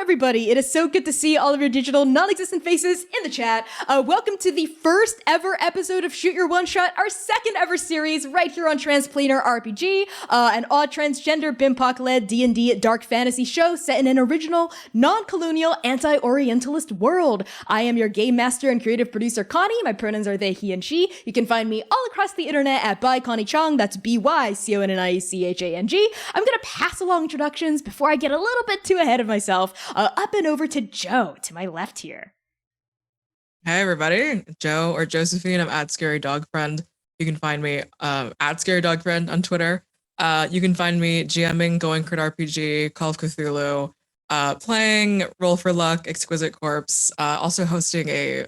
everybody. It is so good to see all of your digital non-existent faces in the chat. Welcome to the first ever episode of Shoot Your One Shot, our second ever series right here on Transplanar RPG, an all-transgender BIMPOC-led D&D dark fantasy show set in an original, non-colonial, anti-orientalist world. I am your game master and creative producer, Connie. My pronouns are they, he, and she. You can find me all across the internet at ByConnieChang. That's BYCONNIECHANG. I'm gonna pass along introductions before I get a little bit too ahead of myself. Up and over to Joe, to my left here. Hey everybody, Joe or Josephine. I'm at Scary Dog Friend. You can find me at Scary Dog Friend on Twitter. You can find me GMing Going Crit RPG, Call of Cthulhu, playing Roll for Luck, Exquisite Corpse, also hosting a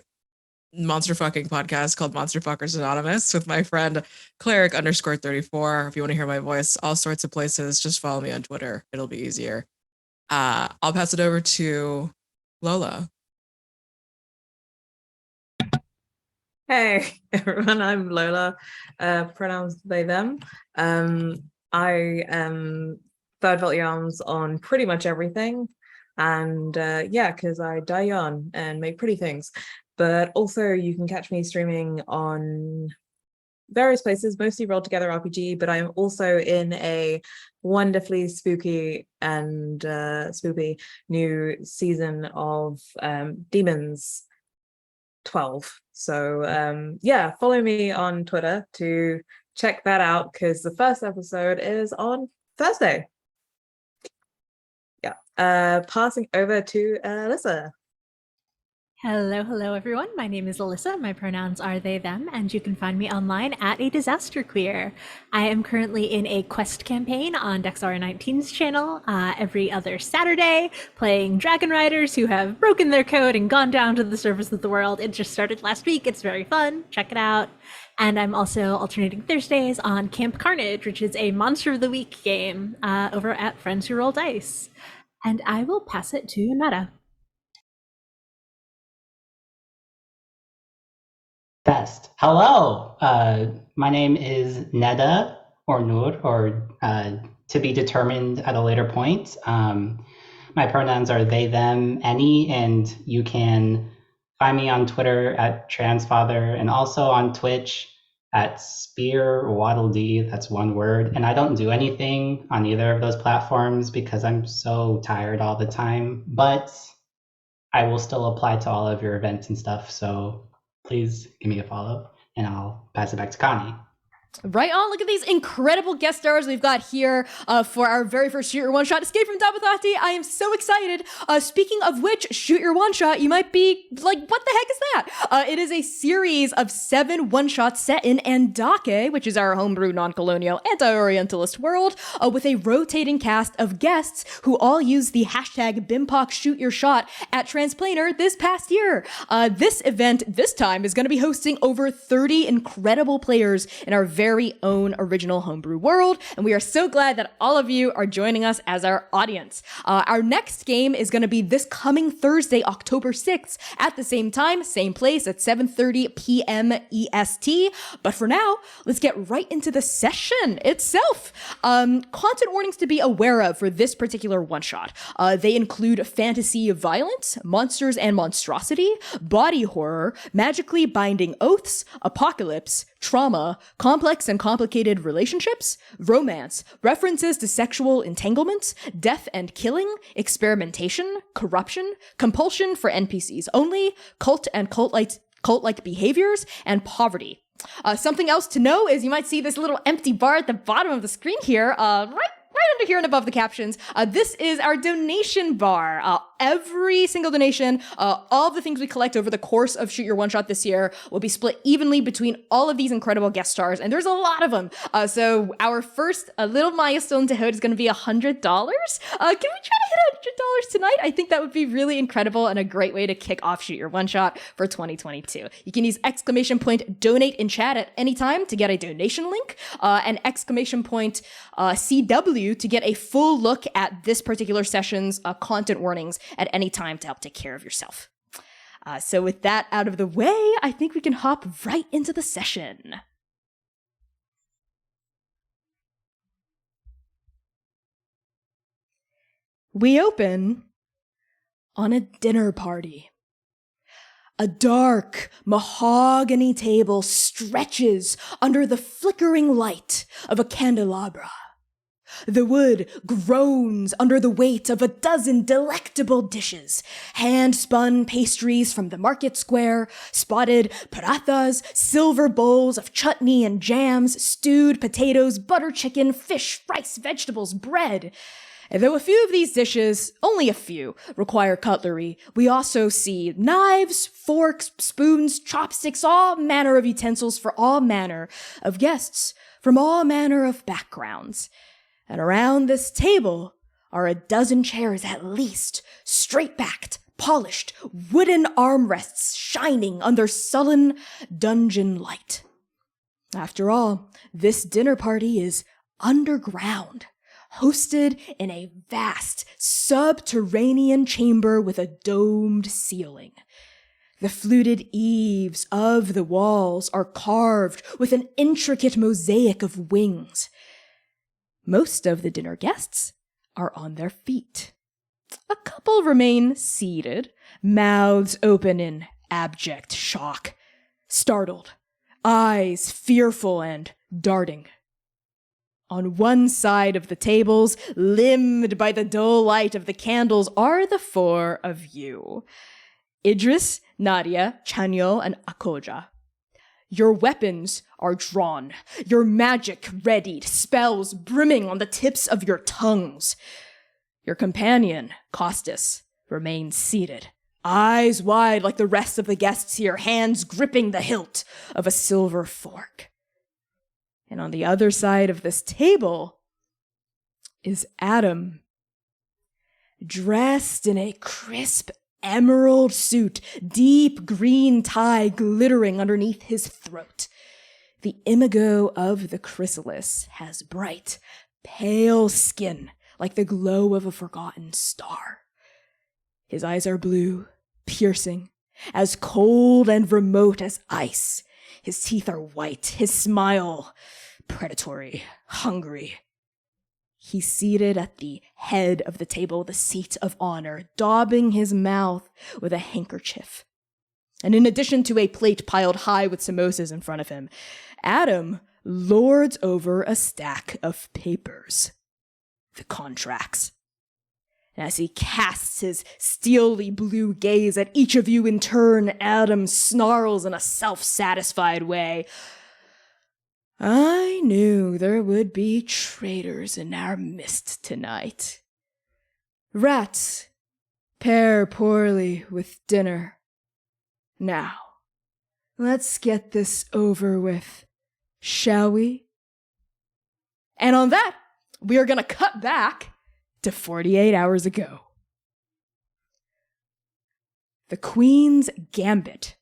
monster fucking podcast called Monster Fuckers Anonymous with my friend Cleric_34. If you want to hear my voice, all sorts of places, just follow me on Twitter. It'll be easier. I'll pass it over to Lola. Hey everyone, I'm Lola, pronouns they, them. I am Third Volt Yarns on pretty much everything, and yeah, because I die young and make pretty things. But also you can catch me streaming on various places, mostly Roll Together RPG, but I'm also in a wonderfully spooky and spoopy new season of Demons 12. So yeah, follow me on Twitter to check that out, because the first episode is on Thursday. Yeah, passing over to Alyssa. Hello everyone. My name is Alyssa. My pronouns are they, them, and you can find me online at A Disaster Queer. I am currently in a quest campaign on Dexara19's channel every other Saturday, playing dragon riders who have broken their code and gone down to the surface of the world. It just started last week. It's very fun. Check it out. And I'm also alternating Thursdays on Camp Carnage, which is a Monster of the Week game over at Friends Who Roll Dice. And I will pass it to Netta. Best. Hello, my name is Neda, or Nur, or to be determined at a later point. My pronouns are they, them, any, and you can find me on Twitter at transfather and also on Twitch at spearwaddled. That's one word. And I don't do anything on either of those platforms because I'm so tired all the time, but I will still apply to all of your events and stuff. So please give me a follow, and I'll pass it back to Connie. Right on. Look at these incredible guest stars we've got here for our very first Shoot Your One Shot, Escape from Dabathati. I am so excited. Speaking of which, Shoot Your One Shot, you might be like, what the heck is that? It is a series of 7 one-shots set in Andake, which is our homebrew non-colonial anti-orientalist world, with a rotating cast of guests who all use the hashtag BIMPOC Shoot Your Shot at Transplanar this past year. This event this time is going to be hosting over 30 incredible players in our very own original homebrew world, and we are so glad that all of you are joining us as our audience. Our next game is going to be this coming Thursday, October 6th, at the same time, same place at 7:30 p.m. EST. But for now, let's get right into the session itself. Content warnings to be aware of for this particular one-shot. They include fantasy violence, monsters and monstrosity, body horror, magically binding oaths, apocalypse, trauma, complex and complicated relationships, romance, references to sexual entanglements, death and killing, experimentation, corruption, compulsion for NPCs only, cult and cult-like behaviors, and poverty. Something else to know is you might see this little empty bar at the bottom of the screen here, right under here and above the captions. This is our donation bar. Every single donation, all of the things we collect over the course of Shoot Your One Shot this year will be split evenly between all of these incredible guest stars, and there's a lot of them. So our first little milestone to hit is going to be $100. Can we try to hit $100 tonight? I think that would be really incredible and a great way to kick off Shoot Your One Shot for 2022. You can use !donate in chat at any time to get a donation link, and !CW to get a full look at this particular session's content warnings at any time to help take care of yourself. So with that out of the way, I think we can hop right into the session. We open on a dinner party. A dark mahogany table stretches under the flickering light of a candelabra. The wood groans under the weight of a dozen delectable dishes, hand-spun pastries from the market square, spotted parathas, silver bowls of chutney and jams, stewed potatoes, butter chicken, fish, rice, vegetables, bread. And though a few of these dishes, only a few, require cutlery, we also see knives, forks, spoons, chopsticks, all manner of utensils for all manner of guests from all manner of backgrounds. And around this table are a dozen chairs at least, straight-backed, polished, wooden armrests shining under sullen dungeon light. After all, this dinner party is underground, hosted in a vast subterranean chamber with a domed ceiling. The fluted eaves of the walls are carved with an intricate mosaic of wings. Most of the dinner guests are on their feet. A couple remain seated, mouths open in abject shock, startled, eyes fearful and darting. On one side of the tables, limned by the dull light of the candles, are the four of you. Idris, Nadia, Chanyo, and Akoja. Your weapons are drawn, your magic readied, spells brimming on the tips of your tongues. Your companion, Kostas, remains seated, eyes wide like the rest of the guests here, hands gripping the hilt of a silver fork. And on the other side of this table is Adam, dressed in a crisp emerald suit, deep green tie glittering underneath his throat. The imago of the Chrysalis has bright, pale skin like the glow of a forgotten star. His eyes are blue, piercing, as cold and remote as ice. His teeth are white, his smile predatory, hungry. He's seated at the head of the table, the seat of honor, daubing his mouth with a handkerchief. And in addition to a plate piled high with samosas in front of him, Adam lords over a stack of papers, the contracts. And as he casts his steely blue gaze at each of you in turn, Adam snarls in a self-satisfied way. I knew there would be traitors in our midst tonight. Rats pair poorly with dinner. Now, let's get this over with, shall we? And on that, we are going to cut back to 48 hours ago. The Queen's Gambit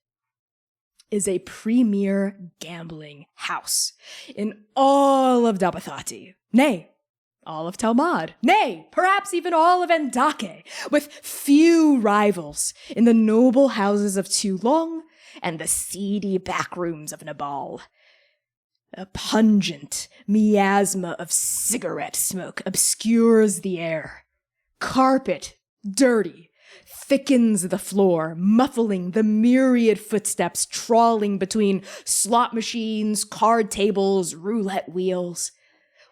is a premier gambling house in all of Dabathati, nay, all of Talmud, nay, perhaps even all of Andake, with few rivals in the noble houses of Toulon and the seedy backrooms of Nabal. A pungent miasma of cigarette smoke obscures the air. Carpet, dirty, thickens the floor, muffling the myriad footsteps trawling between slot machines, card tables, roulette wheels.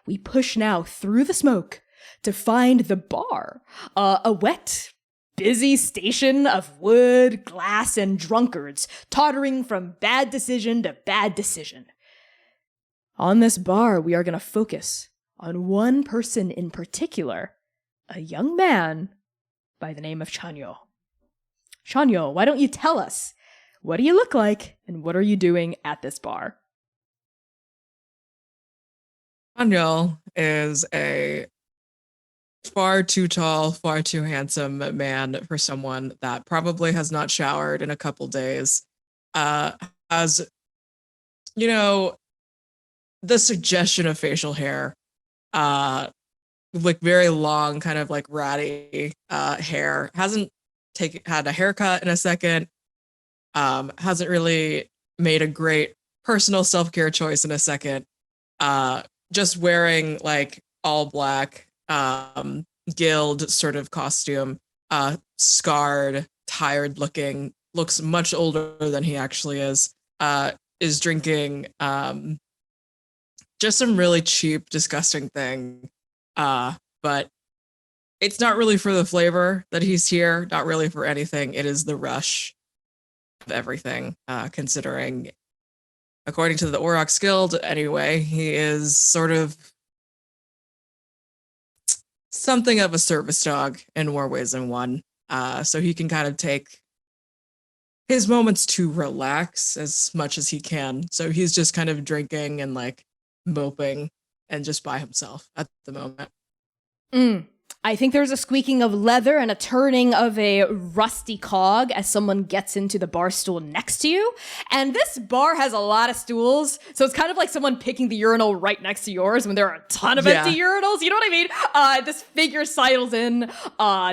We push now through the smoke to find the bar, a wet, busy station of wood, glass, and drunkards, tottering from bad decision to bad decision. On this bar, we are going to focus on one person in particular, a young man by the name of Chanyo. Chanyo, why don't you tell us, what do you look like, and what are you doing at this bar? Chanyo is a far too tall, far too handsome man for someone that probably has not showered in a couple days. Has, you know, the suggestion of facial hair, like very long, kind of like ratty hair. Hasn't had a haircut in a second. Hasn't really made a great personal self-care choice in a second. Just wearing like all black guild sort of costume scarred, tired looking, looks much older than he actually is drinking just some really cheap, disgusting thing. But it's not really for the flavor that he's here, not really for anything. It is the rush of everything, considering, according to the Aurochs Guild, anyway, he is sort of something of a service dog in more ways than one. So he can kind of take his moments to relax as much as he can. So he's just kind of drinking and like moping and just by himself at the moment. I think there's a squeaking of leather and a turning of a rusty cog as someone gets into the bar stool next to you. And this bar has a lot of stools, so it's kind of like someone picking the urinal right next to yours when there are a ton of empty urinals. You know what I mean? This figure sidles in.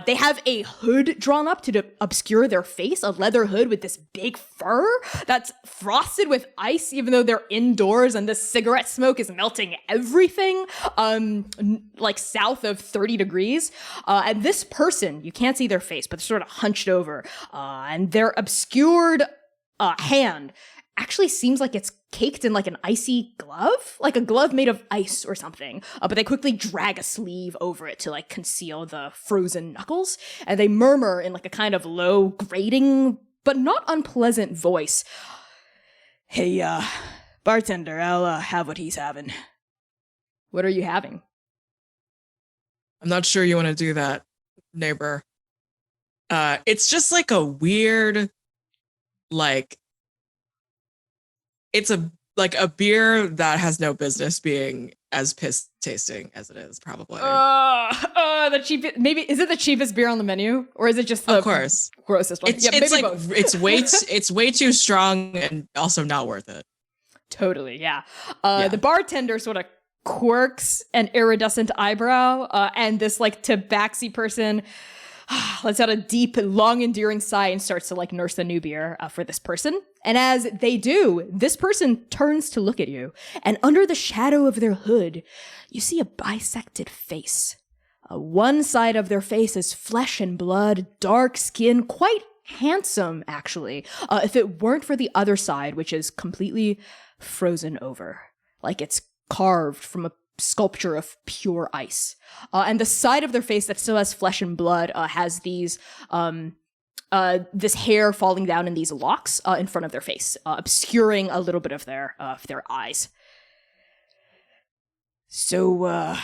They have a hood drawn up to obscure their face, a leather hood with this big fur that's frosted with ice, even though they're indoors and the cigarette smoke is melting everything, like south of 30 degrees. And this person, you can't see their face, but they're sort of hunched over, and their obscured hand actually seems like it's caked in like an icy glove, like a glove made of ice or something. But they quickly drag a sleeve over it to like conceal the frozen knuckles, and they murmur in like a kind of low, grating, but not unpleasant voice. Hey, bartender, I'll have what he's having. What are you having? I'm not sure you want to do that, neighbor. It's just like a weird, like, it's a beer that has no business being as piss tasting as it is, probably. The cheapest, maybe, is it the cheapest beer on the menu? Or is it just the of course grossest one? It's like, both. it's way too strong and also not worth it. Totally, yeah. The bartender sort of quirks an iridescent eyebrow, and this like tabaxi person lets out a deep, long, endearing sigh and starts to like nurse the new beer for this person. And as they do, this person turns to look at you, and under the shadow of their hood, you see a bisected face. One side of their face is flesh and blood, dark skin, quite handsome, actually, if it weren't for the other side, which is completely frozen over, like it's carved from a sculpture of pure ice. And the side of their face that still has flesh and blood has these, this hair falling down in these locks in front of their face, obscuring a little bit of their eyes. So,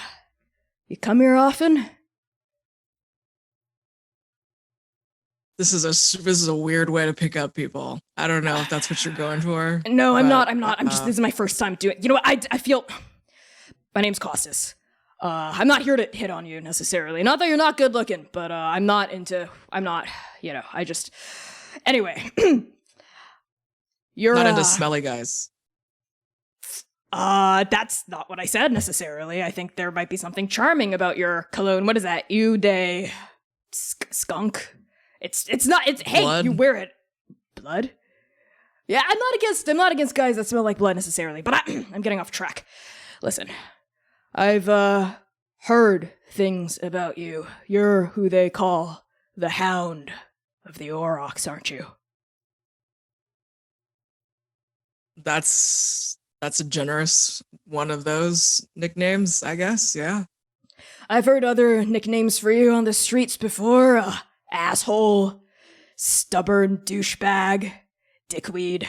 you come here often? This is a weird way to pick up people. I don't know if that's what you're going for. No, I'm not. I'm just, this is my first time doing, you know what, I feel, my name's Kostas. I'm not here to hit on you necessarily. Not that you're not good looking, but I'm not, you know, anyway. You're not into smelly guys. That's not what I said necessarily. I think there might be something charming about your cologne. What is that? Ude skunk? It's not, hey, blood. You wear it. Blood? Yeah, I'm not against guys that smell like blood necessarily, but I'm getting off track. Listen, I've heard things about you. You're who they call the Hound of the Aurochs, aren't you? That's a generous one of those nicknames, I guess, yeah. I've heard other nicknames for you on the streets before. Asshole, stubborn douchebag, dickweed.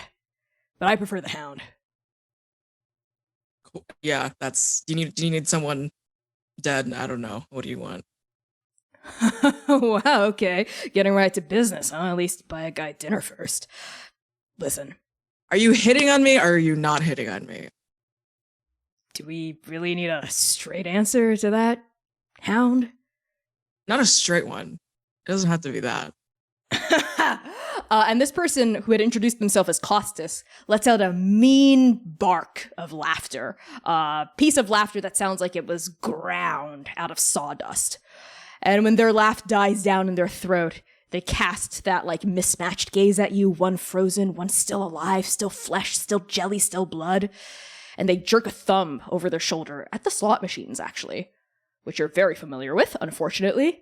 But I prefer the Hound. Cool. Yeah, do you need someone dead? I don't know. What do you want? Wow, okay. Getting right to business, huh? At least buy a guy dinner first. Listen. Are you hitting on me or are you not hitting on me? Do we really need a straight answer to that, Hound? Not a straight one. It doesn't have to be that. And this person who had introduced himself as Kostas lets out a mean bark of laughter. A piece of laughter that sounds like it was ground out of sawdust. And when their laugh dies down in their throat, they cast that like mismatched gaze at you, one frozen, one still alive, still flesh, still jelly, still blood. And they jerk a thumb over their shoulder at the slot machines, actually, which you're very familiar with, unfortunately.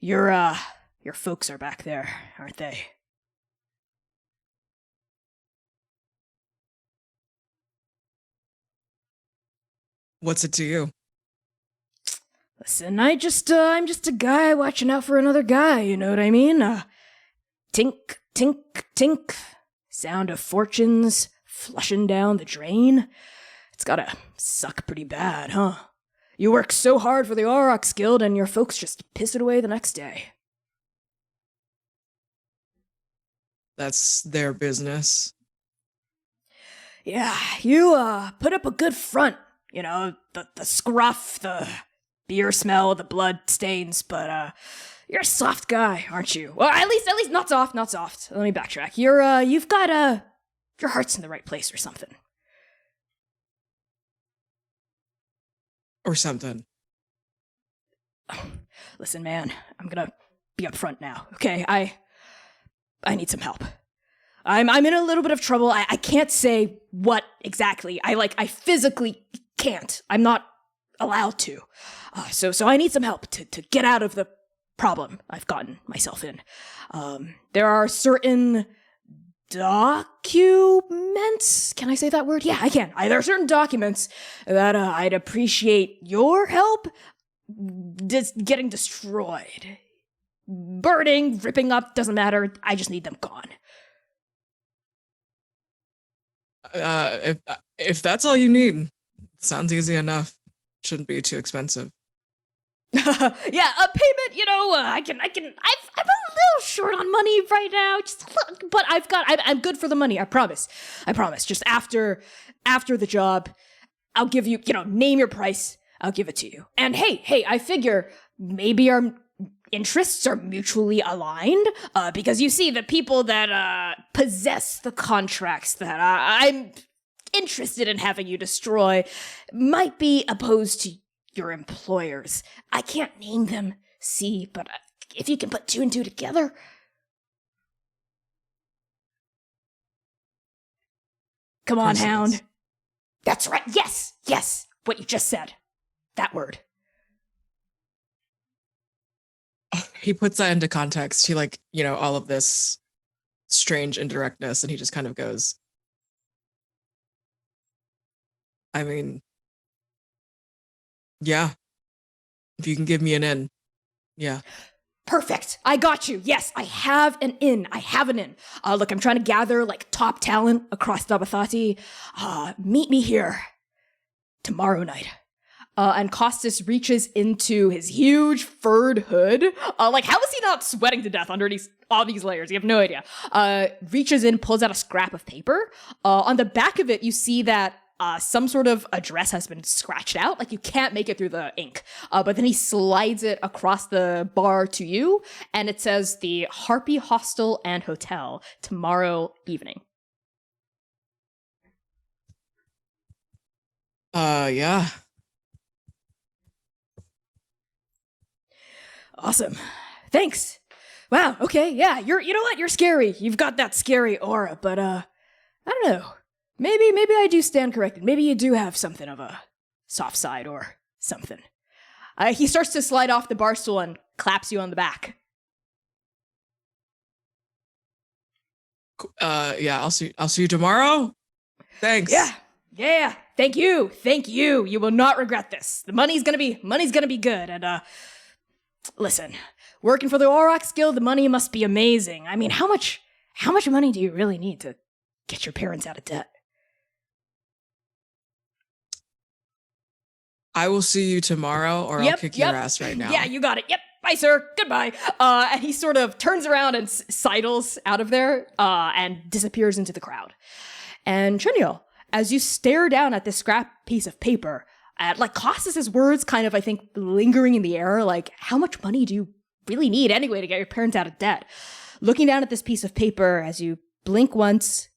Your folks are back there, aren't they? What's it to you? Listen, I'm just a guy watching out for another guy, you know what I mean? Tink, tink, tink. Sound of fortunes flushing down the drain. It's gotta suck pretty bad, huh? You work so hard for the Aurochs Guild and your folks just piss it away the next day. That's their business. Yeah, you, put up a good front. You know, the scruff, the beer smell, the blood stains, but, you're a soft guy, aren't you? Well, at least not soft. Let me backtrack. You've got, your heart's in the right place or something. Or something. Listen, man, I'm gonna be upfront now, okay? I need some help. I'm in a little bit of trouble. I can't say what exactly. I physically can't. I'm not allowed to. So I need some help to get out of the problem I've gotten myself in. There are certain documents. Can I say that word? Yeah, I can. There are certain documents that I'd appreciate your help getting destroyed. Burning, ripping up, doesn't matter. I just need them gone. If that's all you need, sounds easy enough. Shouldn't be too expensive. Yeah, a payment, you know, I'm a little short on money right now, but I'm good for the money, I promise. Just after the job, I'll give you, name your price, I'll give it to you. And hey, I figure maybe our interests are mutually aligned, because you see, the people that possess the contracts that I'm interested in having you destroy might be opposed to your employers. I can't name them, see, but if you can put two and two together. Come on, Chrysalis. Hound. That's right, yes, what you just said. That word. He puts that into context. He all of this strange indirectness, and he just kind of goes, I mean, yeah, if you can give me an in, yeah. Perfect. I got you. Yes, I have an in. Look, I'm trying to gather top talent across Dabathati. Meet me here tomorrow night. And Kostas reaches into his huge furred hood. How is he not sweating to death underneath all these layers? You have no idea. Reaches in, pulls out a scrap of paper. On the back of it, you see that some sort of address has been scratched out. You can't make it through the ink. But then he slides it across the bar to you, and it says the Harpy Hostel and Hotel tomorrow evening. Yeah. Awesome. Thanks. Wow, okay, yeah, you know what? You're scary. You've got that scary aura, but I don't know. Maybe I do stand corrected. Maybe you do have something of a soft side or something. He starts to slide off the bar stool and claps you on the back. Yeah, I'll see you tomorrow. Thanks. Yeah. Thank you. You will not regret this. The money's gonna be good. And listen, working for the Aurochs Guild, the money must be amazing. I mean, how much money do you really need to get your parents out of debt? I will see you tomorrow, or I'll kick your ass right now. Yeah, you got it. Yep. Bye, sir. Goodbye. And he sort of turns around and sidles out of there, and disappears into the crowd. And Cheniel, as you stare down at this scrap piece of paper, at Kostas' words kind of, I think, lingering in the air, how much money do you really need anyway to get your parents out of debt? Looking down at this piece of paper, as you blink once,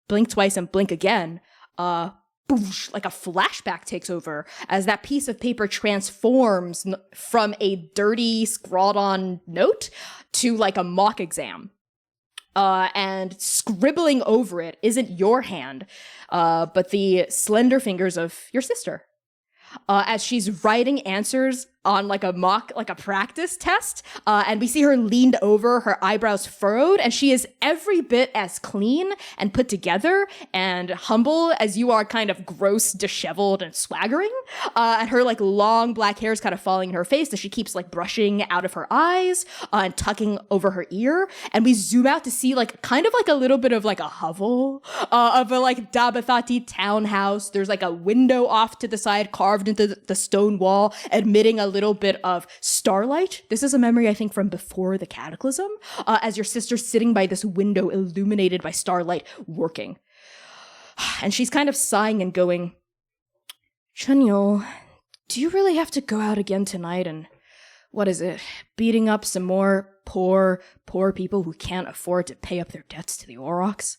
blink twice, and blink again, boosh, a flashback takes over as that piece of paper transforms from a dirty, scrawled-on note to a mock exam. And scribbling over it isn't your hand, but the slender fingers of your sister. As she's writing answers on like a practice test. And we see her leaned over, her eyebrows furrowed, and she is every bit as clean and put together and humble as you are kind of gross, disheveled, and swaggering. And her like long black hair is kind of falling in her face as she keeps like brushing out of her eyes and tucking over her ear. And we zoom out to see like kind of like a little bit of like a hovel of a like Dabathati townhouse. There's like a window off to the side carved into the stone wall, admitting a little bit of starlight. This is a memory, I think, from before the Cataclysm, as your sister's sitting by this window illuminated by starlight working. And she's kind of sighing and going, Chunyul, do you really have to go out again tonight and, what is it, beating up some more poor people who can't afford to pay up their debts to the Aurochs?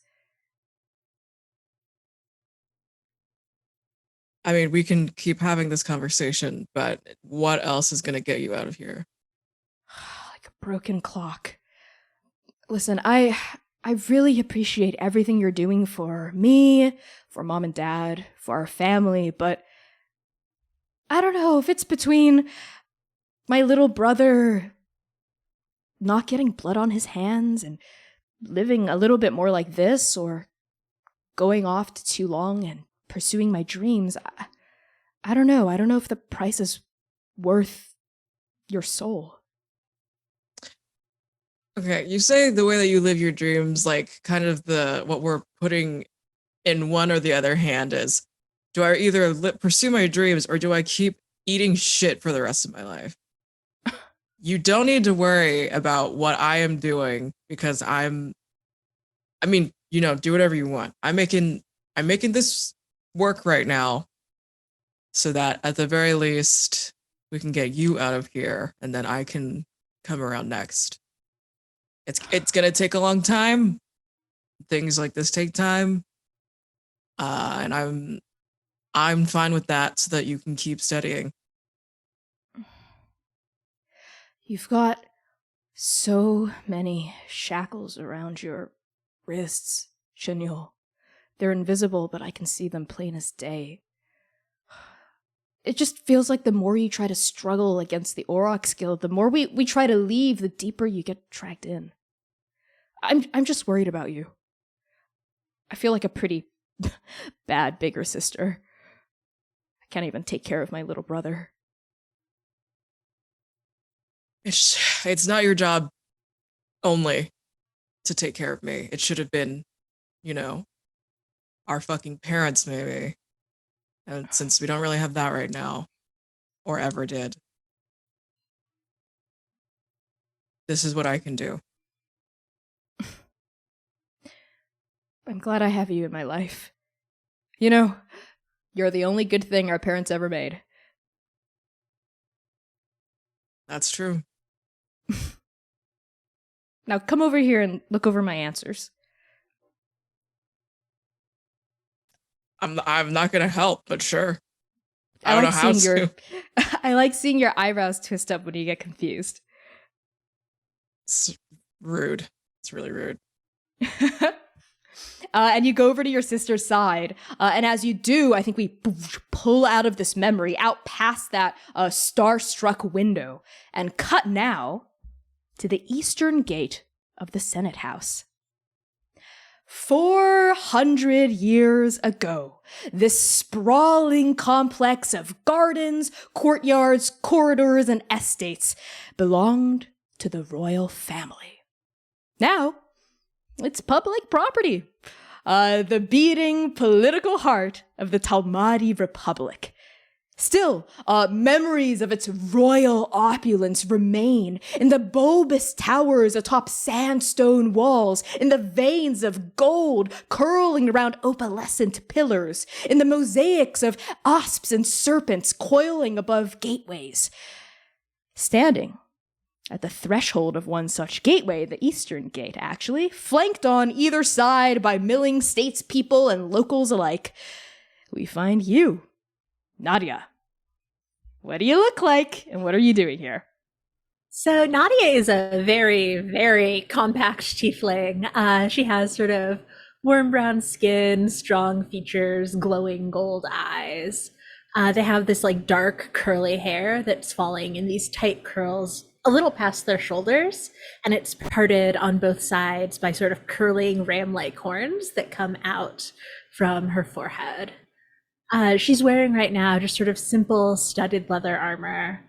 I mean, we can keep having this conversation, but what else is going to get you out of here? Like a broken clock. Listen, I really appreciate everything you're doing for me, for mom and dad, for our family, but I don't know if it's between my little brother not getting blood on his hands and living a little bit more like this, or going off to too long and pursuing my dreams. I don't know. I don't know if the price is worth your soul. Okay, you say the way that you live your dreams, like kind of what we're putting in one or the other hand is, do I either pursue my dreams or do I keep eating shit for the rest of my life? You don't need to worry about what I am doing because do whatever you want. I'm making this work right now so that at the very least we can get you out of here and then I can come around next. It's gonna take a long time. Things like this take time. And I'm fine with that so that you can keep studying. You've got so many shackles around your wrists, Chunyul. They're invisible, but I can see them plain as day. It just feels like the more you try to struggle against the Aurochs Guild, the more we try to leave, the deeper you get dragged in. I'm just worried about you. I feel like a pretty bad bigger sister. I can't even take care of my little brother. It's not your job only to take care of me. It should have been, our fucking parents, maybe. And since we don't really have that right now, or ever did, this is what I can do. I'm glad I have you in my life. You're the only good thing our parents ever made. That's true. Now come over here and look over my answers. I'm not gonna help, but sure. I don't know how to. I like seeing your eyebrows twist up when you get confused. It's rude. It's really rude. And you go over to your sister's side. And as you do, I think we pull out of this memory, out past that star-struck window, and cut now to the eastern gate of the Senate House. 400 years ago, this sprawling complex of gardens, courtyards, corridors, and estates belonged to the royal family. Now, it's public property. The beating political heart of the Talmudi Republic. Still, memories of its royal opulence remain in the bulbous towers atop sandstone walls, in the veins of gold curling around opalescent pillars, in the mosaics of asps and serpents coiling above gateways. Standing at the threshold of one such gateway, the Eastern Gate actually, flanked on either side by milling statespeople and locals alike, we find you, Nadia. What do you look like, and what are you doing here? So Nadia is a very, very compact tiefling. She has sort of warm brown skin, strong features, glowing gold eyes. They have this like dark curly hair that's falling in these tight curls a little past their shoulders, and it's parted on both sides by sort of curling ram-like horns that come out from her forehead. She's wearing right now just sort of simple studded leather armor,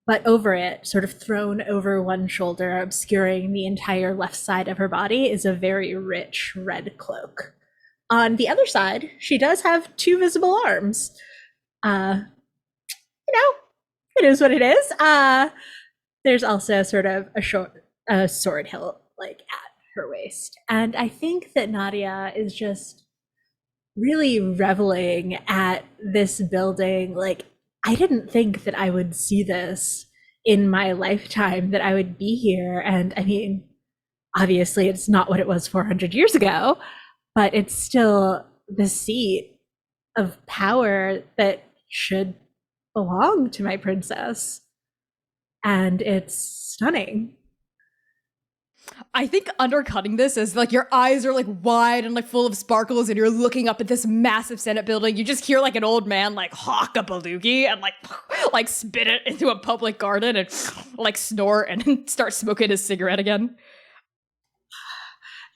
but over it, sort of thrown over one shoulder, obscuring the entire left side of her body, is a very rich red cloak. On the other side, she does have two visible arms. It is what it is. There's also sort of a sword hilt like at her waist. And I think that Nadia is just really reveling at this building. Like, I didn't think that I would see this in my lifetime, that I would be here. And I mean, obviously it's not what it was 400 years ago, but it's still the seat of power that should belong to my princess. And it's stunning. I think undercutting this is like your eyes are like wide and like full of sparkles and you're looking up at this massive Senate building. You just hear like an old man like hawk a baloogie and like spit it into a public garden and like snort and start smoking his cigarette again.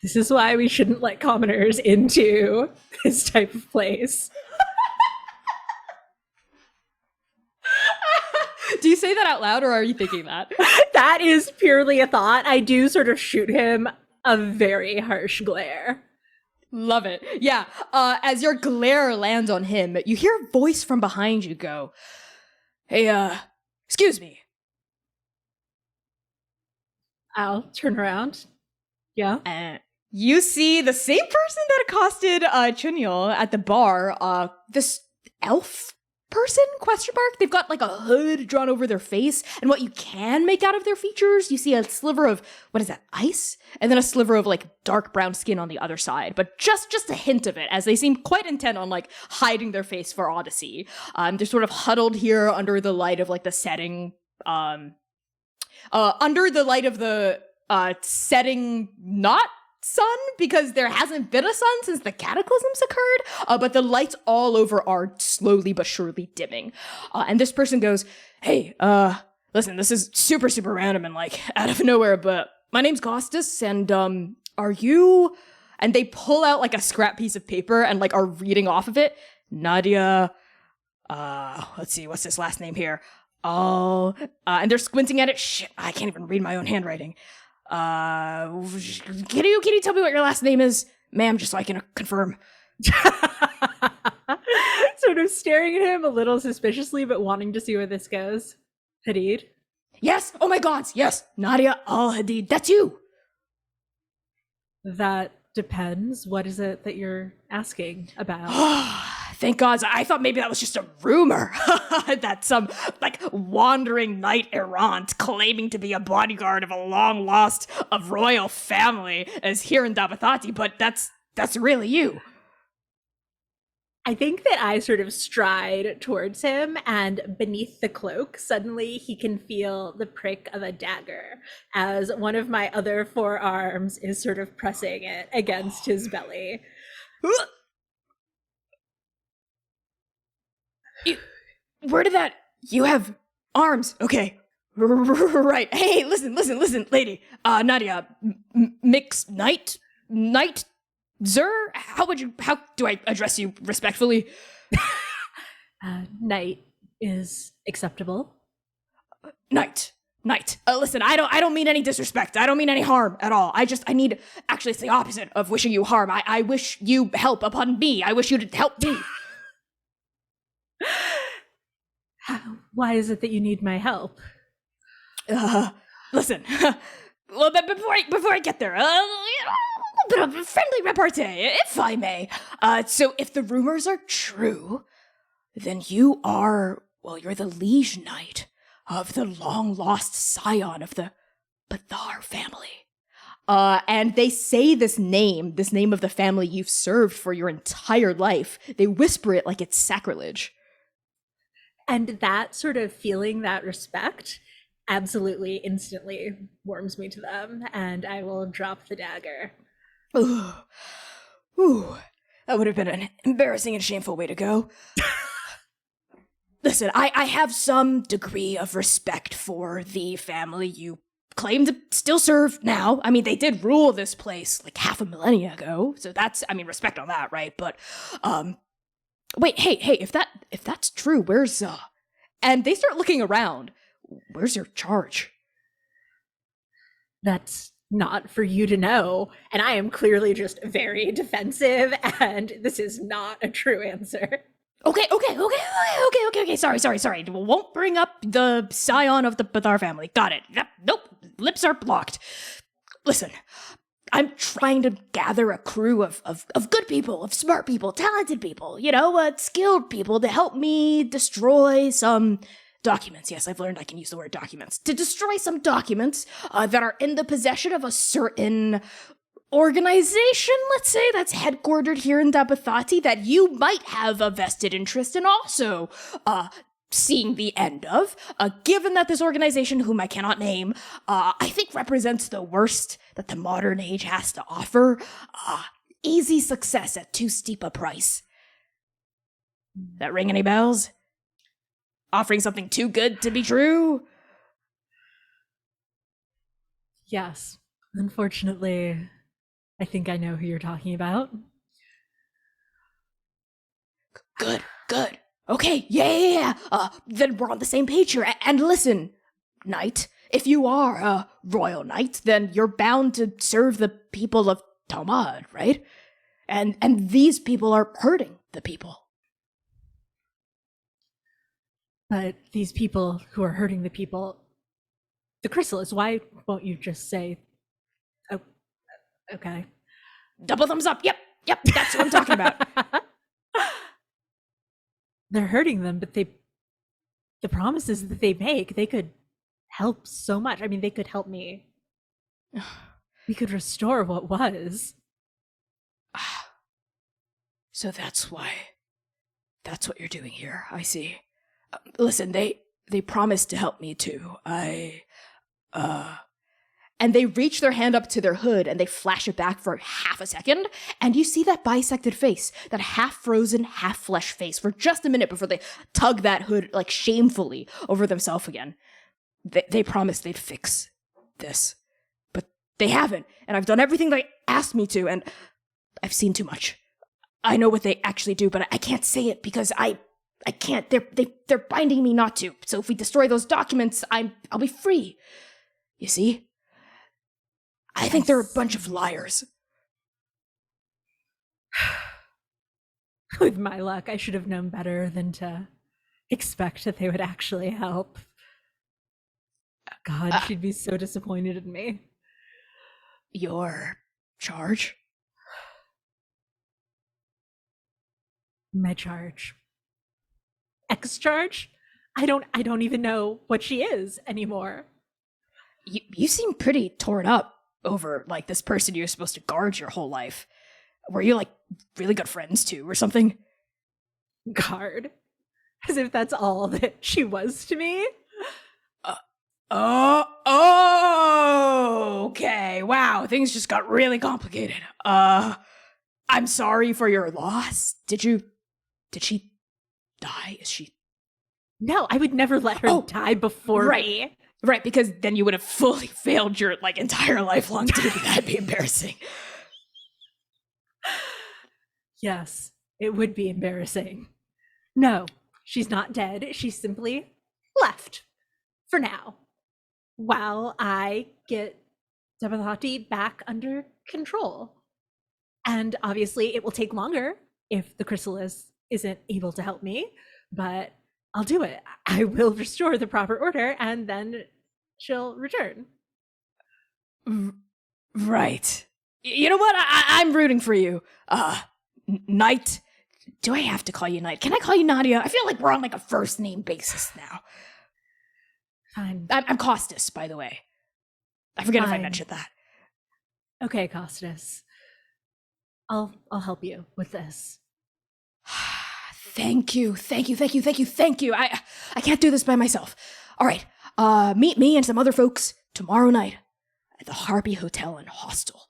This is why we shouldn't let commoners into this type of place. Do you say that out loud or are you thinking that? That is purely a thought. I do sort of shoot him a very harsh glare. Love it. Yeah. As your glare lands on him, you hear a voice from behind you go, "Hey, excuse me." I'll turn around. Yeah. You see the same person that accosted Chunyol at the bar, this elf person, ? They've got like a hood drawn over their face, and what you can make out of their features, you see a sliver of, what is that, ice? And then a sliver of like dark brown skin on the other side, but just a hint of it, as they seem quite intent on like hiding their face for all to see. They're sort of huddled here under the light of like the setting, under the light of the setting, not sun, because there hasn't been a sun since the cataclysms occurred, but the lights all over are slowly but surely dimming. And this person goes, "Hey, listen, this is super random and like out of nowhere, but my name's Kostas, and are you..." And they pull out like a scrap piece of paper and like are reading off of it. "Nadia, let's see, what's this last name here? And they're squinting at it. Shit, I can't even read my own handwriting. Can you tell me what your last name is, ma'am, just so I can confirm?" Sort of staring at him a little suspiciously, but wanting to see where this goes. Hadid? "Yes, oh my god, yes, Nadia al-Hadid, that's you." That depends. What is it that you're asking about? Thank God, I thought maybe that was just a rumor that some, like, wandering knight errant claiming to be a bodyguard of a long-lost of royal family is here in Dabathati, but that's really you. I think that I sort of stride towards him, and beneath the cloak, suddenly he can feel the prick of a dagger as one of my other forearms is sort of pressing it against his belly. Where did that... You have arms. Okay. Right. Hey, listen, lady. Nadia, mix knight? Sir? How do I address you respectfully? Knight is acceptable. Knight. Listen, I don't mean any disrespect. I don't mean any harm at all. I need... Actually, it's the opposite of wishing you harm. I wish you help upon me. I wish you to help me. Why is it that you need my help? Listen. Well, but before I get there, a little bit of a friendly repartee, if I may. So if the rumors are true, then you're the liege knight of the long-lost scion of the Bathar family. And they say this name of the family you've served for your entire life. They whisper it like it's sacrilege. And that sort of feeling that respect absolutely instantly warms me to them, and I will drop the dagger. Ooh, that would have been an embarrassing and shameful way to go. listen, I have some degree of respect for the family you claim to still serve now. I mean, they did rule this place like half a millennia ago, so that's, I mean, respect on that, right? But, wait, hey, if that's true, where's, and they start looking around. Where's your charge? That's not for you to know. And I am clearly just very defensive, and this is not a true answer. Okay. Sorry. Won't bring up the scion of the Bathar family. Got it. Yep. Nope. Lips are blocked. Listen, I'm trying to gather a crew of good people, of smart people, talented people, skilled people to help me destroy some documents. Yes, I've learned I can use the word documents. To destroy some documents that are in the possession of a certain organization, let's say, that's headquartered here in Dabathati that you might have a vested interest in also seeing the end of, given that this organization, whom I cannot name, I think represents the worst that the modern age has to offer. Easy success at too steep a price. That ring any bells? Offering something too good to be true? Yes. Unfortunately, I think I know who you're talking about. Good. Okay, yeah. Then we're on the same page here. And listen, Knight, if you are a royal knight, then you're bound to serve the people of Talmud, right? And these people are hurting the people. But these people who are hurting the people, the Chrysalis, why won't you just say, oh, okay. Double thumbs up. Yep, that's what I'm talking about. They're hurting them, but the promises that they make, they could help so much. I mean, they could help me. We could restore what was. So that's what you're doing here. I see. Listen, they promised to help me too. And they reach their hand up to their hood and they flash it back for half a second. And you see that bisected face, that half frozen, half flesh face for just a minute before they tug that hood like shamefully over themselves again. They promised they'd fix this, but they haven't. And I've done everything they asked me to, and I've seen too much. I know what they actually do, but I can't say it because I can't. They're binding me not to. So if we destroy those documents, I'll be free. You see? I think they're a bunch of liars. With my luck, I should have known better than to expect that they would actually help. God, she'd be so disappointed in me. Your charge? My charge. Ex-charge? I don't even know what she is anymore. You seem pretty torn up over like this person you're supposed to guard your whole life. Were you like really good friends too or something? Guard? As if that's all that she was to me? Okay. Wow, things just got really complicated. I'm sorry for your loss. Did she die? Is she? No, I would never let her die before me. Right, because then you would have fully failed your like entire lifelong duty. That'd be embarrassing. Yes, it would be embarrassing. No, she's not dead. She's simply left for now, while I get Dabathati back under control. And obviously, it will take longer if the Chrysalis isn't able to help me, but I'll do it. I will restore the proper order, and then she'll return. Right. You know what? I'm rooting for you. Knight. Do I have to call you Knight? Can I call you Nadia? I feel like we're on like a first name basis now. Fine. I'm Kostas, by the way. I forget if I mentioned that. Okay, Kostas. I'll help you with this. Thank you. I can't do this by myself. All right. Meet me and some other folks tomorrow night at the Harpy Hotel and Hostel.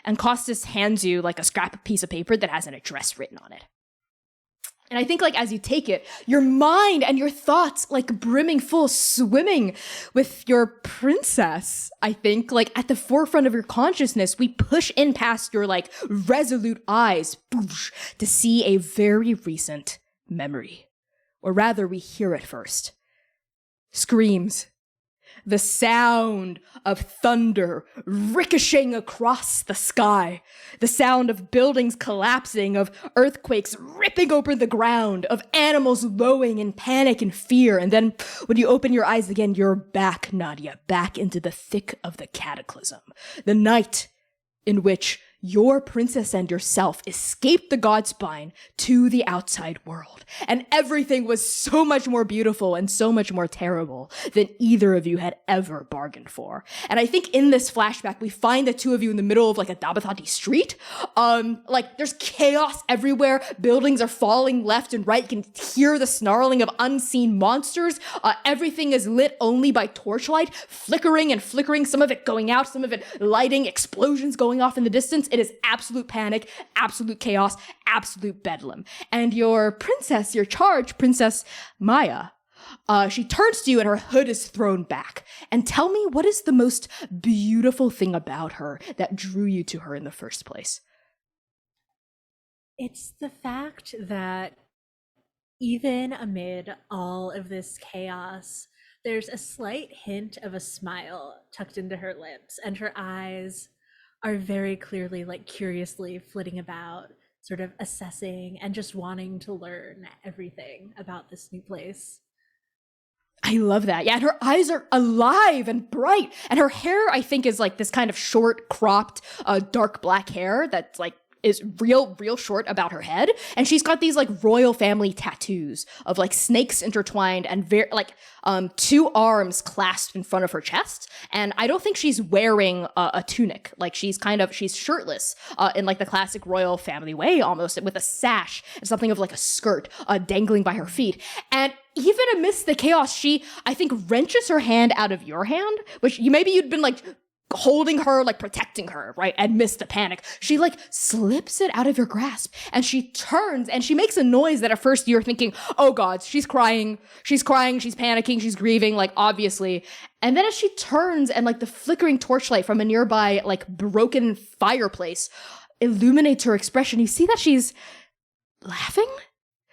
And Kostas hands you like a scrap piece of paper that has an address written on it. And I think like as you take it, your mind and your thoughts like brimming full, swimming with your princess, I think like at the forefront of your consciousness, we push in past your like resolute eyes boosh, to see a very recent memory. Or rather, we hear it first. Screams. The sound of thunder ricocheting across the sky. The sound of buildings collapsing, of earthquakes ripping open the ground, of animals lowing in panic and fear. And then when you open your eyes again, you're back, Nadia, back into the thick of the cataclysm. The night in which your princess and yourself escaped the Godspine to the outside world. And everything was so much more beautiful and so much more terrible than either of you had ever bargained for. And I think in this flashback, we find the two of you in the middle of like a Dabathati street. Like there's chaos everywhere. Buildings are falling left and right. You can hear the snarling of unseen monsters. Everything is lit only by torchlight, flickering and flickering, some of it going out, some of it lighting, explosions going off in the distance. It is absolute panic, absolute chaos, absolute bedlam. And your princess, your charge, Princess Maya, she turns to you and her hood is thrown back. And tell me, what is the most beautiful thing about her that drew you to her in the first place? It's the fact that even amid all of this chaos, there's a slight hint of a smile tucked into her lips, and her eyes are very clearly like curiously flitting about, sort of assessing and just wanting to learn everything about this new place. I love that. Yeah, and her eyes are alive and bright. And her hair, I think, is like this kind of short, cropped, dark black hair that's like is real short about her head. And she's got these like royal family tattoos of like snakes intertwined and two arms clasped in front of her chest. And I don't think she's wearing a tunic. Like she's shirtless in like the classic royal family way, almost with a sash and something of like a skirt dangling by her feet. And even amidst the chaos, she, I think, wrenches her hand out of your hand, which you'd been like holding her, like protecting her, right? And missed the panic. She like slips it out of your grasp and she turns and she makes a noise that at first you're thinking, oh God, she's crying, she's panicking, she's grieving, like obviously. And then as she turns and like the flickering torchlight from a nearby like broken fireplace illuminates her expression, you see that she's laughing?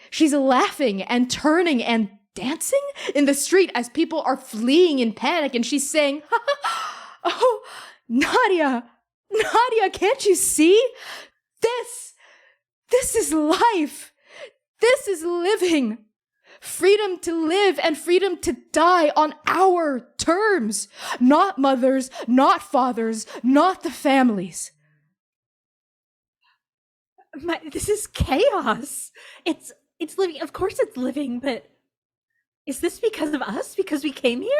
She's laughing and turning and dancing in the street as people are fleeing in panic, and she's saying, oh, Nadia, can't you see? This is life. This is living. Freedom to live and freedom to die on our terms. Not mothers, not fathers, not the families. This is chaos. It's living. Of course it's living, but is this because of us? Because we came here?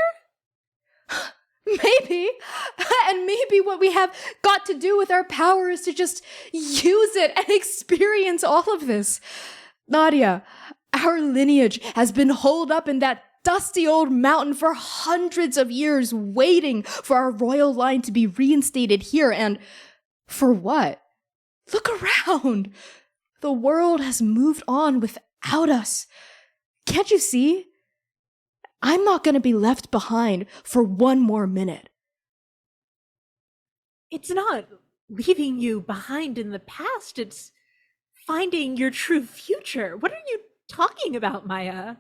Maybe. And maybe what we have got to do with our power is to just use it and experience all of this. Nadia, our lineage has been holed up in that dusty old mountain for hundreds of years, waiting for our royal line to be reinstated here. And for what? Look around. The world has moved on without us. Can't you see? I'm not going to be left behind for one more minute. It's not leaving you behind in the past. It's finding your true future. What are you talking about, Maya?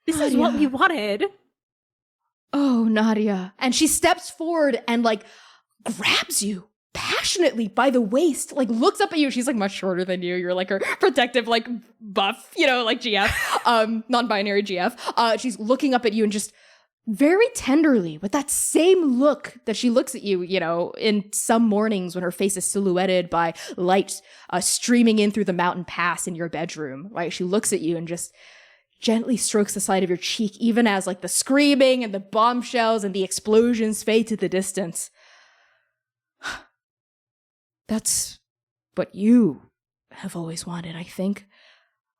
This is what we wanted. Oh, Nadia. And she steps forward and like grabs you passionately by the waist, like looks up at you. She's like much shorter than you. You're like her protective, like buff, like GF, non-binary GF. She's looking up at you and just very tenderly with that same look that she looks at you, in some mornings when her face is silhouetted by light streaming in through the mountain pass in your bedroom, right? She looks at you and just gently strokes the side of your cheek, even as like the screaming and the bombshells and the explosions fade to the distance. That's what you have always wanted, I think.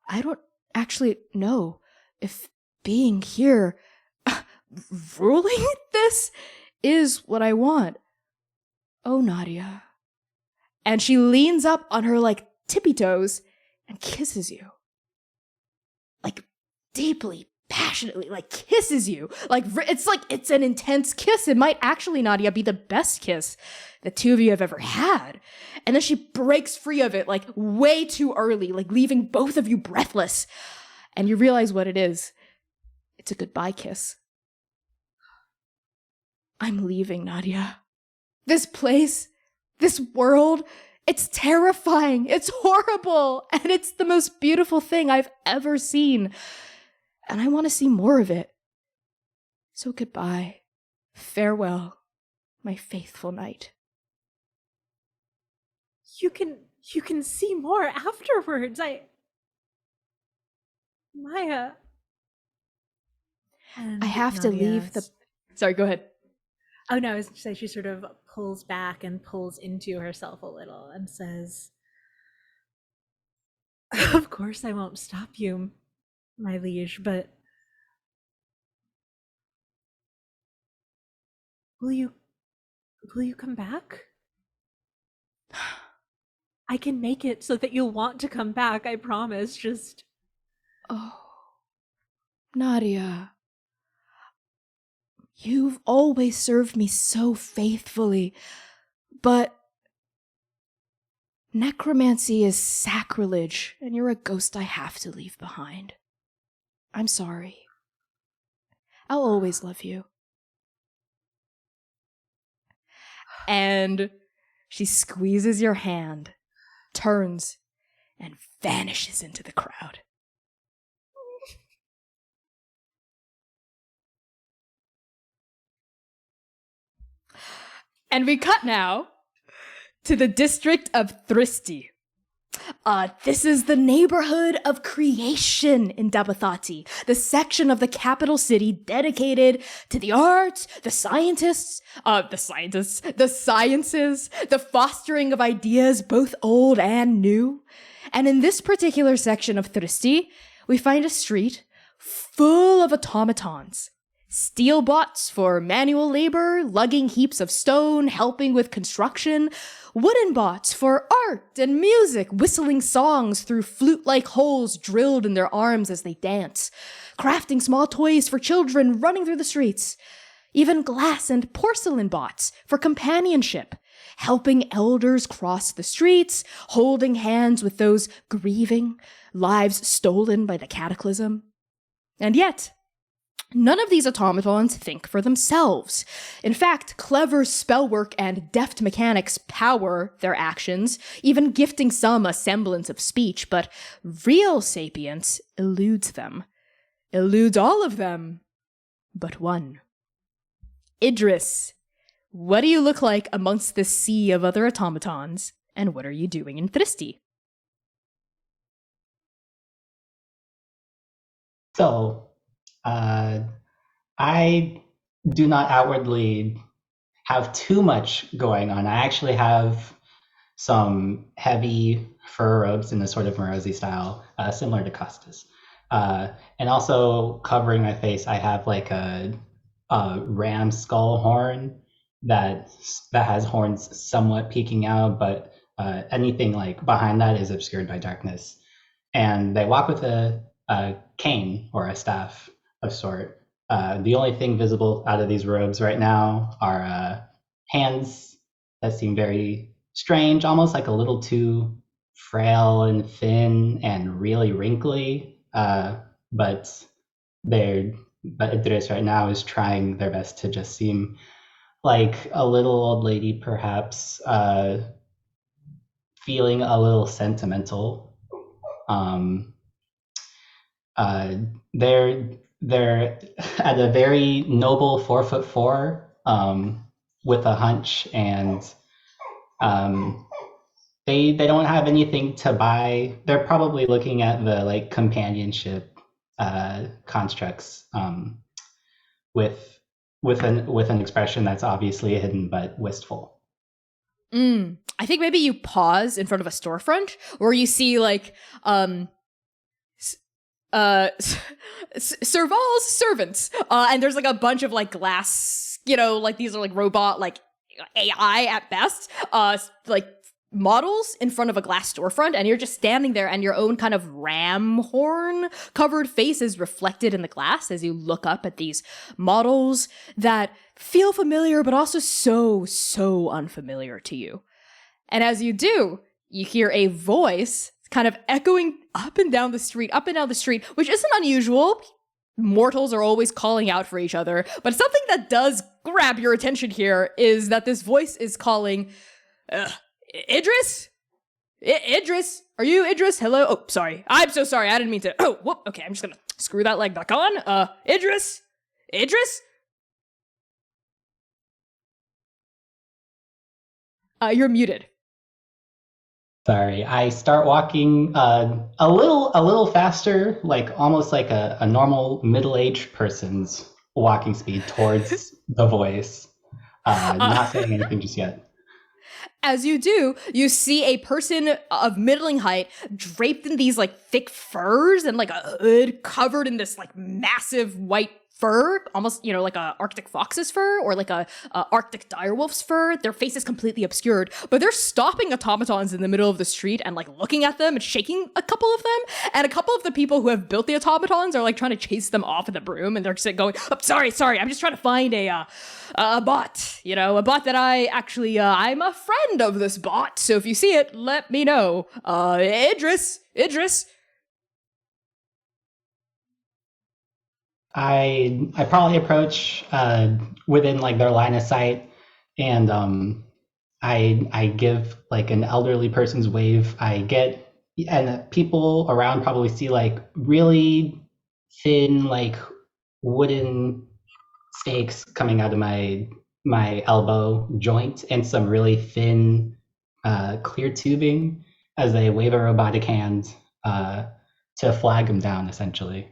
I don't actually know if being here, ruling this, is what I want. Oh, Nadia. And she leans up on her, like, tippy toes and kisses you. like deeply, passionately, like kisses you. Like it's an intense kiss. It might actually, Nadia, be the best kiss the two of you have ever had. And then she breaks free of it like way too early, like leaving both of you breathless. And you realize what it is. It's a goodbye kiss. I'm leaving, Nadia. This place, this world, it's terrifying, it's horrible, and it's the most beautiful thing I've ever seen. And I want to see more of it. So goodbye. Farewell, my faithful knight. You can see more afterwards. Maya. I have to leave the... Sorry, go ahead. Oh no, I was going to say she sort of pulls back and pulls into herself a little and says, of course I won't stop you, my liege, but will you come back? I can make it so that you'll want to come back, I promise. Just... Oh, Nadia. You've always served me so faithfully, but necromancy is sacrilege, and you're a ghost I have to leave behind. I'm sorry. I'll always love you. And she squeezes your hand, turns, and vanishes into the crowd. And we cut now to the district of Thristi. This is the neighborhood of creation in Dabathati, the section of the capital city dedicated to the arts, the sciences, the fostering of ideas both old and new. And in this particular section of Thristi, we find a street full of automatons. Steel bots for manual labor, lugging heaps of stone, helping with construction. Wooden bots for art and music, whistling songs through flute-like holes drilled in their arms as they dance. Crafting small toys for children running through the streets. Even glass and porcelain bots for companionship, helping elders cross the streets, holding hands with those grieving, lives stolen by the Cataclysm. And yet, none of these automatons think for themselves. In fact, clever spellwork and deft mechanics power their actions, even gifting some a semblance of speech, but real sapience eludes them. Eludes all of them, but one. Idris, what do you look like amongst this sea of other automatons, and what are you doing in Thristi? So, I do not outwardly have too much going on. I actually have some heavy fur robes in a sort of Morosi style, similar to Kostas. And also covering my face, I have like a ram skull horn that has horns somewhat peeking out, but anything like behind that is obscured by darkness. And they walk with a cane or a staff of sort. The only thing visible out of these robes right now are hands that seem very strange, almost like a little too frail and thin and really wrinkly. But Idris right now is trying their best to just seem like a little old lady, perhaps feeling a little sentimental. They're at a very noble 4'4", with a hunch, and they don't have anything to buy. They're probably looking at the like companionship constructs with an expression that's obviously hidden but wistful. I think maybe you pause in front of a storefront where you see like Serval's servants, and there's like a bunch of like glass, like these are like robot, like AI at best, like models in front of a glass storefront, and you're just standing there, and your own kind of ram horn covered face is reflected in the glass as you look up at these models that feel familiar but also so unfamiliar to you. And as you do, you hear a voice kind of echoing up and down the street, which isn't unusual. Mortals are always calling out for each other, but something that does grab your attention here is that this voice is calling, Idris? Idris? Are you Idris? Hello? Oh, sorry. I'm so sorry. I didn't mean to. Oh, whoop. Okay, I'm just gonna screw that leg back on. Idris? Idris? You're muted. Sorry, I start walking a little faster, like almost like a normal middle-aged person's walking speed towards the voice. Not saying anything just yet. As you do, you see a person of middling height draped in these like thick furs and like a hood covered in this like massive white fur, almost, you know, like a Arctic fox's fur or like a Arctic direwolf's fur. Their face is completely obscured, but they're stopping automatons in the middle of the street and like looking at them and shaking a couple of them. And a couple of the people who have built the automatons are like trying to chase them off with a broom, and they're just going, oh, sorry, I'm just trying to find a bot, you know, a bot that I actually, I'm a friend of this bot. So if you see it, let me know. Idris. I probably approach within like their line of sight, and I give like an elderly person's wave. And people around probably see like really thin like wooden stakes coming out of my elbow joint, and some really thin clear tubing as they wave a robotic hand to flag them down, essentially.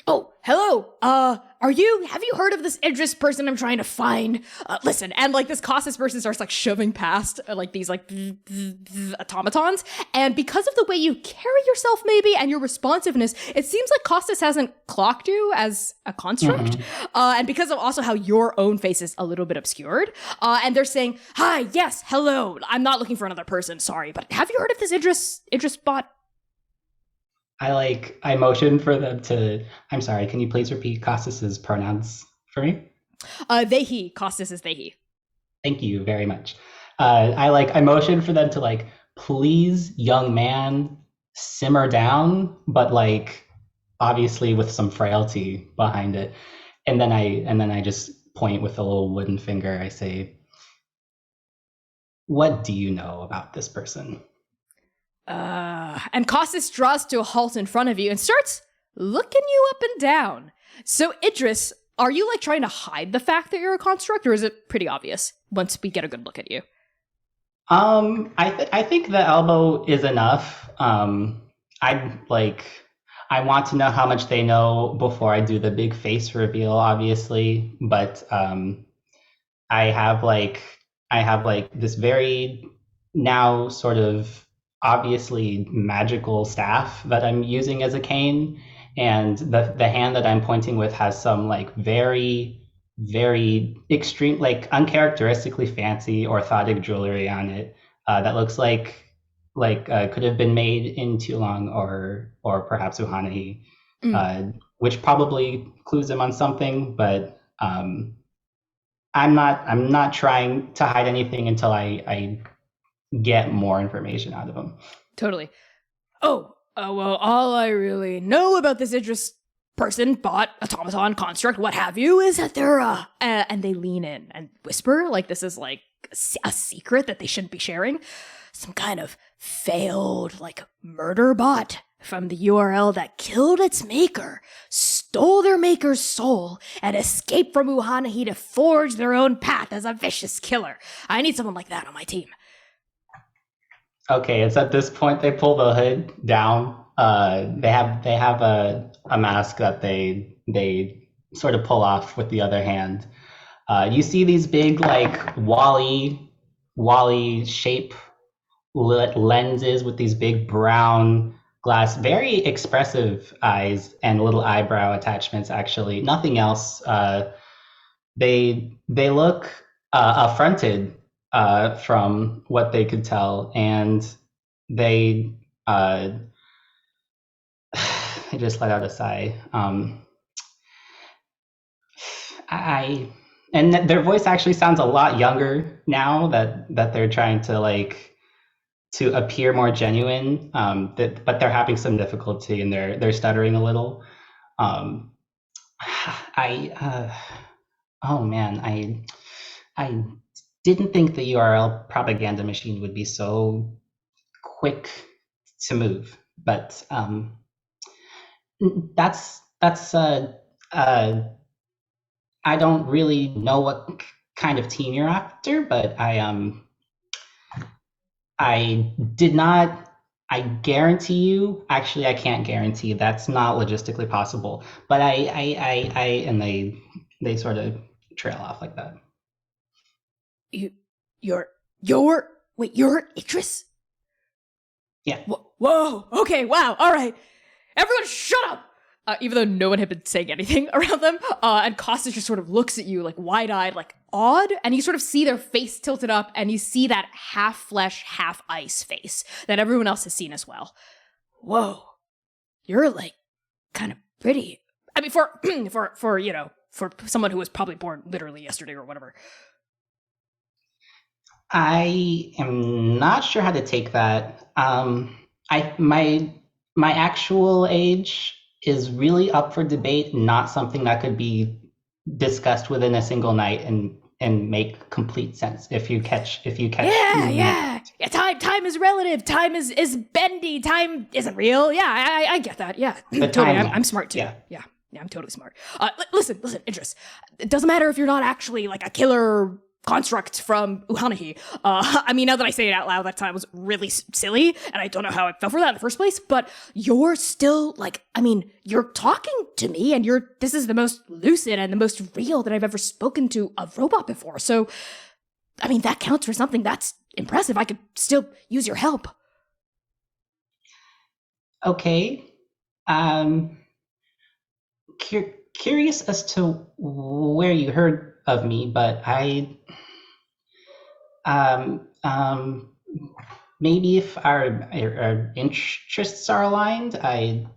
Oh, hello. Have you heard of this Idris person I'm trying to find? Listen, and like this Kostas person starts like shoving past like these like automatons. And because of the way you carry yourself maybe and your responsiveness, it seems like Kostas hasn't clocked you as a construct. And because of also how your own face is a little bit obscured. And they're saying, hi, yes, hello. I'm not looking for another person, sorry. But have you heard of this Idris bot? I motion for them to. I'm sorry. Can you please repeat Kostas's pronouns for me? They, he. Kostas is they, he. Thank you very much. I motion for them to like, please, young man, simmer down, but like obviously with some frailty behind it. And then I just point with a little wooden finger. I say, what do you know about this person? And Kostas draws to a halt in front of you and starts looking you up and down. So Idris, are you like trying to hide the fact that you're a construct, or is it pretty obvious once we get a good look at you? I think the elbow is enough. I want to know how much they know before I do the big face reveal, obviously. But I have this very now sort of obviously magical staff that I'm using as a cane, and the hand that I'm pointing with has some like very, very extreme, like uncharacteristically fancy orthotic jewelry on it that looks like could have been made in Tulong or perhaps Uhanahi, which probably clues him on something. But I'm not trying to hide anything until I get more information out of them. Totally. Well, all I really know about this Idris person, bot, automaton, construct, what have you, is that they're, and they lean in and whisper, like this is like a secret that they shouldn't be sharing. Some kind of failed, like, murder bot from the URL that killed its maker, stole their maker's soul, and escaped from Uhanahi to forge their own path as a vicious killer. I need someone like that on my team. Okay, it's at this point they pull the hood down. They have a mask that they sort of pull off with the other hand. You see these big like Wally shape lenses with these big brown glass, very expressive eyes and little eyebrow attachments. Actually, nothing else. They look affronted from what they could tell, and they I just let out a sigh. And their voice actually sounds a lot younger now that they're trying to appear more genuine. But they're having some difficulty and they're stuttering a little. Oh man, I didn't think the URL propaganda machine would be so quick to move, but that's I don't really know what kind of team you're after, but I did not. I guarantee you. Actually, I can't guarantee. That's not logistically possible. But and they sort of trail off like that. You're Idris? Yeah. Whoa. Okay. Wow. All right. Everyone, shut up. Even though no one had been saying anything around them, and Kostas just sort of looks at you like wide-eyed, like odd, and you sort of see their face tilted up, and you see that half flesh, half ice face that everyone else has seen as well. Whoa, you're like kind of pretty. I mean, for for someone who was probably born literally yesterday or whatever. I am not sure how to take that. My actual age is really up for debate, not something that could be discussed within a single night and make complete sense if you catch Yeah, time is relative, time is bendy, time isn't real. Yeah, I get that. Yeah. Totally. I'm smart too. Yeah, I'm totally smart. Listen, Idris. It doesn't matter if you're not actually like a killer construct from Uhanahi. I mean, now that I say it out loud, that time was really silly, and I don't know how I fell for that in the first place, but you're still, like, I mean, you're talking to me, and this is the most lucid and the most real that I've ever spoken to a robot before, so, I mean, that counts for something. That's impressive. I could still use your help. Okay. Curious as to where you heard of me, but maybe if our interests are aligned, I'm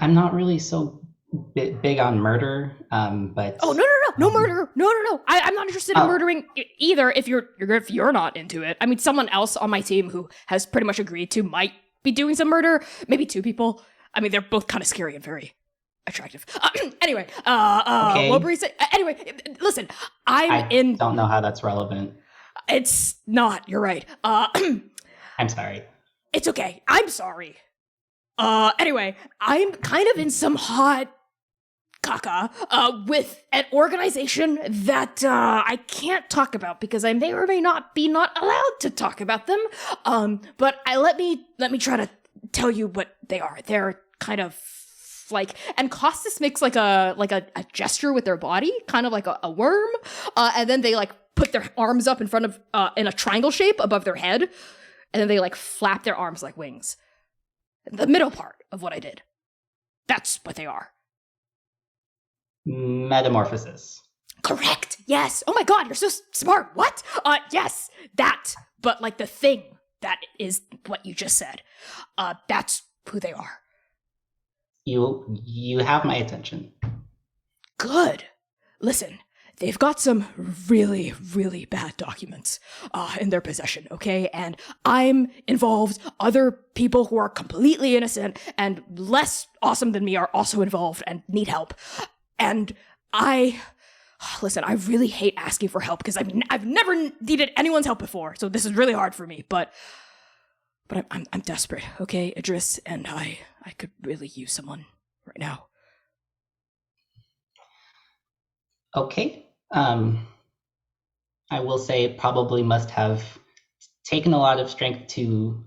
not really so big on murder, but no murder, no. I'm not interested in murdering either. If you're not into it, I mean, someone else on my team who has pretty much agreed to might be doing some murder. Maybe two people. I mean, they're both kind of scary and very attractive. Anyway, okay. What were you saying? Anyway, listen, I don't know how that's relevant. It's not. You're right. I'm sorry. It's okay. I'm sorry. Anyway, I'm kind of in some hot caca with an organization that I can't talk about because I may or may not be not allowed to talk about them. But let me try to tell you what they are. They're kind of like, and Kostas makes like a gesture with their body, kind of like a worm, and then they like put their arms up in front of in a triangle shape above their head, and then they like flap their arms like wings. The middle part of what I did. That's what they are. Metamorphosis. Correct. Yes. Oh my God, you're so smart. What? Yes, that. But like the thing that is what you just said. That's who they are. You have my attention. Good. Listen, they've got some really, really bad documents in their possession, okay? And I'm involved. Other people who are completely innocent and less awesome than me are also involved and need help. And listen, I really hate asking for help because I've never needed anyone's help before, so this is really hard for me. But I'm desperate, okay, Idris, and I could really use someone right now. Okay. I will say it probably must have taken a lot of strength to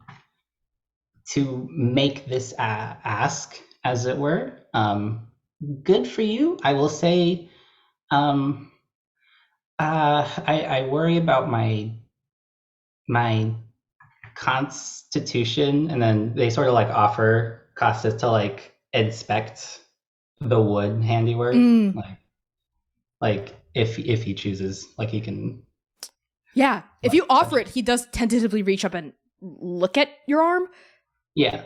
make this ask, as it were. Good for you. I will say, I worry about my constitution, and then they sort of like offer Kostas to like inspect the wood handiwork. Like if he chooses, like he can. Yeah, if you offer it, he does tentatively reach up and look at your arm. Yeah.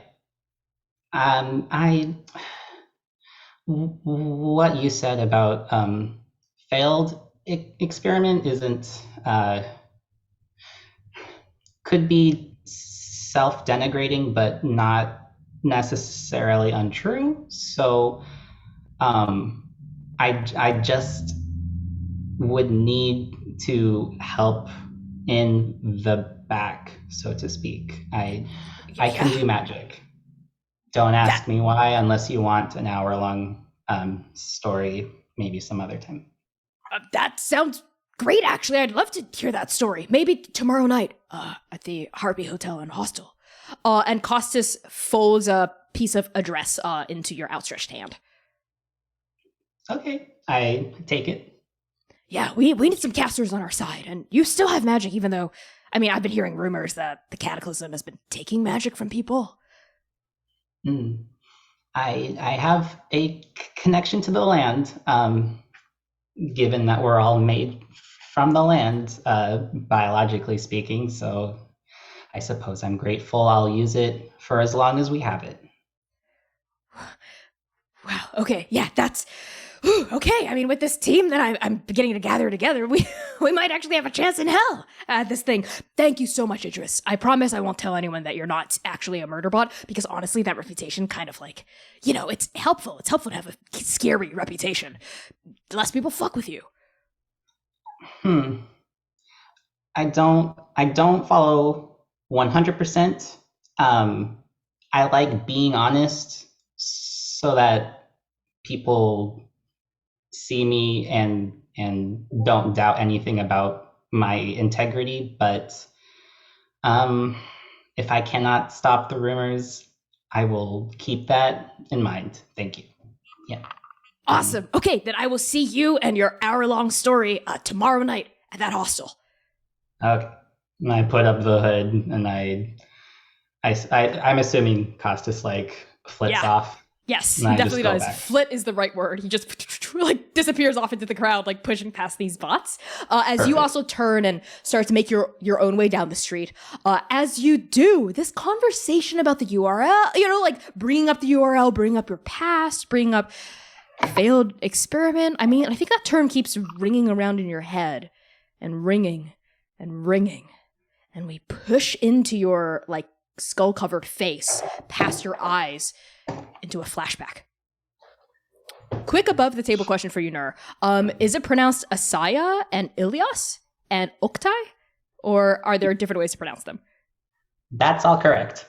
What you said about failed experiment isn't could be self-denigrating, but not necessarily untrue. So I just would need to help in the back, so to speak. I can do magic. Don't ask me why unless you want an hour-long story, maybe some other time. That sounds great, actually. I'd love to hear that story. Maybe tomorrow night at the Harpy Hotel and Hostel. And Kostas folds a piece of address into your outstretched hand. Okay, I take it. Yeah, we need some casters on our side, and you still have magic, even though, I mean, I've been hearing rumors that the Cataclysm has been taking magic from people. I have a connection to the land, given that we're all made from the land, biologically speaking, so I suppose I'm grateful I'll use it for as long as we have it. Wow, okay, yeah, that's... Okay, I mean, with this team that I'm beginning to gather together, we might actually have a chance in hell at this thing. Thank you so much, Idris. I promise I won't tell anyone that you're not actually a murder bot, because honestly, that reputation kind of like, you know, it's helpful. It's helpful to have a scary reputation. Less people fuck with you. I don't follow 100%. I like being honest so that people see me and don't doubt anything about my integrity, but if I cannot stop the rumors, I will keep that in mind. Thank you. Yeah. Awesome. Okay, then I will see you and your hour-long story tomorrow night at that hostel. Okay. And I put up the hood and I'm assuming Kostas like flits off. Yes, he definitely does. Flit is the right word. He just like disappears off into the crowd, like pushing past these bots. As you also turn and start to make your own way down the street. As you do, this conversation about the URL, you know, like bringing up the URL, bringing up your past, bringing up failed experiment. I mean, I think that term keeps ringing around in your head and ringing and ringing. And we push into your like skull-covered face, past your eyes, into a flashback. Quick above the table question for you, Nur. Is it pronounced Asaya and Ilias and Oktai? Or are there different ways to pronounce them? That's all correct.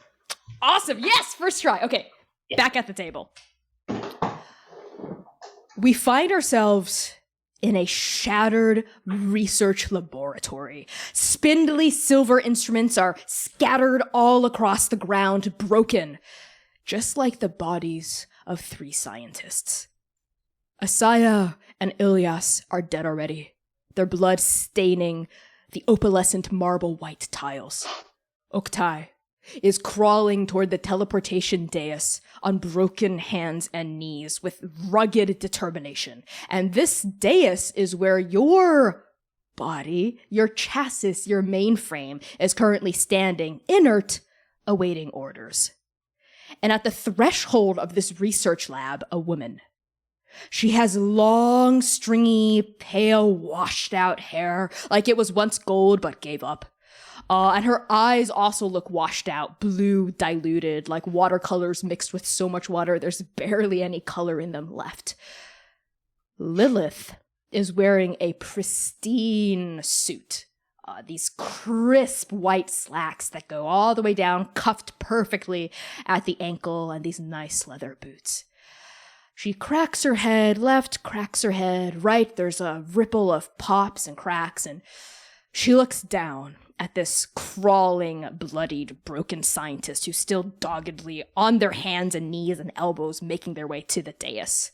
Awesome. Yes, first try. Okay, back at the table. We find ourselves in a shattered research laboratory. Spindly silver instruments are scattered all across the ground, broken, just like the bodies of 3 scientists. Asaya and Ilias are dead already, their blood staining the opalescent marble white tiles. Oktai is crawling toward the teleportation dais on broken hands and knees with rugged determination. And this dais is where your body, your chassis, your mainframe is currently standing, inert, awaiting orders. And at the threshold of this research lab, a woman. She has long, stringy, pale, washed-out hair, like it was once gold but gave up. And her eyes also look washed out, blue, diluted, like watercolors mixed with so much water there's barely any color in them left. Lilith is wearing a pristine suit. These crisp white slacks that go all the way down, cuffed perfectly at the ankle, and these nice leather boots. She cracks her head left, cracks her head right. There's a ripple of pops and cracks, and she looks down at this crawling, bloodied, broken scientist who's still doggedly on their hands and knees and elbows making their way to the dais.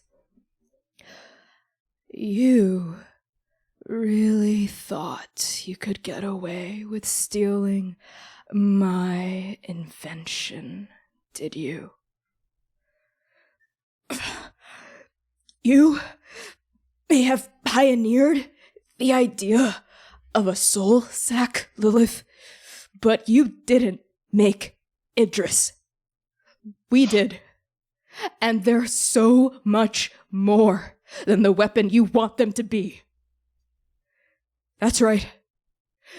You really thought you could get away with stealing my invention, did you? You may have pioneered the idea of a soul sack, Lilith, but you didn't make Idris. We did. And they're so much more than the weapon you want them to be. That's right.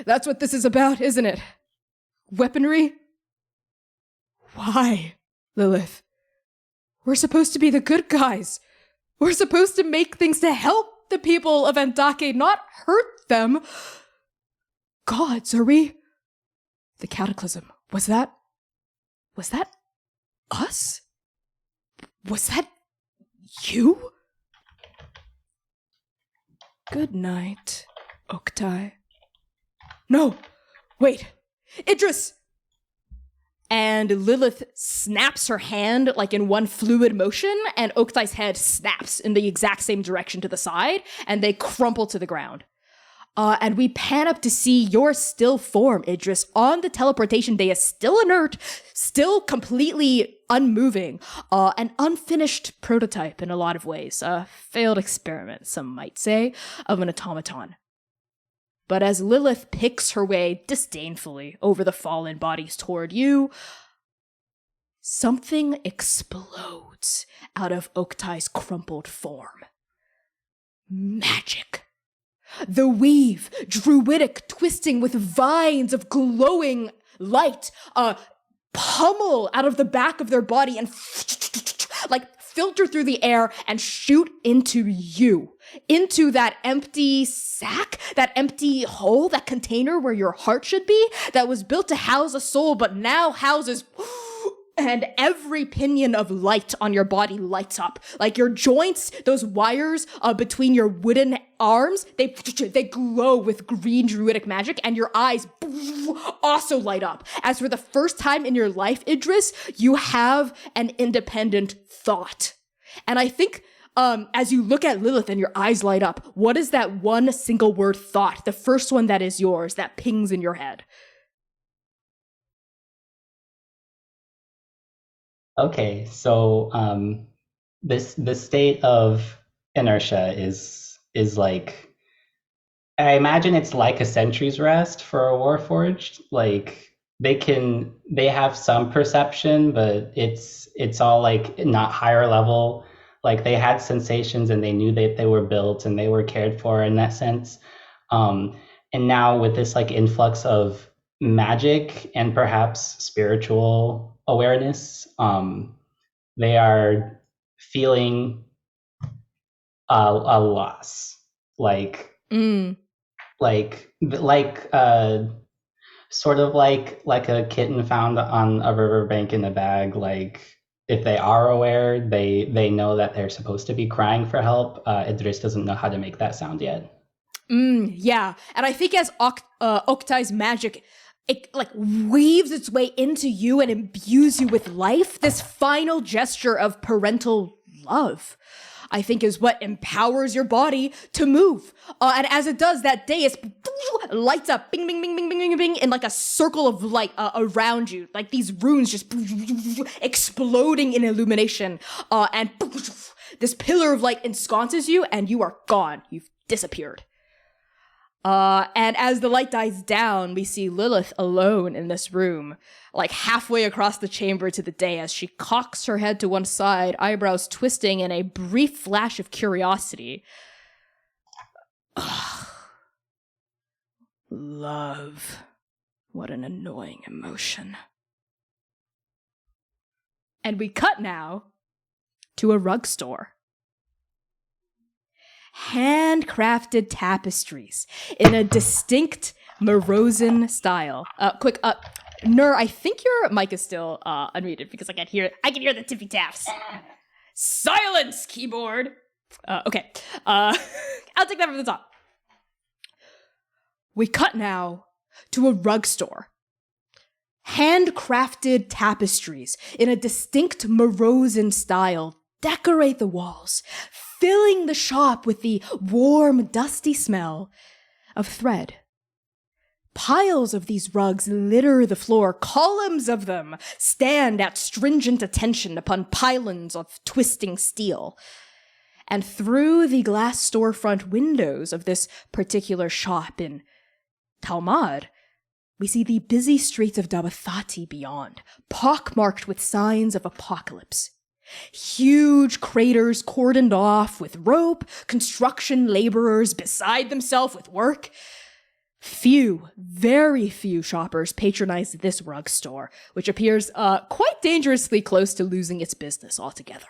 That's what this is about, isn't it? Weaponry? Why, Lilith? We're supposed to be the good guys. We're supposed to make things to help the people of Andake, not hurt them. Gods, are we? The Cataclysm. Was that us? Was that you? Good night, Oktai. No, wait. Idris! And Lilith snaps her hand like in one fluid motion, and Oktai's head snaps in the exact same direction to the side, and they crumple to the ground. And we pan up to see your still form, Idris, on the teleportation dais, still inert, still completely unmoving, an unfinished prototype in a lot of ways, a failed experiment, some might say, of an automaton. But as Lilith picks her way disdainfully over the fallen bodies toward you, something explodes out of Oktai's crumpled form. Magic. The weave, druidic, twisting with vines of glowing light, pummel out of the back of their body and like filter through the air and shoot into you, into that empty sack, that empty hole, that container where your heart should be, that was built to house a soul but now houses... And every pinion of light on your body lights up. Like your joints, those wires between your wooden arms, they glow with green druidic magic, and your eyes also light up. As for the first time in your life, Idris, you have an independent thought. And I think as you look at Lilith and your eyes light up, what is that one single word thought? The first one that is yours, that pings in your head. Okay, so the state of inertia is like, I imagine it's like a sentry's rest for a Warforged. Like they have some perception, but it's all like not higher level. Like they had sensations and they knew that they were built and they were cared for in that sense. And now with this like influx of magic and perhaps spiritual awareness, they are feeling a loss, like sort of like a kitten found on a riverbank in a bag. Like if they are aware, they know that they're supposed to be crying for help. Idris doesn't know how to make that sound yet. Yeah, and I think as Oktai's magic, it like weaves its way into you and imbues you with life, this final gesture of parental love, I think, is what empowers your body to move. And as it does, that dais lights up, bing, bing, bing, bing, bing, bing, bing, in like a circle of light around you. Like these runes just exploding in illumination. And this pillar of light ensconces you, and you are gone. You've disappeared. And as the light dies down, we see Lilith alone in this room, like halfway across the chamber to the dais. She cocks her head to one side, eyebrows twisting in a brief flash of curiosity. Ugh. Love. What an annoying emotion. And we cut now to a rug store. Handcrafted tapestries in a distinct Morozan style. Nur, I think your mic is still unmuted because I can hear the tippy taps. Silence, keyboard. Okay. I'll take that from the top. We cut now to a rug store. Handcrafted tapestries in a distinct Morozan style decorate the walls, filling the shop with the warm, dusty smell of thread. Piles of these rugs litter the floor. Columns of them stand at stringent attention upon pylons of twisting steel. And through the glass storefront windows of this particular shop in Talmud, we see the busy streets of Dabathati beyond, pockmarked with signs of apocalypse. Huge craters cordoned off with rope, construction laborers beside themselves with work. Few, very few shoppers patronize this rug store, which appears quite dangerously close to losing its business altogether.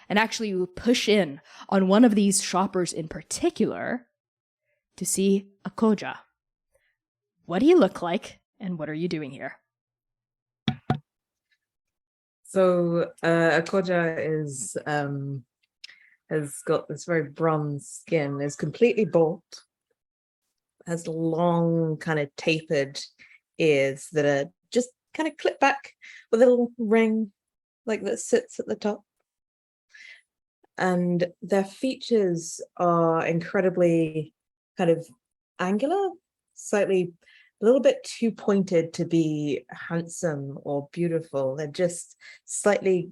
And actually, you push in on one of these shoppers in particular to see Akoja. What do you look like, and what are you doing here? So Akoja is has got this very bronze skin, is completely bald, has long kind of tapered ears that are just kind of clipped back with a little ring like that sits at the top. And their features are incredibly kind of angular, slightly a little bit too pointed to be handsome or beautiful. They're just slightly,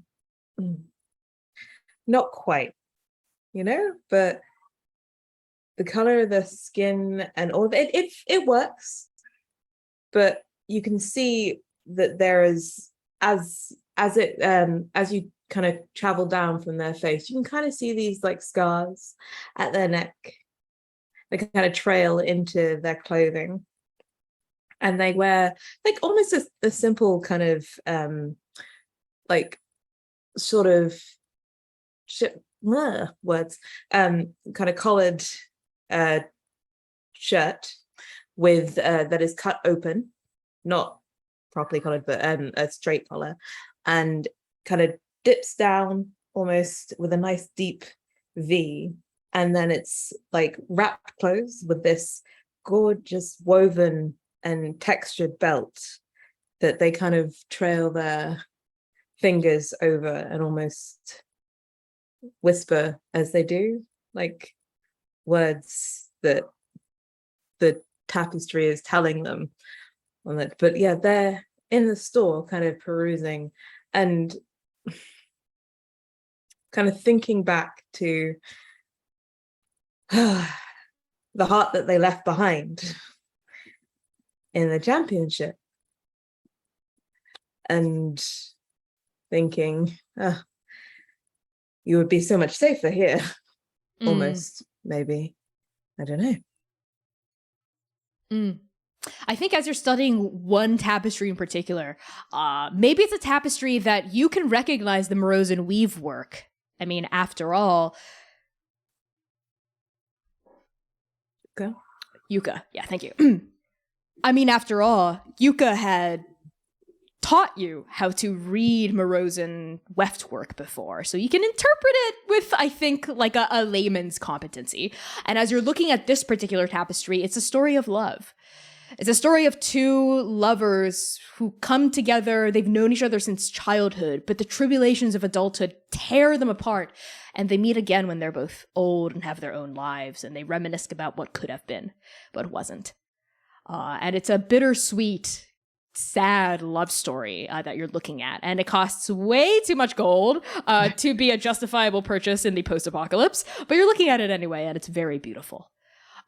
not quite, but the color of the skin and all of it works, but you can see that there is, as you kind of travel down from their face, you can kind of see these like scars at their neck. They kind of trail into their clothing. And they wear like almost a simple kind of like sort of words, kind of collared shirt with that is cut open, not properly collared, but a straight collar, and kind of dips down almost with a nice deep V. And then it's like wrapped close with this gorgeous woven and textured belt that they kind of trail their fingers over and almost whisper as they do, like words that the tapestry is telling them on it. But yeah, they're in the store kind of perusing and kind of thinking back to the heart that they left behind in the championship, and thinking, you would be so much safer here. Almost, maybe. I don't know. I think as you're studying one tapestry in particular, maybe it's a tapestry that you can recognize the Morozan weave work. I mean, after all... Yuka. Yeah, thank you. I mean, after all, Yuka had taught you how to read Morozan weft work before, so you can interpret it with, I think, like a layman's competency. And as you're looking at this particular tapestry, it's a story of love. It's a story of two lovers who come together. They've known each other since childhood, but the tribulations of adulthood tear them apart, and they meet again when they're both old and have their own lives, and they reminisce about what could have been, but wasn't. And it's a bittersweet, sad love story that you're looking at. And it costs way too much gold to be a justifiable purchase in the post-apocalypse, but you're looking at it anyway, and it's very beautiful.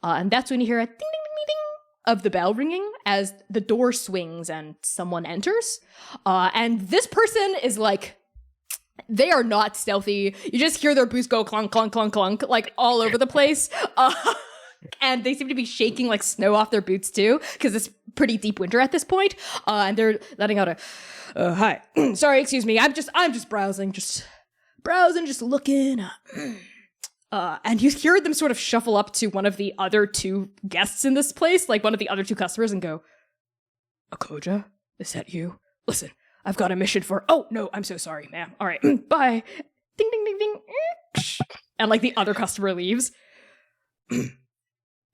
And that's when you hear a ding, ding, ding, ding of the bell ringing as the door swings and someone enters. And this person is like, they are not stealthy. You just hear their boots go clunk, clunk, clunk, clunk, like all over the place. And they seem to be shaking like snow off their boots too, because it's pretty deep winter at this point. And they're letting out a, hi, sorry, excuse me. I'm just browsing, just looking. And you hear them sort of shuffle up to one of the other two guests in this place, like one of the other two customers, and go, Akoja, is that you? Listen, I've got a mission for, oh, no, I'm so sorry, ma'am. All right, bye. Ding, ding, ding, ding. And like the other customer leaves.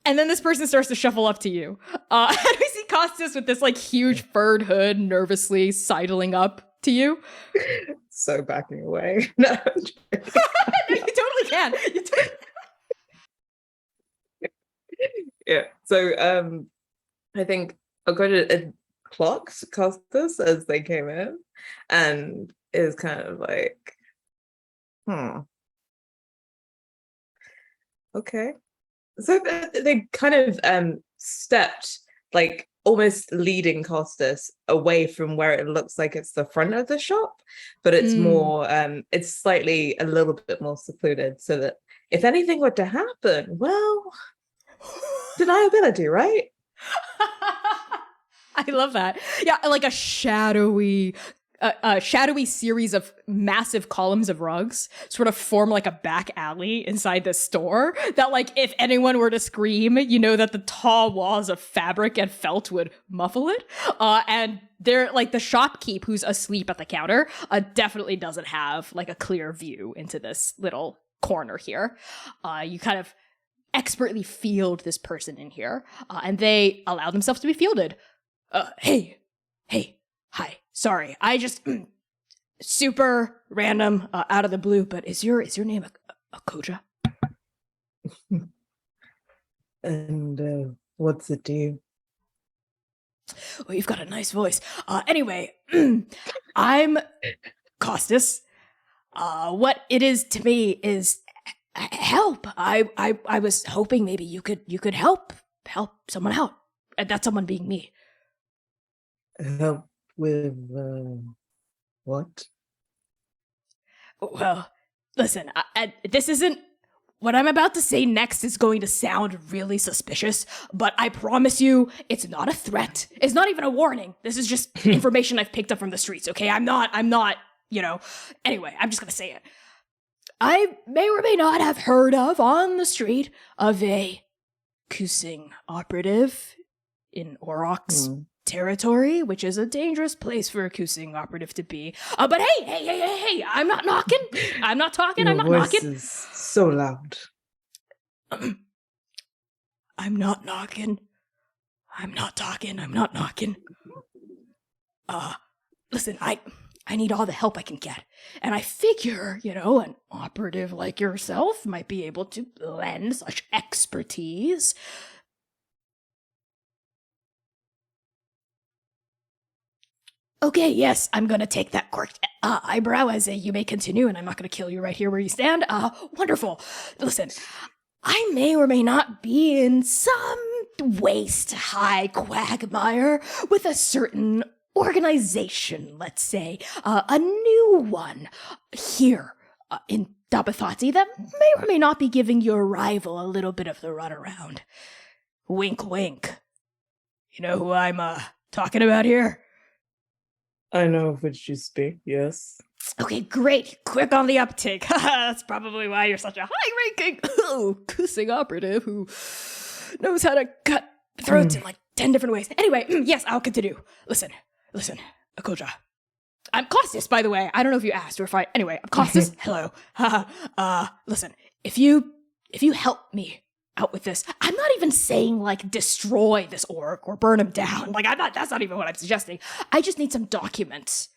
And then this person starts to shuffle up to you. And we see Kostas with this like huge furred hood nervously sidling up to you. So backing away. No, no, you totally can. Yeah. So I think Akoja clocked Kostas as they came in and is kind of like, Okay. So they kind of stepped, like almost leading Costas away from where it looks like it's the front of the shop, but it's more it's slightly a little bit more secluded, so that if anything were to happen, well, deniability, right? I love that. Yeah, like a shadowy series of massive columns of rugs sort of form like a back alley inside the store that, like, if anyone were to scream, you know that the tall walls of fabric and felt would muffle it. And they're like the shopkeep who's asleep at the counter definitely doesn't have like a clear view into this little corner here. You kind of expertly field this person in here, and they allow themselves to be fielded. Hey, hi. Sorry, I just super random, out of the blue. But is your name a Koja? And what's it to you? Well, you've got a nice voice. Anyway, I'm Kostas. What it is to me is help. I was hoping maybe you could help someone out, and that someone being me. Help with what? Well, listen, this isn't... What I'm about to say next is going to sound really suspicious, but I promise you, it's not a threat. It's not even a warning. This is just information I've picked up from the streets, okay? I'm not, Anyway, I'm just gonna say it. I may or may not have heard of on the street of a Kusing operative in Orok's territory, which is a dangerous place for a Kusing operative to be. But hey, I'm not knocking. I'm not talking. I'm not knocking. Your voice is so loud. I'm not knocking. I'm not talking. I'm not knocking. Listen, I need all the help I can get. And I figure, an operative like yourself might be able to lend such expertise. Okay, yes, I'm gonna take that corked eyebrow as a you may continue, and I'm not gonna kill you right here where you stand. Wonderful. Listen, I may or may not be in some waist-high quagmire with a certain organization, let's say, a new one here in Dabathati that may or may not be giving your rival a little bit of the runaround. Wink, wink. You know who I'm talking about here? I know of which you speak, yes. Okay, great. Quick on the uptake. That's probably why you're such a high-ranking Kusing operative who knows how to cut throats in like 10 different ways. Anyway, yes, I'll continue. Listen, Akoja. I'm Kostas, by the way. I don't know if you asked or if anyway, I'm Kostas. Hello. Listen, if you help me out with this, I'm not even saying like destroy this orc or burn him down. Like that's not even what I'm suggesting. I just need some documents.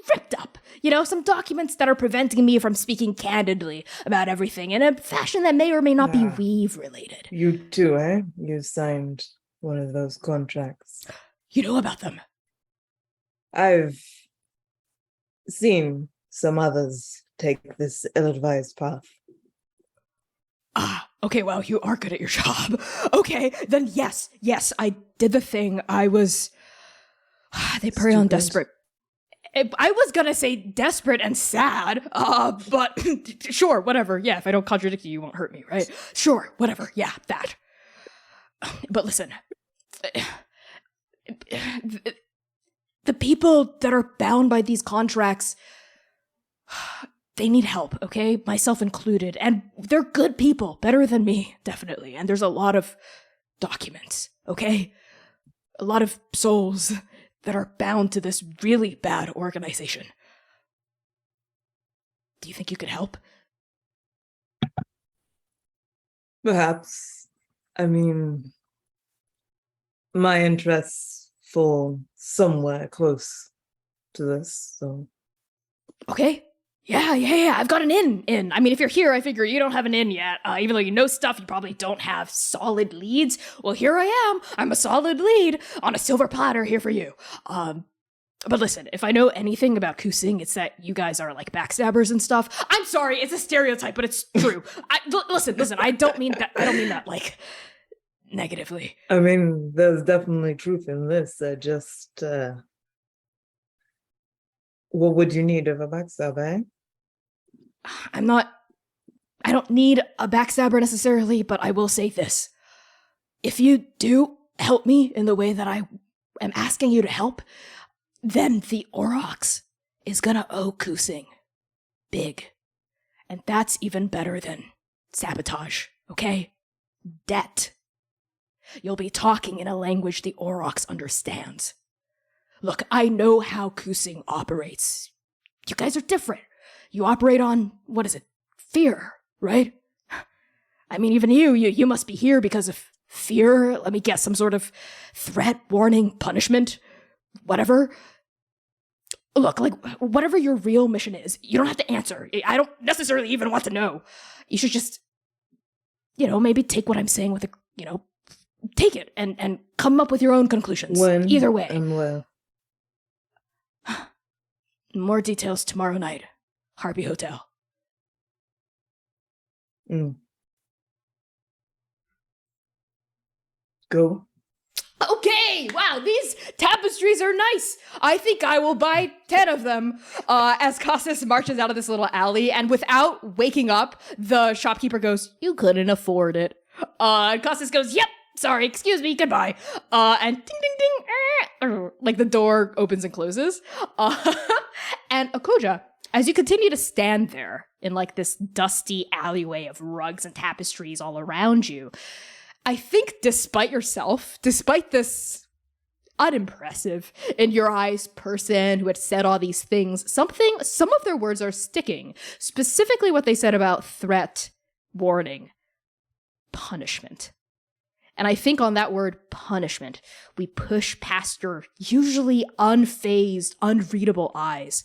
Ripped up. Some documents that are preventing me from speaking candidly about everything in a fashion that may or may not be weave related. You too, eh? You signed one of those contracts. You know about them? I've seen some others take this ill-advised path. Okay, well, you are good at your job. Okay, then yes, I did the thing. I was... They prey on desperate... I was gonna say desperate and sad, but sure, whatever. Yeah, if I don't contradict you, you won't hurt me, right? Sure, whatever. Yeah, that. But listen, the people that are bound by these contracts, they need help, okay? Myself included. And they're good people, better than me, definitely. And there's a lot of documents, okay? A lot of souls that are bound to this really bad organization. Do you think you could help? Perhaps. I mean, my interests fall somewhere close to this, so... Okay. Yeah. I've got an in. I mean, if you're here, I figure you don't have an in yet. Even though you know stuff, you probably don't have solid leads. Well, here I am. I'm a solid lead on a silver platter here for you. But listen, if I know anything about Kusing, it's that you guys are like backstabbers and stuff. I'm sorry, it's a stereotype, but it's true. Listen, I don't mean that like negatively. I mean, there's definitely truth in this. What would you need of a backstab, eh? I don't need a backstabber necessarily, but I will say this. If you do help me in the way that I am asking you to help, then the Aurochs is gonna owe Kusing big. And that's even better than sabotage, okay? Debt. You'll be talking in a language the Aurochs understands. Look, I know how Kusing operates. You guys are different. You operate on, fear, right? I mean, even you must be here because of fear. Let me guess, some sort of threat, warning, punishment, whatever. Look, like, whatever your real mission is, you don't have to answer. I don't necessarily even want to know. You should just, maybe take what I'm saying with take it and come up with your own conclusions. When either way. and where. More details tomorrow night. Harpy Hotel. Go. Okay, wow, these tapestries are nice. I think I will buy 10 of them. As Kostas marches out of this little alley, and without waking up, the shopkeeper goes, "You couldn't afford it." And Kostas goes, "Yep, sorry, excuse me, goodbye." And ding, ding, ding, like the door opens and closes. And Akoja, as you continue to stand there in like this dusty alleyway of rugs and tapestries all around you, I think despite this unimpressive in your eyes person who had said all these things, some of their words are sticking. Specifically what they said about threat, warning, punishment. And I think on that word punishment, we push past your usually unfazed, unreadable eyes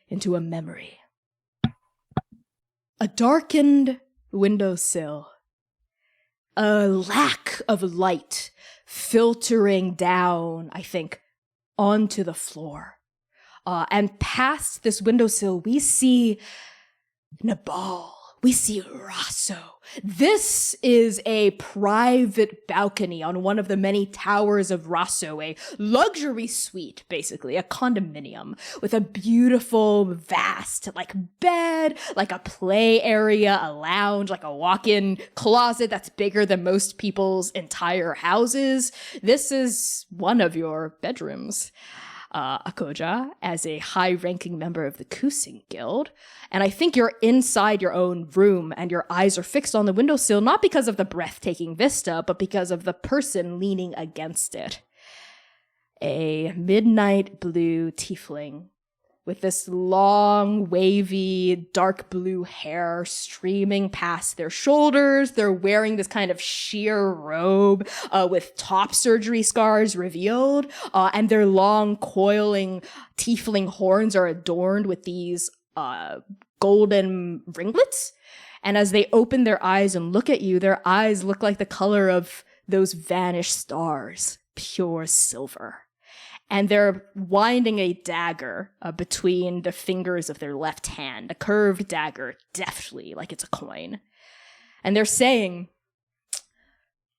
into a memory. A darkened windowsill. A lack of light filtering down, I think, onto the floor. And past this windowsill, we see Nabal. We see Rasso. This is a private balcony on one of the many towers of Rasso, a luxury suite, basically, a condominium with a beautiful, vast, like bed, like a play area, a lounge, like a walk-in closet that's bigger than most people's entire houses. This is one of your bedrooms. Akoja, as a high-ranking member of the Kusing Guild. And I think you're inside your own room and your eyes are fixed on the windowsill, not because of the breathtaking vista, but because of the person leaning against it. A midnight blue tiefling with this long, wavy, dark blue hair streaming past their shoulders. They're wearing this kind of sheer robe with top surgery scars revealed, and their long, coiling tiefling horns are adorned with these golden ringlets. And as they open their eyes and look at you, their eyes look like the color of those vanished stars, pure silver. And they're winding a dagger between the fingers of their left hand, a curved dagger, deftly, like it's a coin. And they're saying,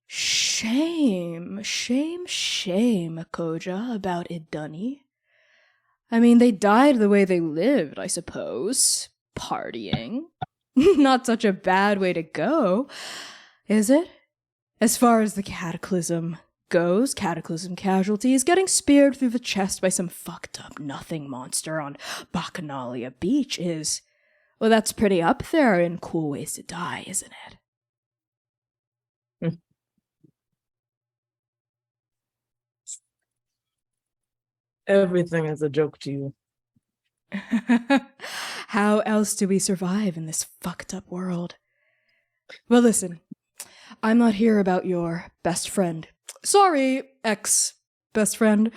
"Shame, shame, shame, Akoja, about Idunni. I mean, they died the way they lived, I suppose. Partying. Not such a bad way to go, is it? As far as the Cataclysm goes, Cataclysm casualties, getting speared through the chest by some fucked up nothing monster on Bacchanalia Beach is, well, that's pretty up there in cool ways to die, isn't it?" Everything is a joke to you. How else do we survive in this fucked up world? Well, listen, I'm not here about your best friend. Sorry, ex-best friend.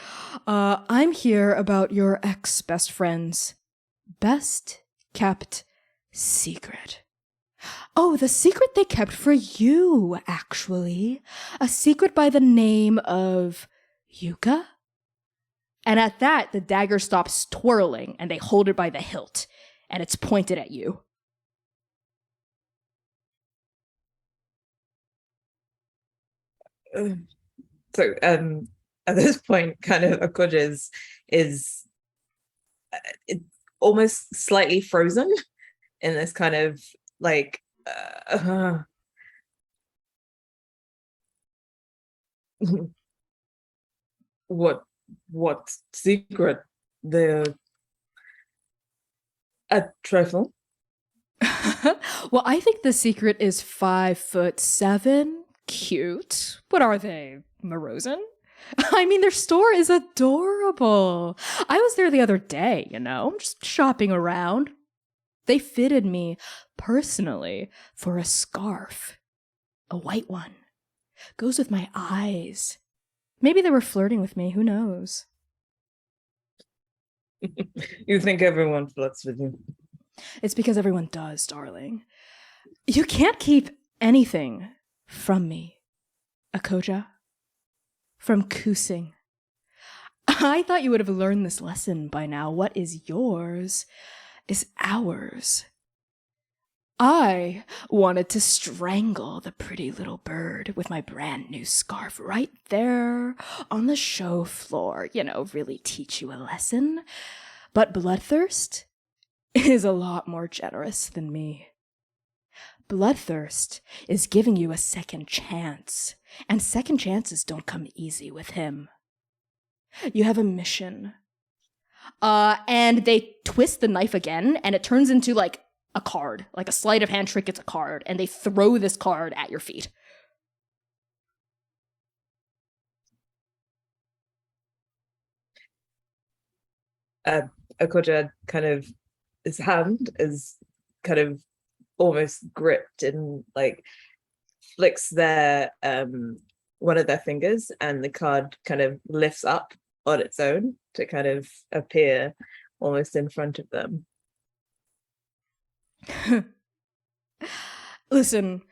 I'm here about your ex-best friend's best-kept secret. Oh, the secret they kept for you, actually. A secret by the name of Yuka? And at that, the dagger stops twirling and they hold it by the hilt, and it's pointed at you. So at this point, kind of Akuja is it almost slightly frozen in this kind of like what secret? The a trifle. Well, I think the secret is 5'7". Cute. What are they? Morosen? I mean, their store is adorable. I was there the other day, just shopping around. They fitted me personally for a scarf. A white one. Goes with my eyes. Maybe they were flirting with me, who knows? You think everyone flirts with you? It's because everyone does, darling. You can't keep anything from me, Akuja. From Kusing. I thought you would have learned this lesson by now. What is yours is ours. I wanted to strangle the pretty little bird with my brand new scarf right there on the show floor, really teach you a lesson. But Bloodthirst is a lot more generous than me. Bloodthirst is giving you a second chance, and second chances don't come easy with him. You have a mission. And they twist the knife again, and it turns into like a card, like a sleight of hand trick. It's a card, and they throw this card at your feet. Akuja kind of, his hand is kind of almost gripped and like flicks their one of their fingers, and the card kind of lifts up on its own to kind of appear almost in front of them. Listen,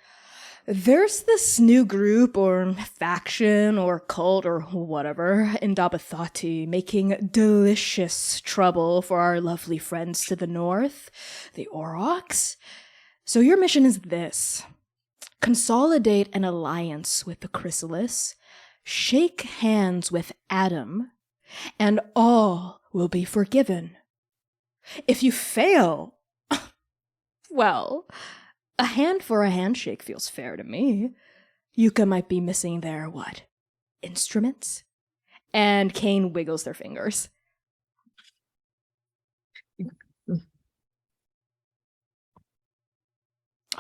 there's this new group or faction or cult or whatever in Dabathati making delicious trouble for our lovely friends to the north, the Aurochs. So your mission is this. Consolidate an alliance with the Chrysalis, shake hands with Adam, and all will be forgiven. If you fail, well, a hand for a handshake feels fair to me. Yuka might be missing their, instruments? And Kane wiggles their fingers.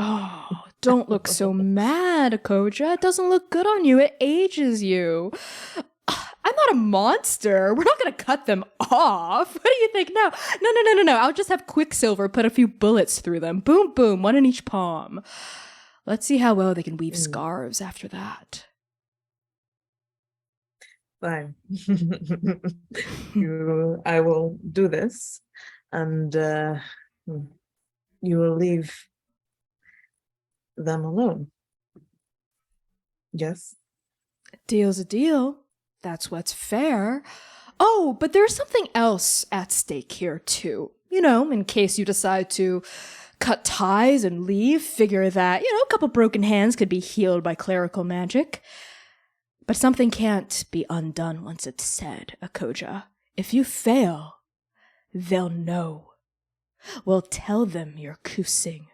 Oh, don't look so mad, Koja. It doesn't look good on you. It ages you. I'm not a monster. We're not going to cut them off. What do you think? No. I'll just have Quicksilver put a few bullets through them. Boom, boom, one in each palm. Let's see how well they can weave scarves after that. Fine. I will do this, and you will leave them alone. Yes? Deal's a deal. That's what's fair. Oh, but there's something else at stake here, too. In case you decide to cut ties and leave, figure that, a couple broken hands could be healed by clerical magic. But something can't be undone once it's said, Akuja. If you fail, they'll know. We'll tell them you're Kusing.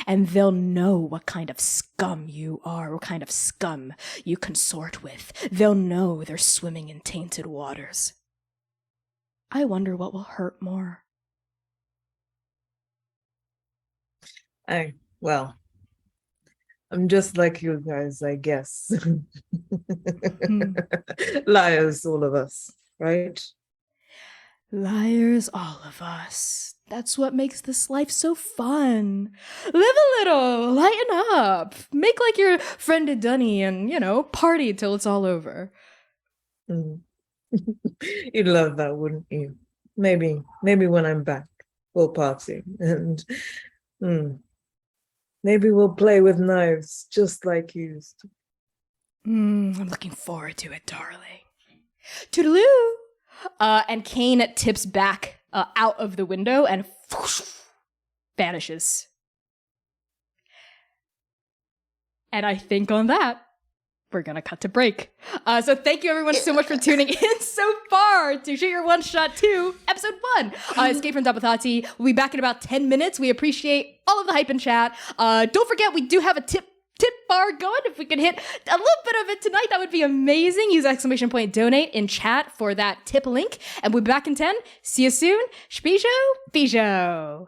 And they'll know what kind of scum you are, what kind of scum you consort with. They'll know they're swimming in tainted waters. I wonder what will hurt more. Well, I'm just like you guys, I guess. Liars, all of us, right? Liars, all of us. That's what makes this life so fun. Live a little, lighten up, make like your friend Dunny and, party till it's all over. You'd love that, wouldn't you? Maybe when I'm back, we'll party and maybe we'll play with knives just like you used to. I'm looking forward to it, darling. Toodaloo! And Kane tips back out of the window and vanishes. And I think on that, we're gonna cut to break. So thank you everyone so much for tuning in so far to Shoot Your One Shot 2, Episode 1, Escape from Dabathati. We'll be back in about 10 minutes. We appreciate all of the hype and chat. Don't forget, we do have a tip bar going. If we could hit a little bit of it tonight, that would be amazing. Use !donate in chat for that tip link. And we'll be back in 10. See you soon. Shpijo, Bijo.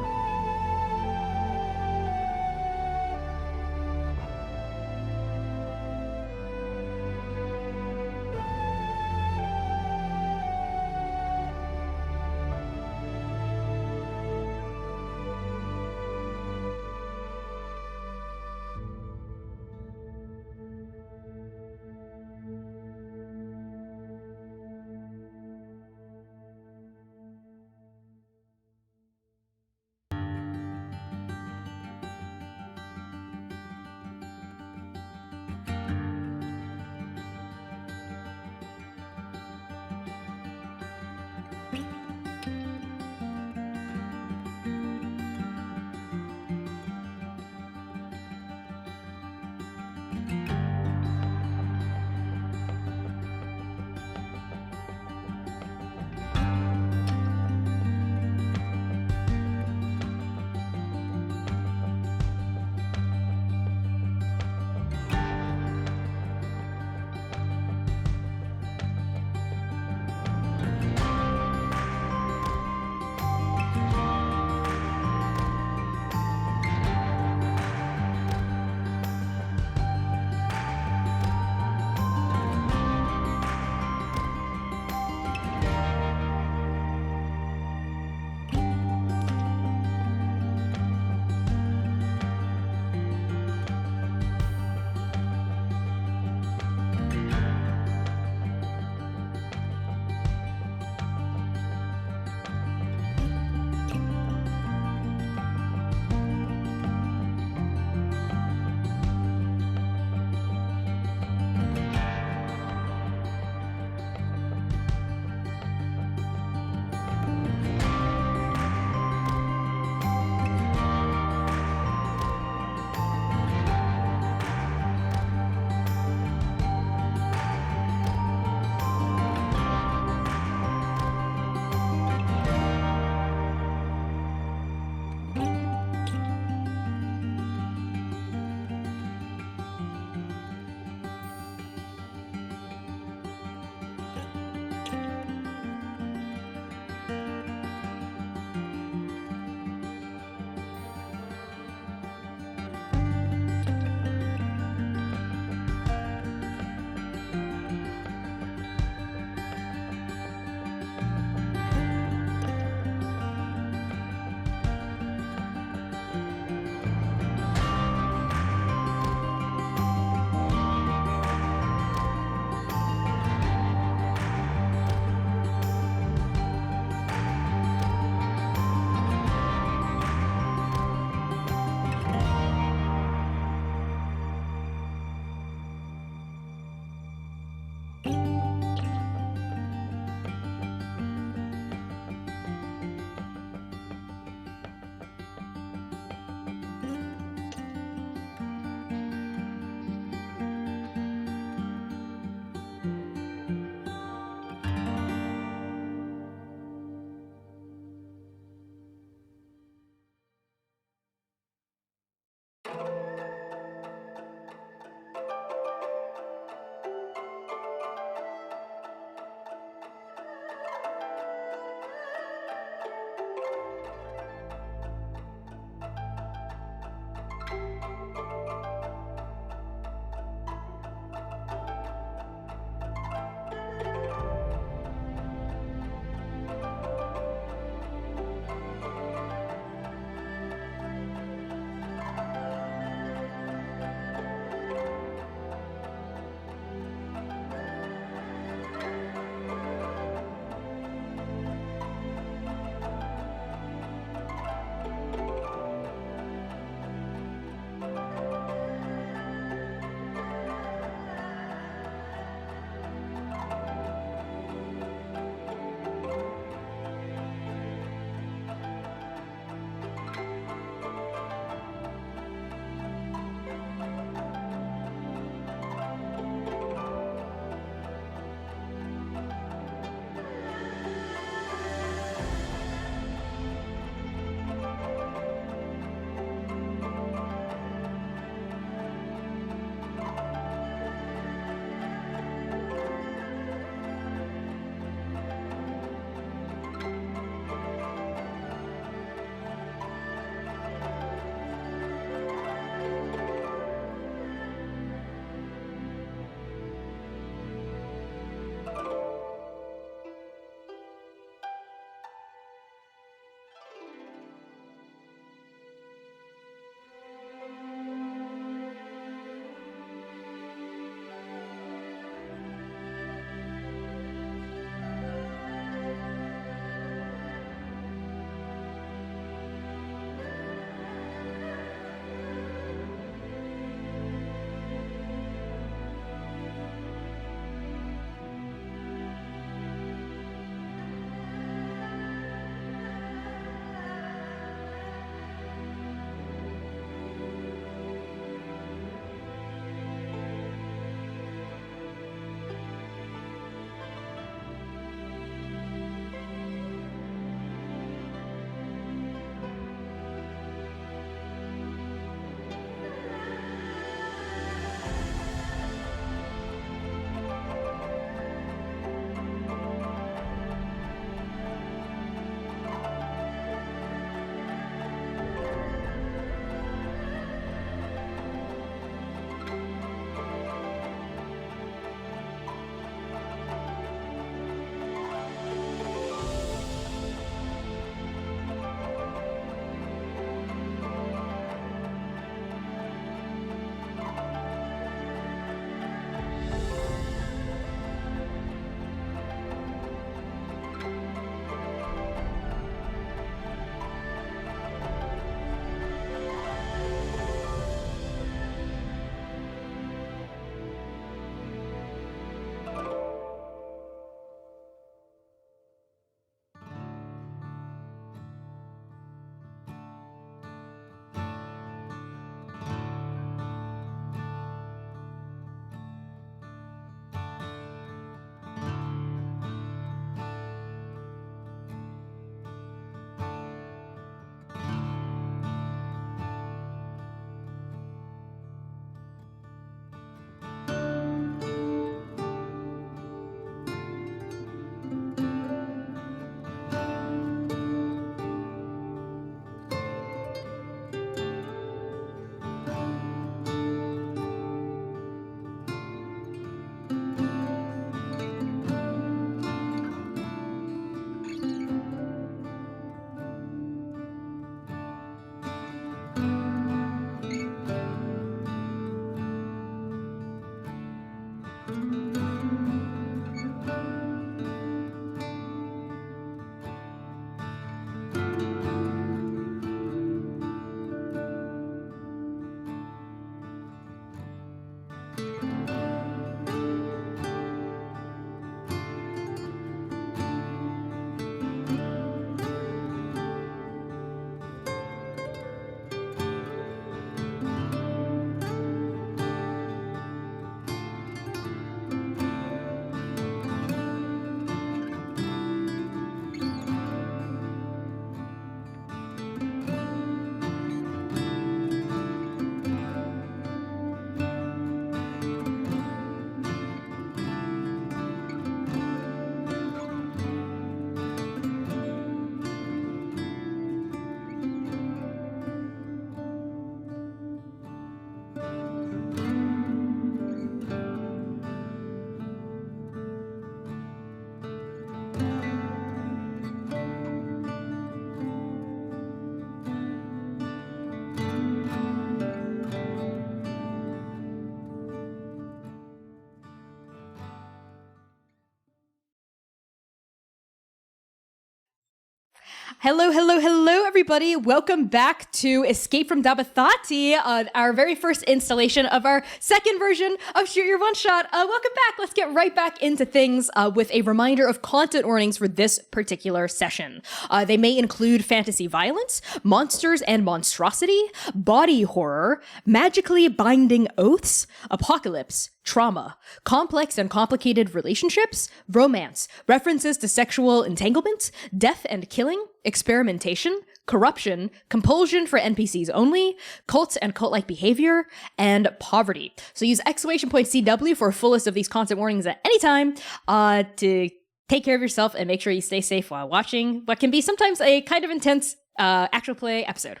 Hello, hello, hello, everybody. Welcome back to Escape from Dabathati, our very first installation of our second version of Shoot Your One Shot. Welcome back. Let's get right back into things with a reminder of content warnings for this particular session. They may include fantasy violence, monsters and monstrosity, body horror, magically binding oaths, apocalypse, trauma, complex and complicated relationships, romance, references to sexual entanglements, death and killing, experimentation, corruption, compulsion for NPCs only, cults and cult-like behavior, and poverty. So use !CW for a full list of these content warnings at any time to take care of yourself and make sure you stay safe while watching what can be sometimes a kind of intense actual play episode.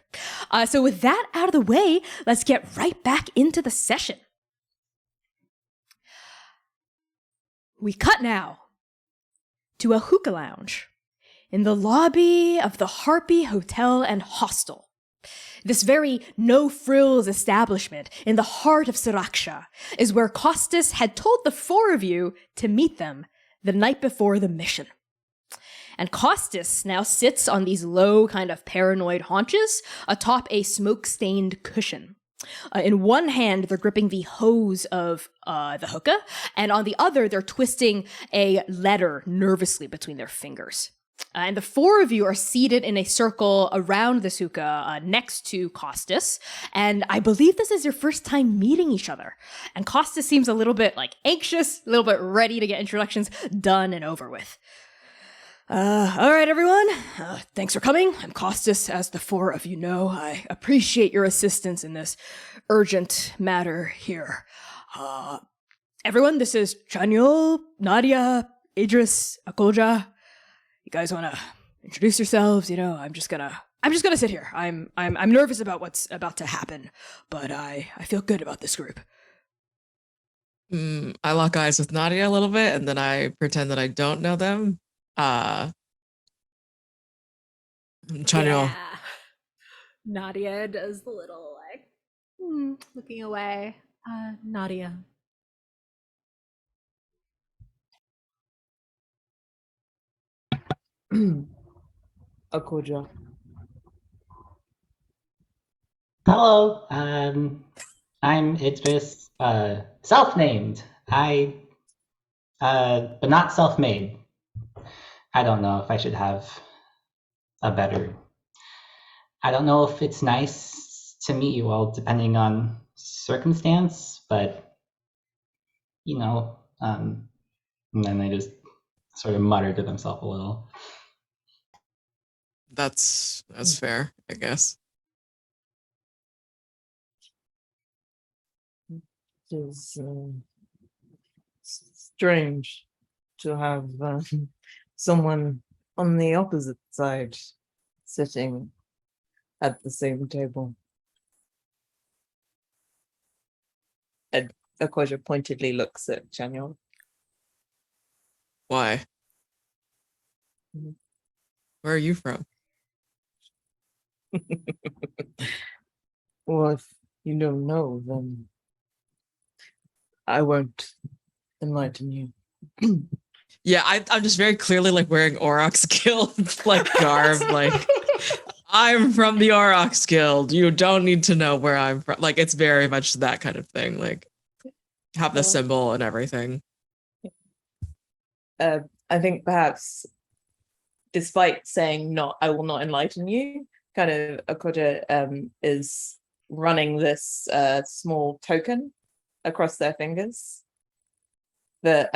So with that out of the way, let's get right back into the session. We cut now to a hookah lounge in the lobby of the Harpy Hotel and Hostel. This very no-frills establishment in the heart of Siraksha is where Kostas had told the four of you to meet them the night before the mission. And Kostas now sits on these low, kind of paranoid haunches atop a smoke-stained cushion. In one hand, they're gripping the hose of the hookah, and on the other, they're twisting a letter nervously between their fingers. And the four of you are seated in a circle around this hookah next to Kostas, and I believe this is your first time meeting each other. And Kostas seems a little bit anxious, a little bit ready to get introductions done and over with. All right, everyone. Thanks for coming. I'm Kostas. As the four of you know, I appreciate your assistance in this urgent matter here. Everyone, this is Chanyol, Nadia, Idris, Akolja. You guys want to introduce yourselves? You know, I'm just gonna sit here. I'm nervous about what's about to happen, but I feel good about this group. I lock eyes with Nadia a little bit, and then I pretend that I don't know them. Chanyo. Yeah. Nadia does the little looking away. Nadia. Akoja. Hello, I'm Idris, self-named. But not self-made. I don't know if I should have a better. I don't know if it's nice to meet you all depending on circumstance, but you know, and then they just sort of mutter to themselves a little. That's fair, I guess. It is strange to have someone on the opposite side sitting at the same table. And Akoja pointedly looks at Chanyol. Why? Mhm. Where are you from? Well, if you don't know, then I won't enlighten you. Yeah, I'm just very clearly wearing Aurochs Guild garb. I'm from the Aurochs Guild. You don't need to know where I'm from. It's very much that kind of thing. Have the symbol and everything. I think perhaps, despite saying I will not enlighten you, kind of Akoja is running this small token across their fingers that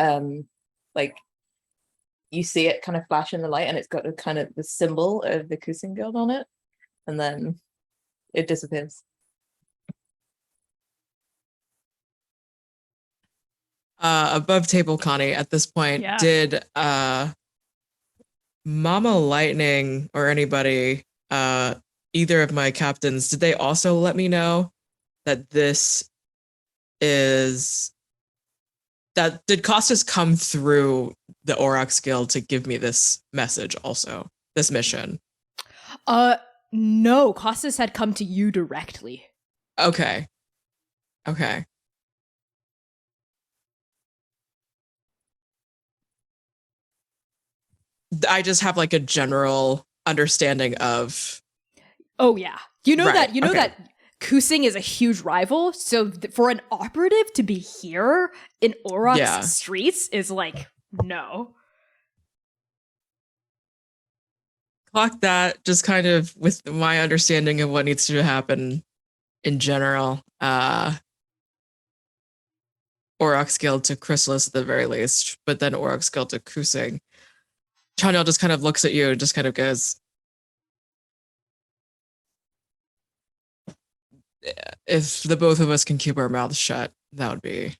you see it kind of flash in the light, and it's got a kind of the symbol of the Kusin Guild on it, and then it disappears. Above table, Connie, at this point, Yeah. did Mama Lightning or anybody, either of my captains, did they also let me know that this is... did Kostas come through the Aurochs Guild to give me this message also, this mission? No, Kostas had come to you directly. Okay. I just have a general understanding of. Oh yeah, you know Right, okay. that Kusing is a huge rival. So for an operative to be here in Oroc's Yeah. streets is like no. Clock that, just kind of with my understanding of what needs to happen in general. Oroc's Guild to Chrysalis at the very least, but then Oroc's Guild to Kusing. Chanyel just kind of looks at you and just kind of goes, if the both of us can keep our mouths shut, that would be,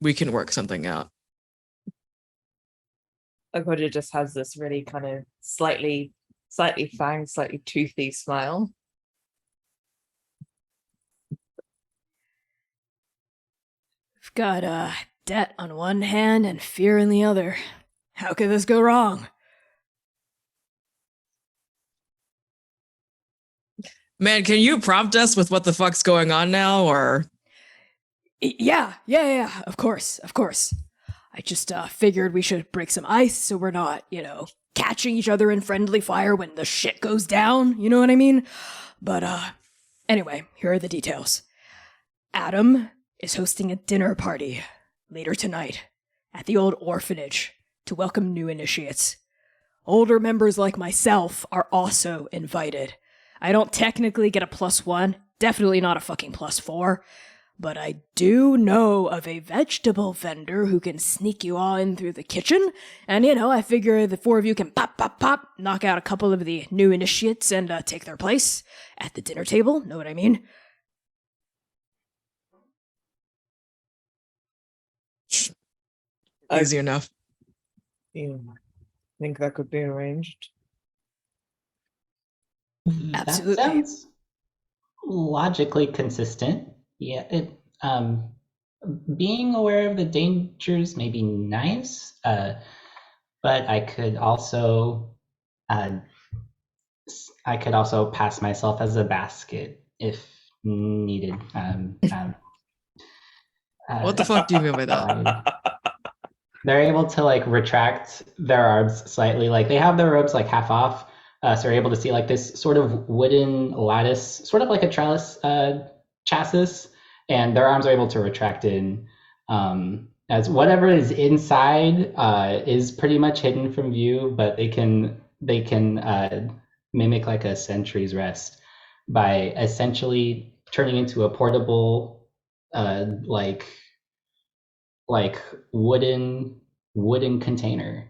we can work something out. Akoja just has this really kind of slightly fanged, slightly toothy smile. We've got debt on one hand and fear in the other. How could this go wrong? Man, can you prompt us with what the fuck's going on now, or? Yeah, of course. I just figured we should break some ice so we're not, catching each other in friendly fire when the shit goes down, you know what I mean? But anyway, here are the details. Adam is hosting a dinner party later tonight at the old orphanage to welcome new initiates. Older members like myself are also invited. I don't technically get a +1, definitely not a fucking +4, but I do know of a vegetable vendor who can sneak you all in through the kitchen, and I figure the four of you can pop, knock out a couple of the new initiates and take their place at the dinner table, know what I mean? Easy enough. Yeah. Think that could be arranged? Absolutely. That sounds logically consistent. Yeah, being aware of the dangers may be nice, but I could also pass myself as a basket if needed. What the fuck do you mean by that? They're able to retract their arms slightly, they have their robes half off, so they're able to see this sort of wooden lattice, sort of like a trellis chassis, and their arms are able to retract in, as whatever is inside is pretty much hidden from view, but they can mimic a sentry's rest by essentially turning into a portable wooden container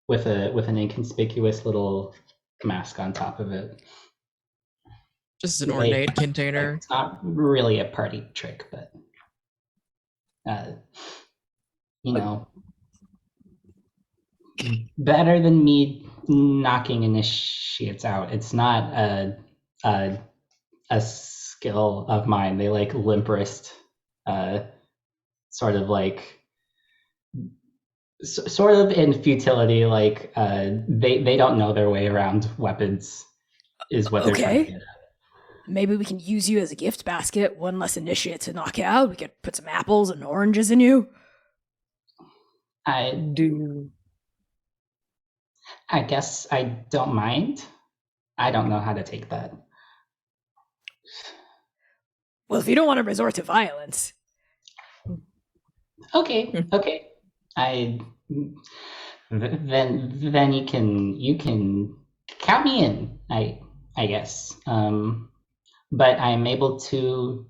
with an inconspicuous little mask on top of it. Just an ornate container. It's not really a party trick, but better than me knocking initiates out. It's not a skill of mine. They limp wrist, sort of in futility, they don't know their way around weapons, is what they're trying to get at. Maybe we can use you as a gift basket, one less initiate to knock out. We could put some apples and oranges in you. I guess I don't mind. I don't know how to take that. Well, if you don't want to resort to violence. Okay. Then you can count me in, I guess. But I'm able to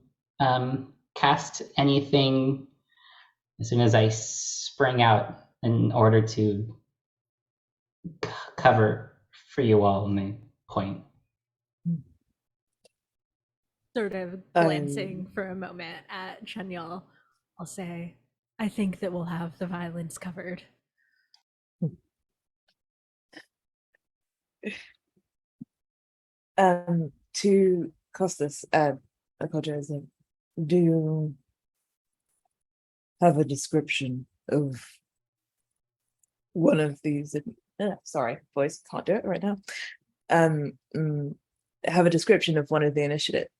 cast anything as soon as I spring out in order to cover for you all in the point. Sort of glancing for a moment at Chanyel, I'll say, I think that we'll have the violence covered. To Kostas, Akoja, do you have a description of one of these? Sorry, voice, can't do it right now. Have a description of one of the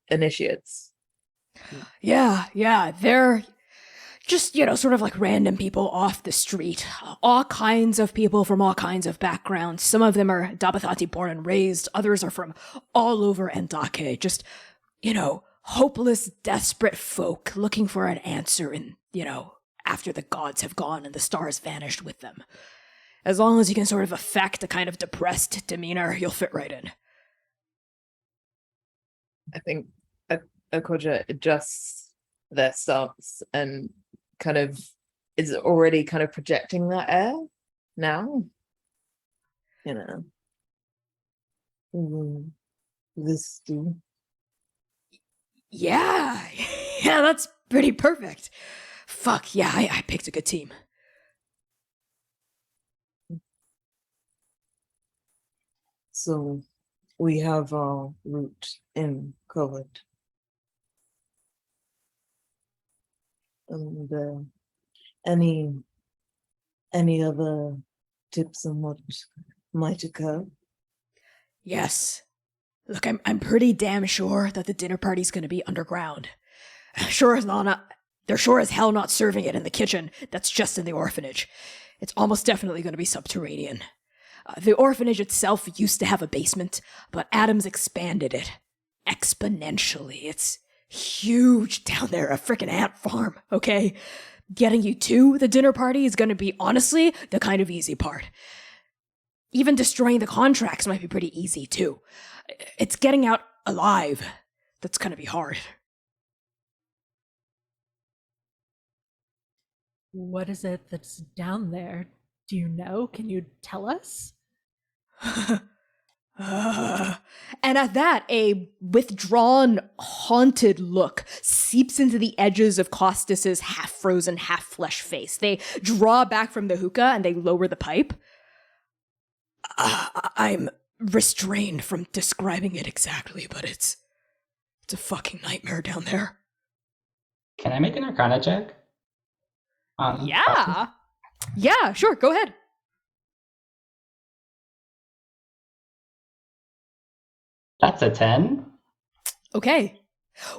initiates. Yeah, they're Just, sort of like random people off the street. All kinds of people from all kinds of backgrounds. Some of them are Dabathati born and raised. Others are from all over Andake. Just, hopeless, desperate folk looking for an answer in, after the gods have gone and the stars vanished with them. As long as you can sort of affect a kind of depressed demeanor, you'll fit right in. I think Akoja adjusts their stance and kind of is already kind of projecting that air now. This do. Yeah, yeah, that's pretty perfect. Fuck, yeah, I picked a good team. So we have our route in covered. And any other tips on what might occur? Yes. Look, I'm pretty damn sure that the dinner party's gonna be underground. They're sure as hell not serving it in the kitchen that's just in the orphanage. It's almost definitely gonna be subterranean. The orphanage itself used to have a basement, but Adams expanded it exponentially. It's huge down there, a frickin' ant farm, okay? Getting you to the dinner party is gonna be, honestly, the kind of easy part. Even destroying the contracts might be pretty easy, too. It's getting out alive that's gonna be hard. What is it that's down there? Do you know? Can you tell us? And at that, a withdrawn, haunted look seeps into the edges of Kostas's half-frozen, half-flesh face. They draw back from the hookah and they lower the pipe. I'm restrained from describing it exactly, but it's a fucking nightmare down there. Can I make an Arcana check? Yeah. Yeah, sure, go ahead. That's a 10. Okay.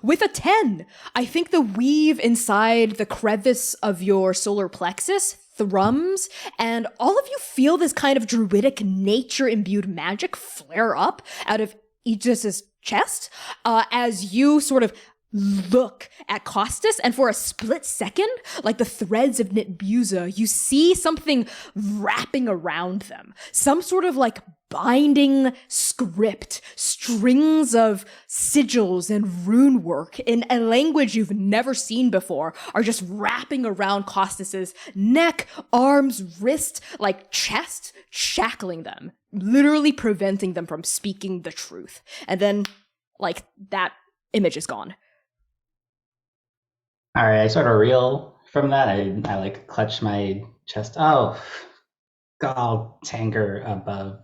With a 10, I think the weave inside the crevice of your solar plexus thrums, and all of you feel this kind of druidic nature-imbued magic flare up out of Aegis's chest as you sort of look at Kostas, and for a split second, like the threads of Nitbuza, you see something wrapping around them. Some sort of like binding script, strings of sigils and rune work in a language you've never seen before are just wrapping around Kostas's neck, arms, wrist, like chest, shackling them, literally preventing them from speaking the truth. And then, like, that image is gone. All right, I sort of reel from that. I like clutch my chest. Oh, Gall Tanger above.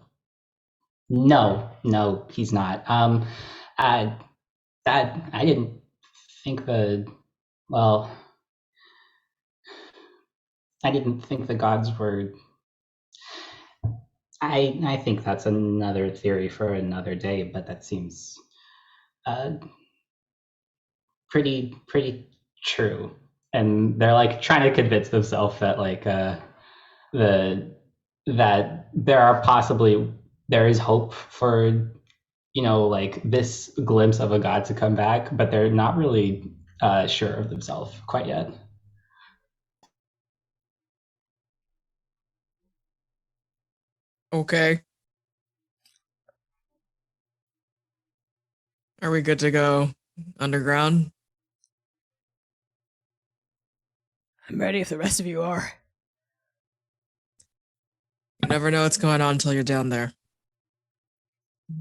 No, he's not. I didn't think I didn't think the gods were. I think that's another theory for another day, but that seems pretty true. And they're like trying to convince themselves that like that there is hope for like this glimpse of a god to come back, but they're not really sure of themselves quite yet. Okay. Are we good to go underground? I'm ready if the rest of you are. You never know what's going on until you're down there.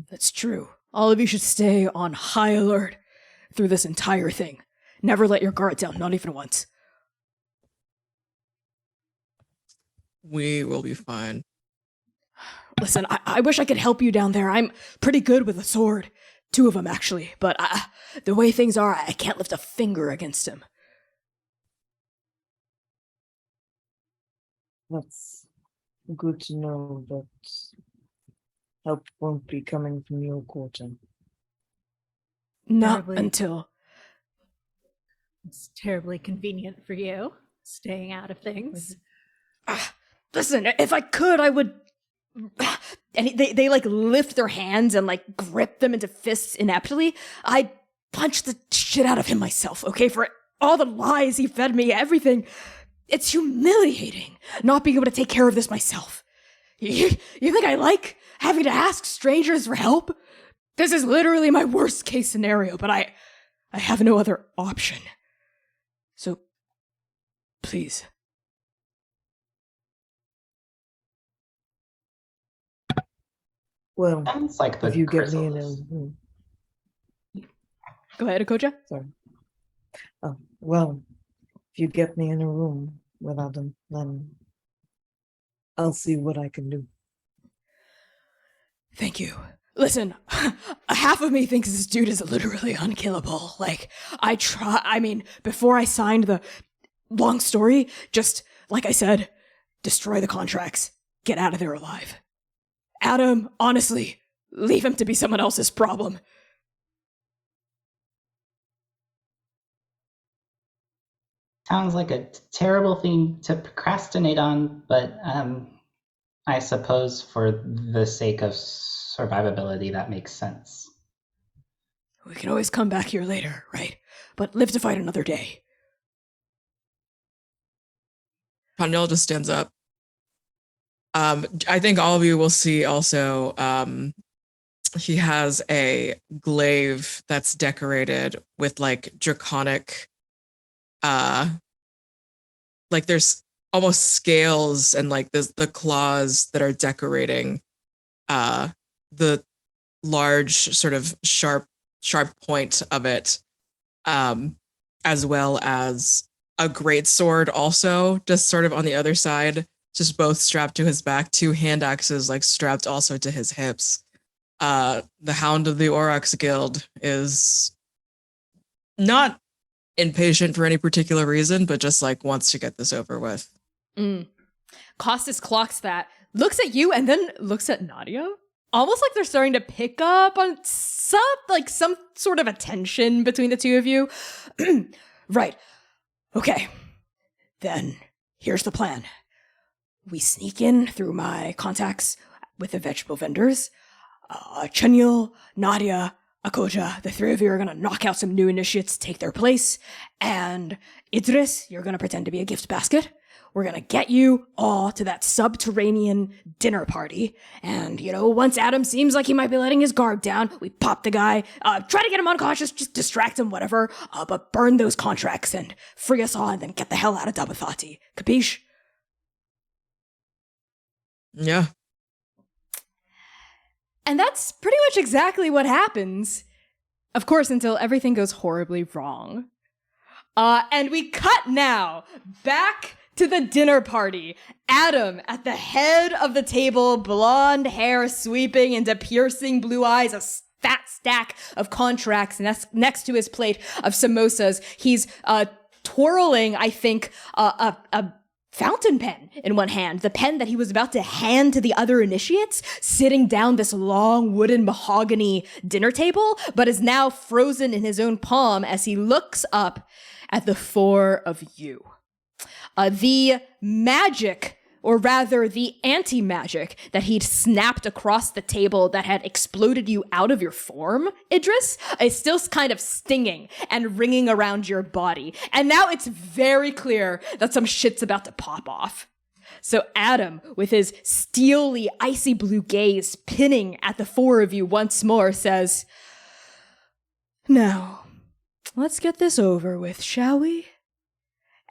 That's true. All of you should stay on high alert through this entire thing. Never let your guard down, not even once. We will be fine. Listen, I wish I could help you down there. I'm pretty good with a sword. 2 of them, actually. But the way things are, I can't lift a finger against him. That's good to know that help won't be coming from your quarter. Not Terribly. until... It's terribly convenient for you. staying out of things. Listen, if I could, I would. And they like lift their hands and like grip them into fists ineptly. I'd punch the shit out of him myself, okay? For all the lies he fed me, everything. It's humiliating not being able to take care of this myself. You think I like having to ask strangers for help? This is literally my worst case scenario, but I have no other option. So, please. Well, Sounds like the if you get me in Chrysalis. a Go ahead, Akoja. sorry. Oh, well, if you get me in a room without them, then I'll see what I can do. Thank you. Listen, half of me thinks this dude is literally unkillable. Like, before I signed the long story, just, like I said, destroy the contracts. Get out of there alive. Adam, honestly, leave him to be someone else's problem. Sounds like a terrible thing to procrastinate on, but I suppose for the sake of survivability, that makes sense. We can always come back here later, right? But live to fight another day. Pandil just stands up. I think all of you will see also he has a glaive that's decorated with like draconic like there's almost scales and like the claws that are decorating the large sort of sharp point of it, as well as a great sword also just sort of on the other side, just both strapped to his back, 2 hand axes like strapped also to his hips. The Hound of the Aurochs Guild is not impatient for any particular reason, but just like wants to get this over with. Kostas clocks that, looks at you, and then looks at Nadia. Almost like they're starting to pick up on some sort of attention between the two of you. Right. Okay. Then here's the plan. We sneak in through my contacts with the vegetable vendors. Chunyil, Nadia, Akoja, the 3 of you are going to knock out some new initiates, take their place. And Idris, you're going to pretend to be a gift basket. We're going to get you all to that subterranean dinner party. And, once Adam seems like he might be letting his guard down, we pop the guy, try to get him unconscious, just distract him, whatever, but burn those contracts and free us all and then get the hell out of Dabathati. Capiche? Yeah. And that's pretty much exactly what happens. Of course, until everything goes horribly wrong. And we cut now back to the dinner party. Adam at the head of the table, blonde hair sweeping into piercing blue eyes, a fat stack of contracts next to his plate of samosas. He's twirling, I think, a fountain pen in one hand, the pen that he was about to hand to the other initiates, sitting down this long wooden mahogany dinner table, but is now frozen in his own palm as he looks up at the 4 of you. The magic, or rather the anti-magic that he'd snapped across the table that had exploded you out of your form, Idris, is still kind of stinging and ringing around your body. And now it's very clear that some shit's about to pop off. So Adam, with his steely, icy blue gaze pinning at the 4 of you once more, says, "Now, let's get this over with, shall we?"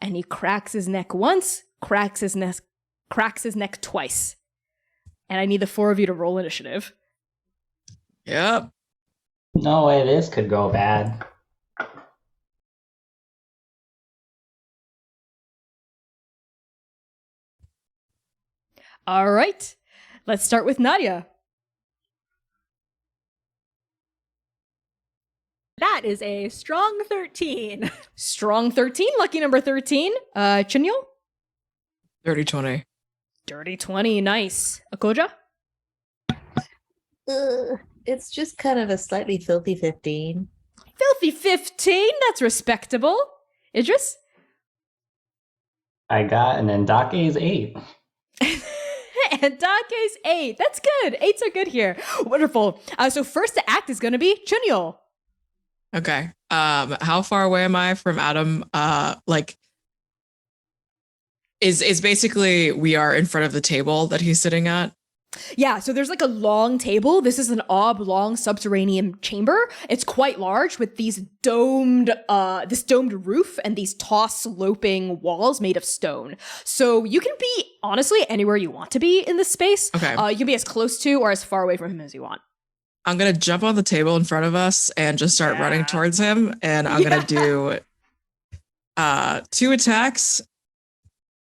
And he cracks his neck once, cracks his neck twice. And I need the 4 of you to roll initiative. Yep. No way this could go bad. All right. Let's start with Nadia. That is a strong 13. Strong 13, lucky number 13. Chunyil? Dirty 20. Dirty 20, nice. Akoja? It's just kind of a slightly filthy 15. Filthy 15, that's respectable. Idris? I got an Andake's 8. And Dake's 8. That's good. 8s are good here. Wonderful. So first to act is going to be Chunyol. Okay. How far away am I from Adam? Is basically we are in front of the table that he's sitting at. Yeah, so there's like a long table. This is an oblong subterranean chamber. It's quite large with these this domed roof and these tall sloping walls made of stone. So you can be honestly anywhere you want to be in this space. Okay. You can be as close to or as far away from him as you want. I'm gonna jump on the table in front of us and just start running towards him. And I'm gonna do 2 attacks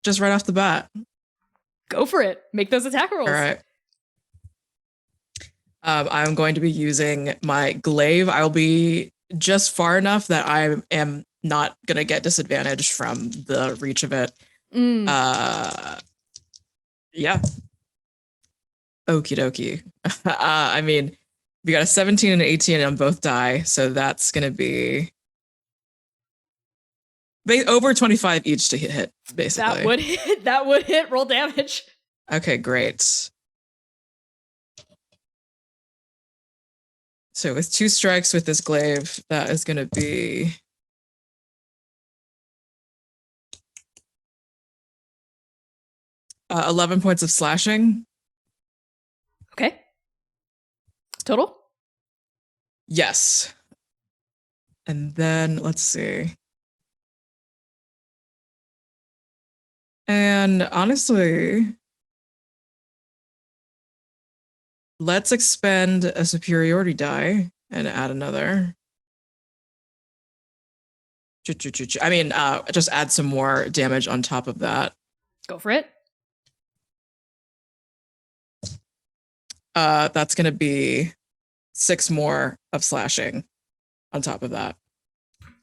just right off the bat. Go for it. Make those attack rolls. All right. I'm going to be using my glaive. I'll be just far enough that I am not going to get disadvantaged from the reach of it. Yeah. Okie dokie. I mean, we got a 17 and an 18 on both die, so that's going to be over 25 each to hit, basically. That would hit. That would hit. Roll damage. Okay, great. So with 2 strikes with this glaive, that is going to be 11 points of slashing. Okay. Total? Yes. And then let's see. And honestly, let's expend a superiority die and add another. I mean, just add some more damage on top of that. Go for it. That's going to be 6 more of slashing on top of that.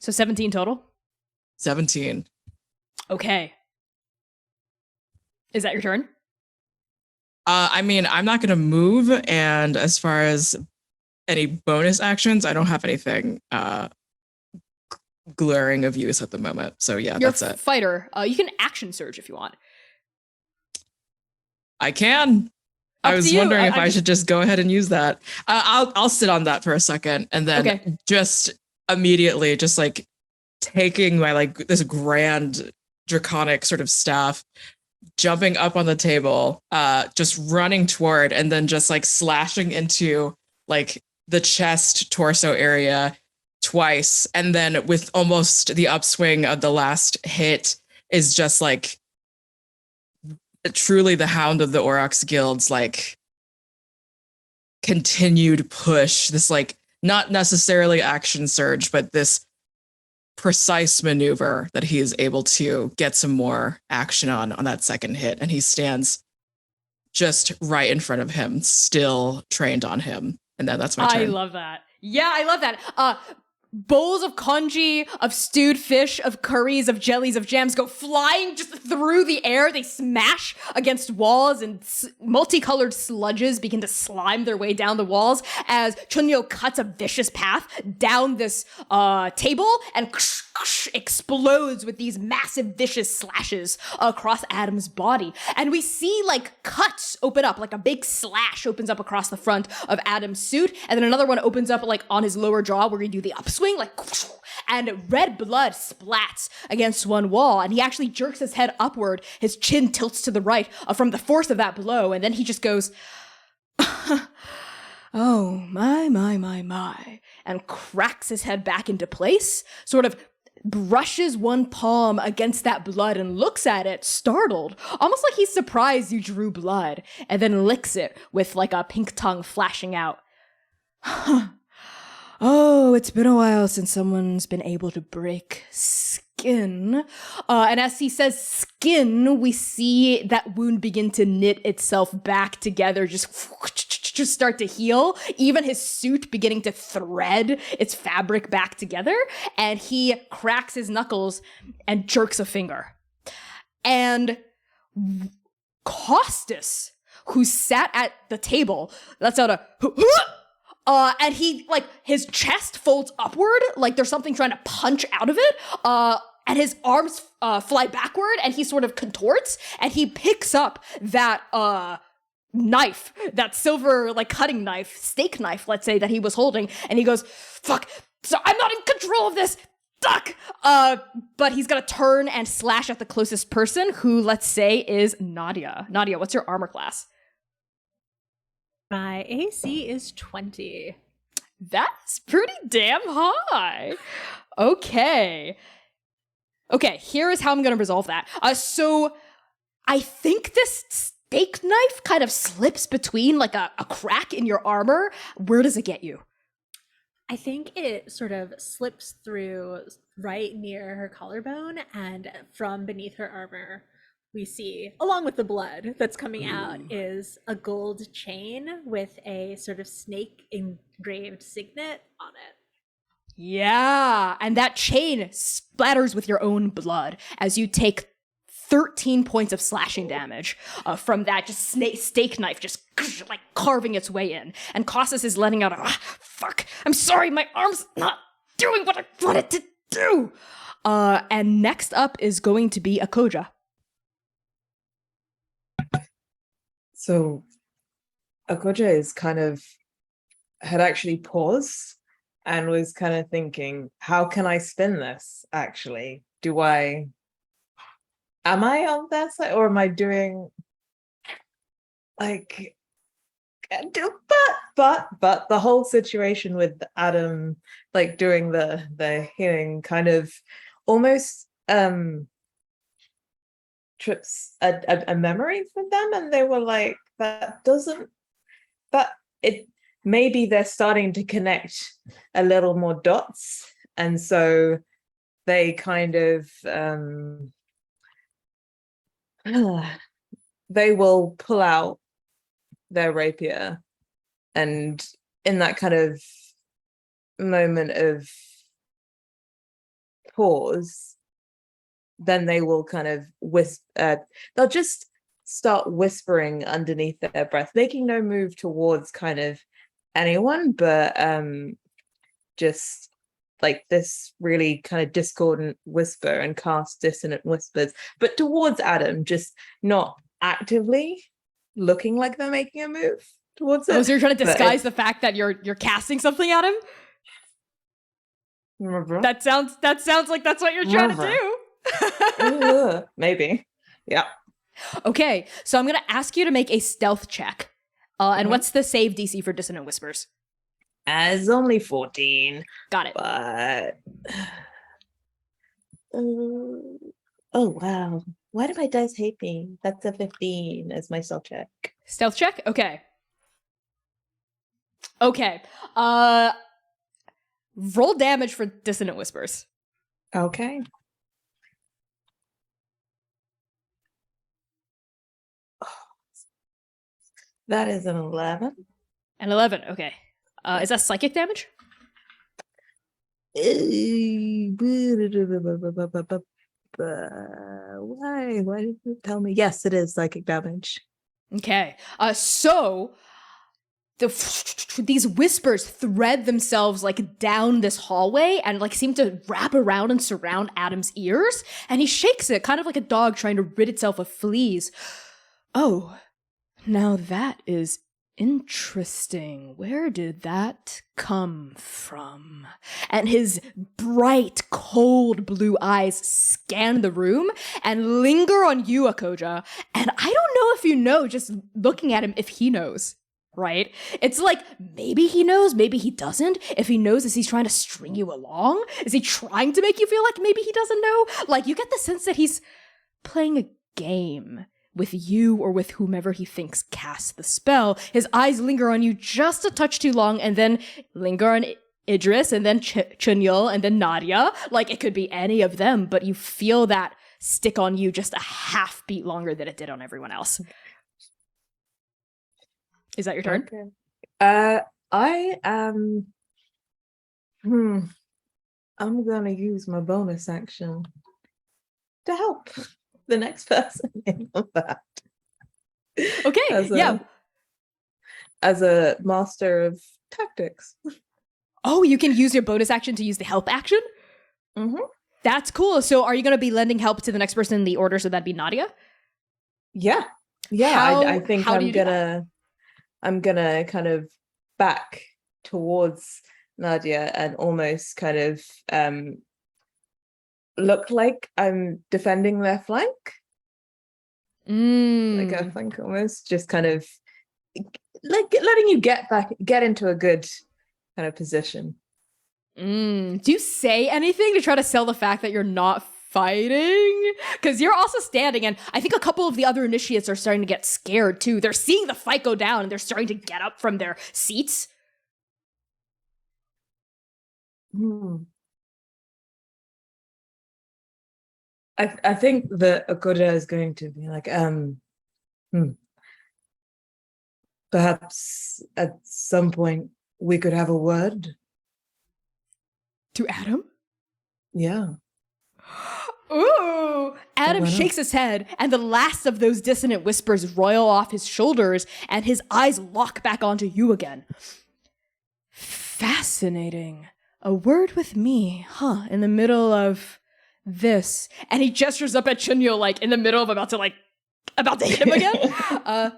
So 17 total? 17. Okay. Is that your turn? I mean, I'm not going to move, and as far as any bonus actions, I don't have anything glaring of use at the moment. So yeah, You're that's it. Fighter. You can action surge if you want. I can. I was wondering if I just should just go ahead and use that. I'll sit on that for a second, and then just immediately, just like taking my like this grand draconic sort of staff, jumping up on the table, just running toward, and then just like slashing into like the chest torso area twice, and then with almost the upswing of the last hit is just like truly the Hound of the Aurochs Guild's like continued push, this like not necessarily action surge, but this precise maneuver that he is able to get some more action on that second hit. And he stands just right in front of him, still trained on him. And then that's my turn. I love that. Yeah, I love that. Bowls of congee, of stewed fish, of curries, of jellies, of jams go flying just through the air. They smash against walls, and multicolored sludges begin to slime their way down the walls as Chunyo cuts a vicious path down this table and explodes with these massive vicious slashes across Adam's body. And we see like cuts open up, like a big slash opens up across the front of Adam's suit, and then another one opens up like on his lower jaw where you do the upswing, like, and red blood splats against one wall, and he actually jerks his head upward. His chin tilts to the right from the force of that blow, and then he just goes, oh, my, and cracks his head back into place, sort of brushes one palm against that blood and looks at it, startled, almost like he's surprised you drew blood, and then licks it with like a pink tongue flashing out. Oh, it's been a while since someone's been able to break skin. And as he says skin, we see that wound begin to knit itself back together, just start to heal. Even his suit beginning to thread its fabric back together. And he cracks his knuckles and jerks a finger. And Kostas, who sat at the table, lets out a and he, like, his chest folds upward, like there's something trying to punch out of it, and his arms fly backward, and he sort of contorts, and he picks up that knife, that silver like cutting knife, steak knife, let's say, that he was holding, and he goes, "Fuck! So I'm not in control of this. Duck!" But he's gonna turn and slash at the closest person, who let's say is Nadia. Nadia, what's your armor class? My AC is 20. That's pretty damn high. Okay, here is how I'm gonna resolve that. So I think this steak knife kind of slips between like a crack in your armor. Where does it get you? I think it sort of slips through right near her collarbone, and from beneath her armor, we see, along with the blood that's coming out, is a gold chain with a sort of snake engraved signet on it. Yeah, and that chain splatters with your own blood as you take 13 points of slashing damage from that just steak knife just like carving its way in. And Kostas is letting out a, fuck, I'm sorry, my arm's not doing what I want it to do. And next up is going to be Akoja. So Akoja is had actually paused and was kind of thinking, how can I spin this actually? Am I on that side, or am I doing like, but the whole situation with Adam, like doing the healing kind of almost trips a memory for them, and they were like, maybe they're starting to connect a little more dots, and so they kind of they will pull out their rapier, and in that kind of moment of pause, then they will kind of they'll just start whispering underneath their breath, making no move towards kind of anyone, but just like this really kind of discordant whisper and cast dissonant whispers, but towards Adam, just not actively looking like they're making a move towards it. Oh, so you're trying to disguise the fact that you're casting something at him? That sounds like that's what you're trying to do. Maybe. Yeah. Okay, so I'm gonna ask you to make a stealth check. And what's the save DC for dissonant whispers? As only 14. Got it. But oh wow. Why do my dice hate me? That's a 15 as my stealth check. Stealth check? Okay. Roll damage for dissonant whispers. Okay. That is an 11. An 11, okay. Is that psychic damage? Why did you tell me? Yes, it is psychic damage. Okay. So these whispers thread themselves like down this hallway and like seem to wrap around and surround Adam's ears, and he shakes it, kind of like a dog trying to rid itself of fleas. Oh, now that is interesting. Where did that come from? And his bright, cold blue eyes scan the room and linger on you, Akoja. And I don't know if you know, just looking at him, if he knows, right? It's like, maybe he knows, maybe he doesn't. If he knows, is he trying to string you along? Is he trying to make you feel like maybe he doesn't know? Like, you get the sense that he's playing a game with you or with whomever he thinks casts the spell. His eyes linger on you just a touch too long, and then linger on Idris, and then Chunyul, and then Nadia. Like, it could be any of them, but you feel that stick on you just a half beat longer than it did on everyone else. Is that your turn? Okay. I am... I'm gonna use my bonus action to help the next person in that. Okay, as a master of tactics. Oh, you can use your bonus action to use the help action? Mm-hmm. That's cool. So are you going to be lending help to the next person in the order? So that'd be Nadia? Yeah. I think I'm gonna kind of back towards Nadia and almost kind of look like I'm defending their flank. Like I think almost just kind of like letting you get into a good kind of position. Do you say anything to try to sell the fact that you're not fighting? Because you're also standing, and I think a couple of the other initiates are starting to get scared too. They're seeing the fight go down, and they're starting to get up from their seats. I think that Akoda is going to be like, perhaps at some point we could have a word. To Adam? Yeah. Ooh! Adam shakes his head, and the last of those dissonant whispers roil off his shoulders, and his eyes lock back onto you again. Fascinating. A word with me, huh? In the middle of this. And he gestures up at Chunyo, like, in the middle of about to hit him again.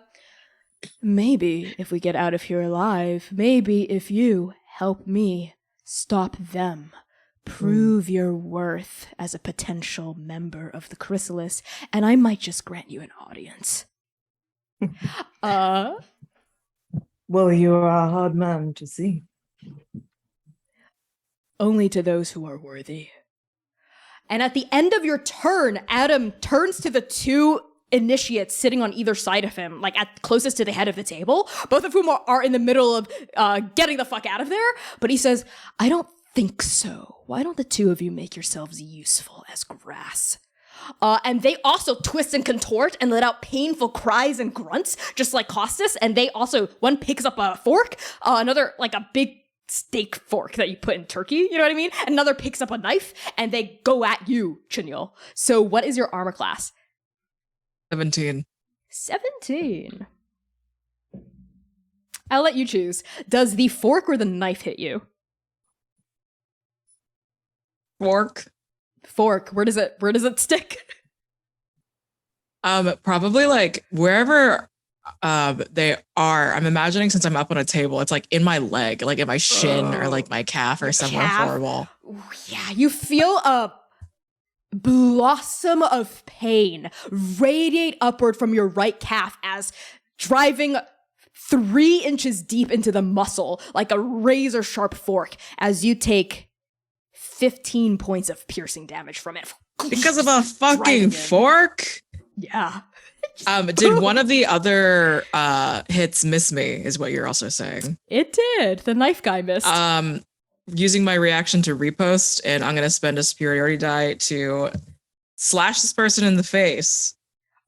Maybe if we get out of here alive, maybe if you help me stop them. Prove your worth as a potential member of the Chrysalis, and I might just grant you an audience. Well, you are a hard man to see. Only to those who are worthy. And at the end of your turn, Adam turns to the two initiates sitting on either side of him, like at closest to the head of the table, both of whom are in the middle of getting the fuck out of there. But he says, I don't think so. Why don't the two of you make yourselves useful as grass? And they also twist and contort and let out painful cries and grunts, just like Kostas. And they also, one picks up a fork, another like a big steak fork that you put in turkey, you know what I mean? Another picks up a knife, and they go at you, Chunyo. So what is your armor class? 17. 17. I'll let you choose. Does the fork or the knife hit you? Fork. Where does it stick? Probably like wherever they are. I'm imagining, since I'm up on a table, it's like in my leg, like in my shin or like my calf or somewhere horrible. Ooh, yeah, you feel a blossom of pain radiate upward from your right calf as driving 3 inches deep into the muscle like a razor sharp fork as you take 15 points of piercing damage from it. Because of a fucking fork? Yeah. Did one of the other hits miss me, is what you're also saying? It did. The knife guy missed. Using my reaction to repost, and I'm going to spend a superiority die to slash this person in the face.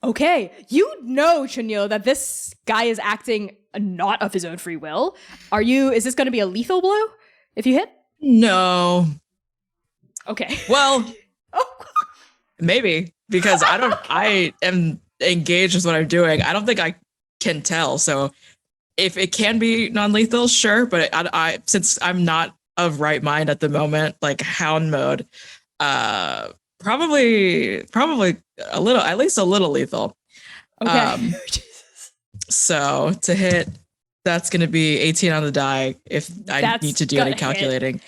Okay. You know, Chunyo, that this guy is acting not of his own free will. Is this going to be a lethal blow if you hit? No. Okay. Well, maybe, because I am engaged with what I'm doing. I don't think I can tell. So if it can be non-lethal, sure. But I since I'm not of right mind at the moment, like hound mode, probably a little, at least a little lethal. Okay. So to hit, that's going to be 18 on the die if I need to do any calculating.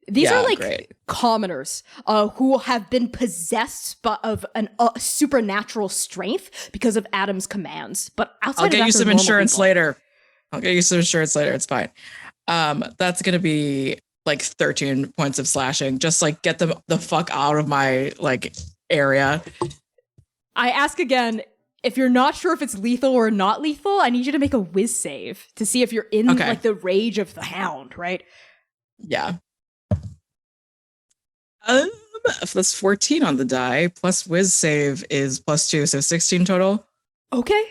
These are like commoners who have been possessed of a supernatural strength because of Adam's commands. But outside I'll get of that, you some insurance people. later. It's fine. That's going to be like 13 points of slashing. Just like get them the fuck out of my like area. I ask again, if you're not sure if it's lethal or not lethal, I need you to make a whiz save to see if you're in like the rage of the hound, right? Yeah. That's 14 on the die, plus whiz save is +2, so 16 total. Okay.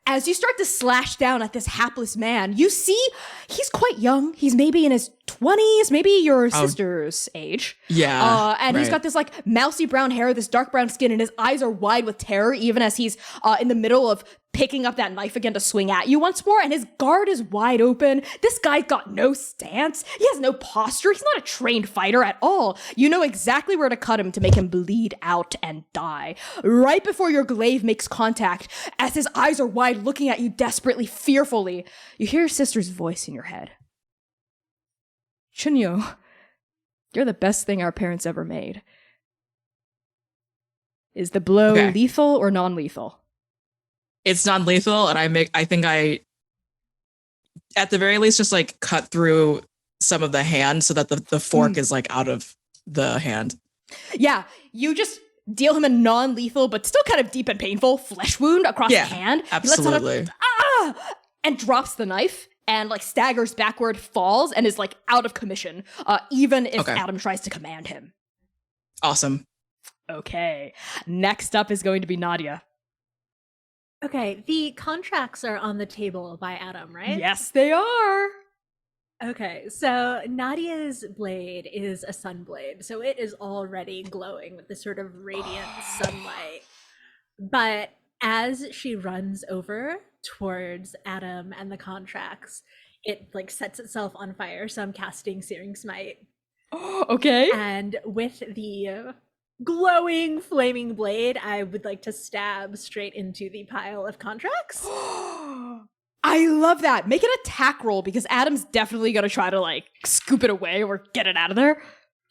As you start to slash down at this hapless man, you see he's quite young. He's maybe in his 20s, maybe your sister's age. Yeah. And he's got this like mousy brown hair, this dark brown skin, and his eyes are wide with terror, even as he's in the middle of picking up that knife again to swing at you once more, and his guard is wide open. This guy's got no stance. He has no posture. He's not a trained fighter at all. You know exactly where to cut him to make him bleed out and die. Right before your glaive makes contact, as his eyes are wide looking at you desperately, fearfully, you hear your sister's voice in your head. Chunyo, you're the best thing our parents ever made. Is the blow lethal or non-lethal? It's non-lethal, and I think at the very least, just like cut through some of the hand so that the fork is like out of the hand. Yeah, you just deal him a non-lethal, but still kind of deep and painful flesh wound across the hand. Absolutely. He lets out and drops the knife and like staggers backward, falls, and is like out of commission, even if Adam tries to command him. Awesome. Okay, next up is going to be Nadia. Okay, the contracts are on the table by Adam, right? Yes, they are. Okay, so Nadia's blade is a sun blade, so it is already glowing with this sort of radiant sunlight. But as she runs over towards Adam and the contracts, it like sets itself on fire, so I'm casting Searing Smite. Okay. And with the glowing flaming blade, I would like to stab straight into the pile of contracts. I love that. Make an attack roll because Adam's definitely gonna try to like scoop it away or get it out of there.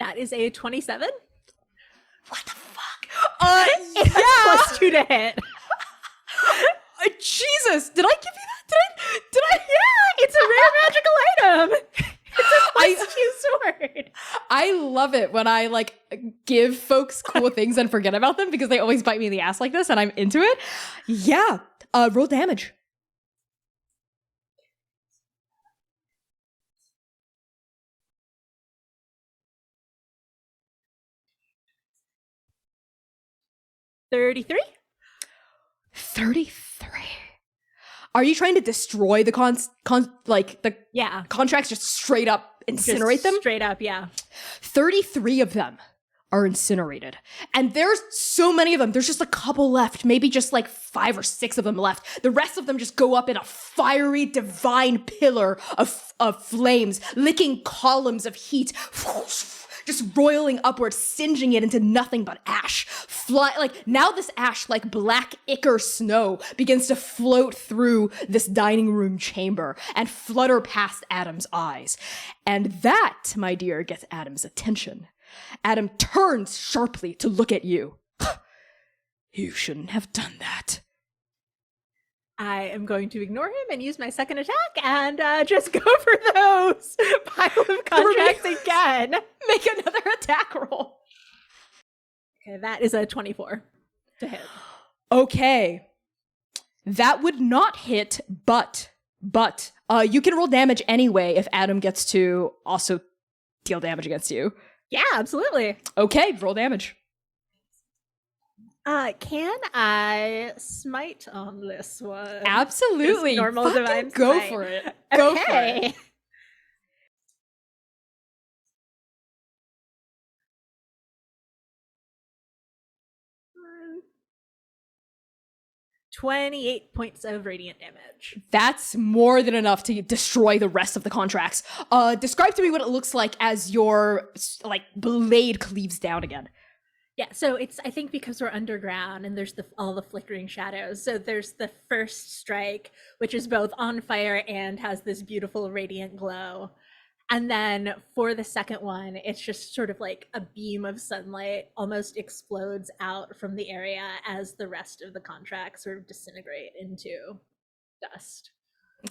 That is a 27. What the fuck? Plus 2 to hit. Jesus, did I give you that? Did I? Yeah, it's a rare magical item. It's a +2 sword. I love it when I like give folks cool things and forget about them because they always bite me in the ass like this, and I'm into it. Yeah, roll damage. $33. 33. Are you trying to destroy the contracts, just straight up incinerate them? Straight up, yeah. 33 of them are incinerated. And there's so many of them. There's just a couple left, maybe just like 5 or 6 of them left. The rest of them just go up in a fiery, divine pillar of flames, licking columns of heat, just roiling upwards, singeing it into nothing but ash. Now this ash, like black ichor snow, begins to float through this dining room chamber and flutter past Adam's eyes. And that, my dear, gets Adam's attention. Adam turns sharply to look at you. You shouldn't have done that. I am going to ignore him and use my second attack and just go for those pile of contracts again. Make another attack roll. Okay, that is a 24 to hit. Okay. That would not hit, but you can roll damage anyway if Adam gets to also deal damage against you. Yeah, absolutely. Okay, roll damage. Can I smite on this one? Absolutely. Just normal divine go smite. for it. Go for Okay. it. 28 points of radiant damage. That's more than enough to destroy the rest of the contracts. Describe to me what it looks like as your blade cleaves down again. Yeah, so it's, I think because we're underground and there's all the flickering shadows. So there's the first strike, which is both on fire and has this beautiful radiant glow. And then for the second one, it's just sort of like a beam of sunlight almost explodes out from the area as the rest of the contracts sort of disintegrate into dust.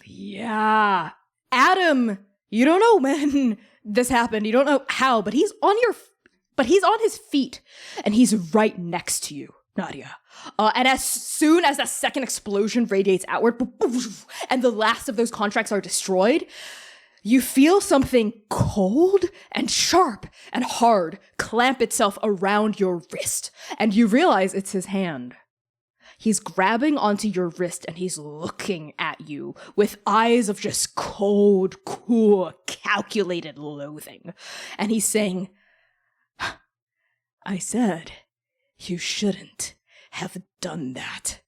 Yeah. Adam, you don't know when this happened. You don't know how, but he's on his feet and he's right next to you, Nadia. And as soon as that second explosion radiates outward and the last of those contracts are destroyed, you feel something cold and sharp and hard clamp itself around your wrist, and you realize it's his hand. He's grabbing onto your wrist and he's looking at you with eyes of just cold, cool, calculated loathing. And he's saying, I said you shouldn't have done that.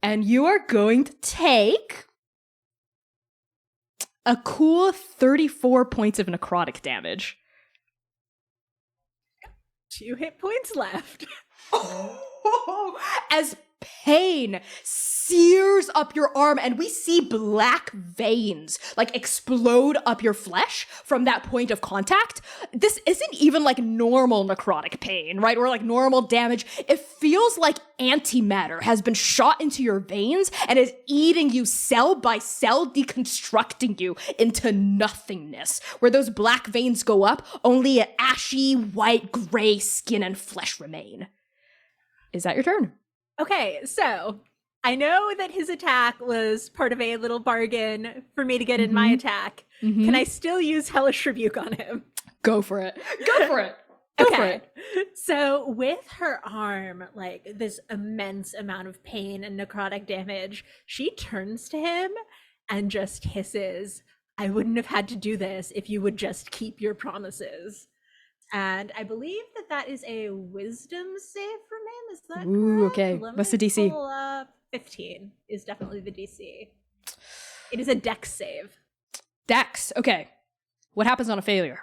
And you are going to take a cool 34 points of necrotic damage. 2 hit points left. As pain sears up your arm and we see black veins like explode up your flesh from that point of contact. This isn't even like normal necrotic pain, right? Or like normal damage. It feels like antimatter has been shot into your veins and is eating you cell by cell, deconstructing you into nothingness. Where those black veins go up, only an ashy, white, gray skin and flesh remain. Is that your turn? Okay, so I know that his attack was part of a little bargain for me to get in my attack. Can I still use Hellish Rebuke on him? Go for it. Go for it. Go for it. So with her arm, like this immense amount of pain and necrotic damage, she turns to him and just hisses, I wouldn't have had to do this if you would just keep your promises. And I believe that that is a wisdom save from him. Is that correct? Okay. What's the DC? Pull up. 15 is definitely the DC. It is a dex save. Dex. Okay. What happens on a failure?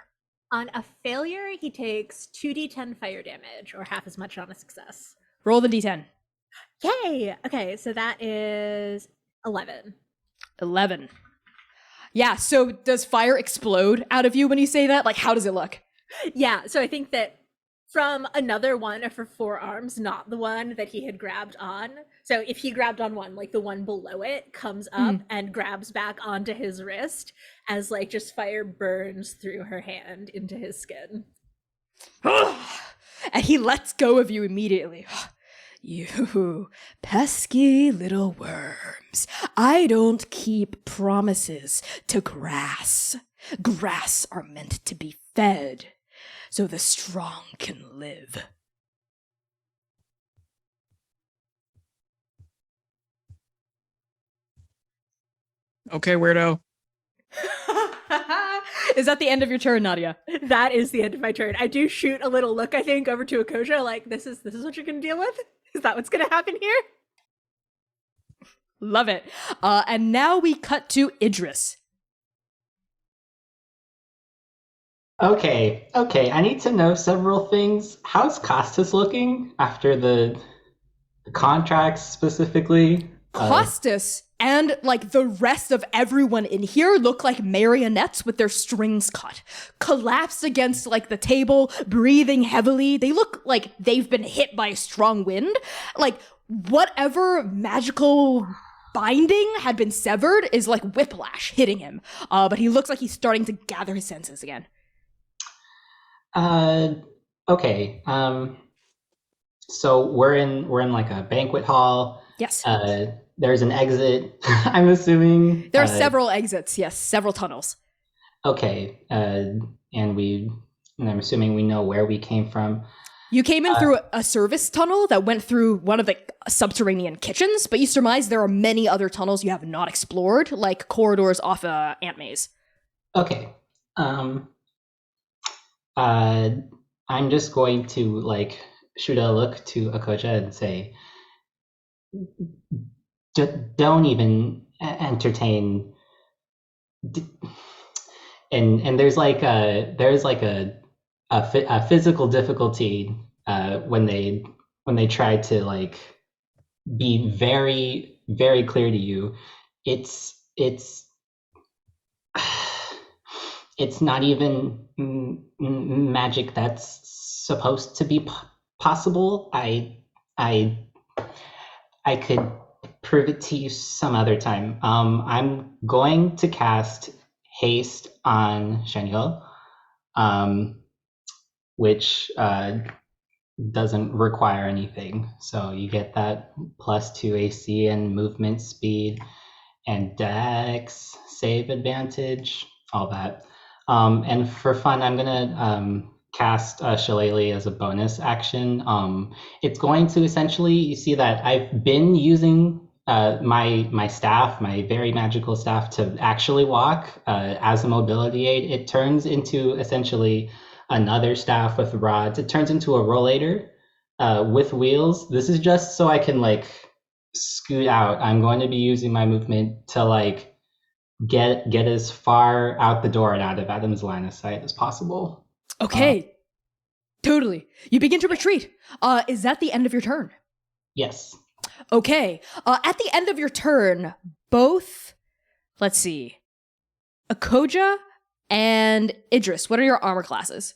On a failure, he takes 2d10 fire damage, or half as much on a success. Roll the d10. Yay! Okay, so that is 11. 11. Yeah, so does fire explode out of you when you say that? Like, how does it look? Yeah, so I think that from another one of her forearms, not the one that he had grabbed on. So if he grabbed on one, like the one below it comes up and grabs back onto his wrist as like just fire burns through her hand into his skin. And he lets go of you immediately. You pesky little worms. I don't keep promises to grass. Grass are meant to be fed, so the strong can live. Okay, weirdo. Is that the end of your turn, Nadia? That is the end of my turn. I do shoot a little look, I think, over to Akoja, like, this is what you're gonna deal with? Is that what's gonna happen here? Love it. And now we cut to Idris. Okay. I need to know several things. How's Kostas looking after the contracts specifically? Kostas and like the rest of everyone in here look like marionettes with their strings cut, collapsed against like the table, breathing heavily. They look like they've been hit by a strong wind. Like whatever magical binding had been severed is like whiplash hitting him. But he looks like he's starting to gather his senses again. Okay. So we're in like a banquet hall. Yes. There's an exit, I'm assuming. There are several exits, yes, several tunnels. Okay. And I'm assuming we know where we came from. You came in through a service tunnel that went through one of the subterranean kitchens, but you surmise there are many other tunnels you have not explored, like corridors off a ant maze. Okay. I'm just going to like shoot a look to Akoja and say, don't even entertain. And there's like a physical difficulty when they try to like be very, very clear to you. It's not even magic that's supposed to be possible. I could prove it to you some other time. I'm going to cast haste on Shenyul, which doesn't require anything. So you get that +2 AC and movement speed and dex save advantage, all that. And for fun, I'm gonna cast Shillelagh as a bonus action. It's going to essentially, you see that I've been using my staff, my very magical staff, to actually walk as a mobility aid. It turns into essentially another staff with rods. It turns into a rollator with wheels. This is just so I can like scoot out. I'm going to be using my movement to like get as far out the door and out of Adam's line of sight as possible. Okay. Totally. You begin to retreat. Is that the end of your turn? Yes. Okay. At the end of your turn, both, let's see, Akoja and Idris, what are your armor classes?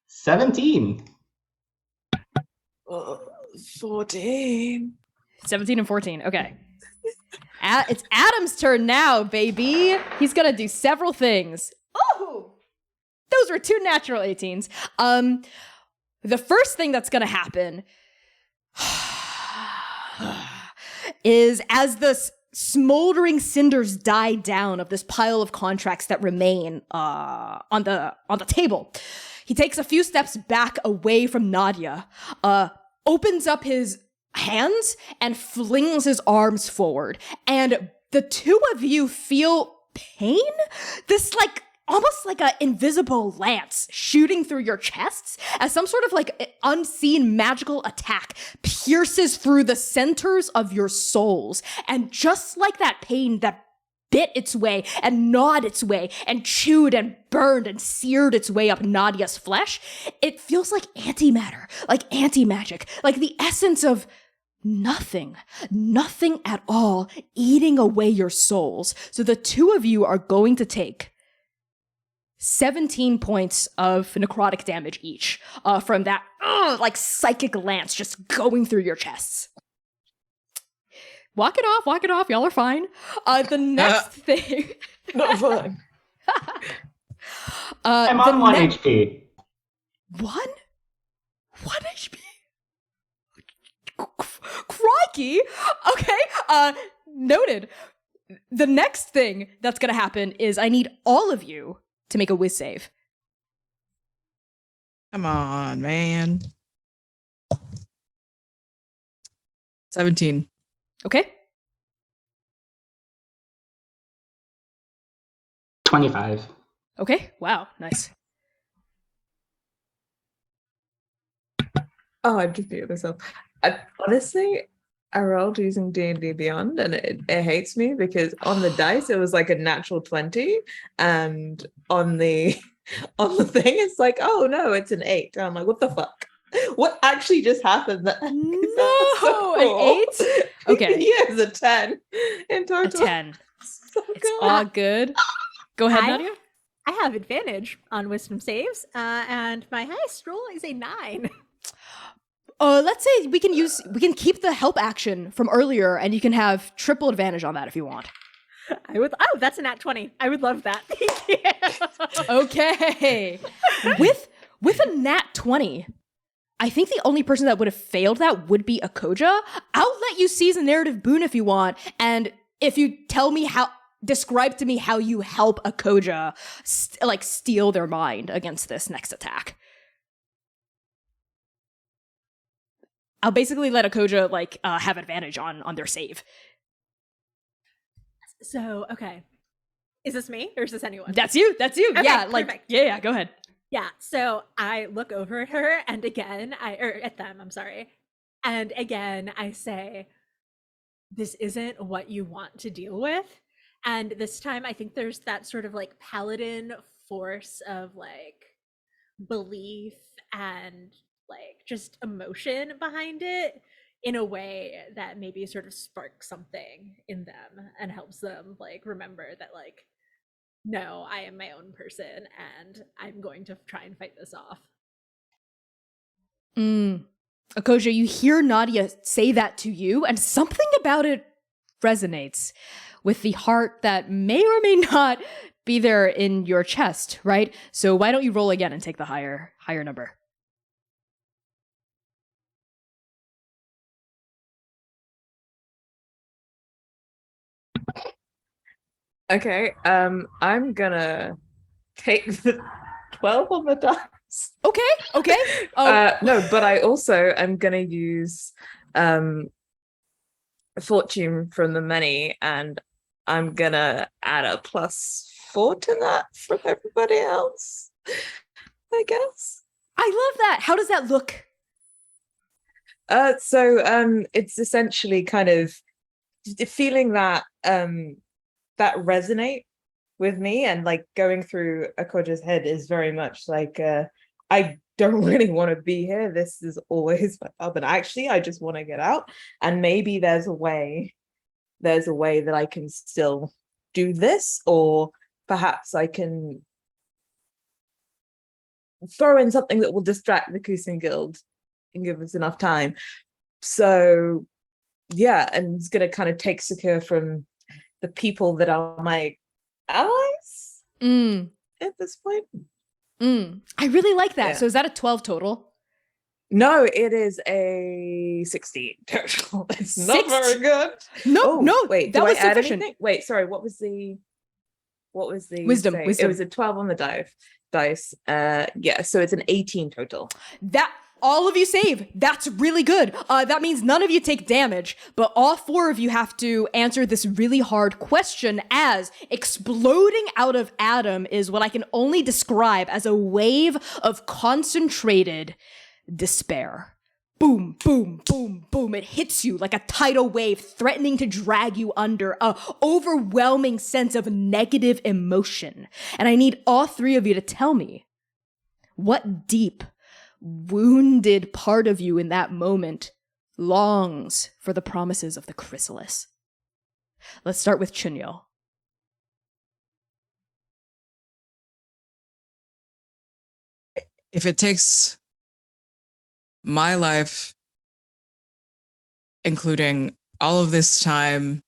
17. 14. 17 and 14. Okay. It's Adam's turn now, baby. He's gonna do several things. Oh! Those were 2 natural 18s. The first thing that's gonna happen is as the smoldering cinders die down of this pile of contracts that remain on the table, he takes a few steps back away from Nadia, opens up his hands and flings his arms forward, and the two of you feel pain. This like almost like an invisible lance shooting through your chests as some sort of like unseen magical attack pierces through the centers of your souls. And just like that pain that bit its way and gnawed its way and chewed and burned and seared its way up Nadia's flesh, it feels like antimatter, like anti-magic, like the essence of nothing at all, eating away your souls. So the two of you are going to take 17 points of necrotic damage each from that like psychic lance just going through your chests. Walk it off, y'all are fine. The next thing... Not fun. I'm on 1 HP. 1? 1 HP? Crikey! Okay, noted. The next thing that's gonna happen is I need all of you to make a whiz save. Come on, man. 17. Okay? 25. Okay, wow, nice. Oh, I just muted myself. Honestly, I rolled using D&D Beyond, and it hates me because on the dice it was like a natural 20, and on the thing it's like, oh no, it's an 8. And I'm like, what the fuck? What actually just happened? That No, an 8? Okay. Yeah, it's a 10 in A total. 10. So It's good. all good. Go ahead, I- Nadia. I have advantage on wisdom saves, and my highest roll is a 9. Let's say we can keep the help action from earlier, and you can have triple advantage on that if you want. Oh, that's a nat 20. I would love that. Thank you. Okay. With a nat 20, I think the only person that would have failed that would be Akoja. I'll let you seize a narrative boon if you want, and if you describe to me how you help Akoja steal their mind against this next attack. I'll basically let Akoja have advantage on their save. So, okay. Is this me or is this anyone? That's you. Okay, Yeah, perfect. yeah, go ahead. Yeah, so I look over at her and again, at them, I'm sorry. And again, I say, this isn't what you want to deal with. And this time I think there's that sort of like paladin force of like belief and like just emotion behind it in a way that maybe sort of sparks something in them and helps them like remember that like, no, I am my own person and I'm going to try and fight this off. Akoja, you hear Nadia say that to you, and something about it resonates with the heart that may or may not be there in your chest, right? So why don't you roll again and take the higher number? Okay, I'm gonna take 12 on the dice. Okay. No, but I also am gonna use fortune from the many, and I'm gonna add a +4 to that from everybody else, I guess. I love that. How does that look? So it's essentially kind of feeling that that resonate with me, and like going through Akoja's head is very much like I don't really want to be here. This is always my job, and actually I just want to get out. And maybe there's a way that I can still do this, or perhaps I can throw in something that will distract the Kusin Guild and give us enough time. So yeah, and it's gonna kind of take Sakura from the people that are my allies at this point. I really like that. Yeah. So is that a 12 total? No, it is a 16 total. It's not very good. No, wait, that do was I add sufficient. anything? Wait, sorry, what was the Wisdom. It was a 12 on the dice. Yeah, so it's an 18 total. That all of you save. That's really good. That means none of you take damage, but all 4 of you have to answer this really hard question, as exploding out of Adam is what I can only describe as a wave of concentrated despair. Boom, boom, boom, boom. It hits you like a tidal wave, threatening to drag you under, a overwhelming sense of negative emotion. And I need all 3 of you to tell me what deep, wounded part of you in that moment longs for the promises of the Chrysalis. Let's start with Chunyo. If it takes my life, including all of this time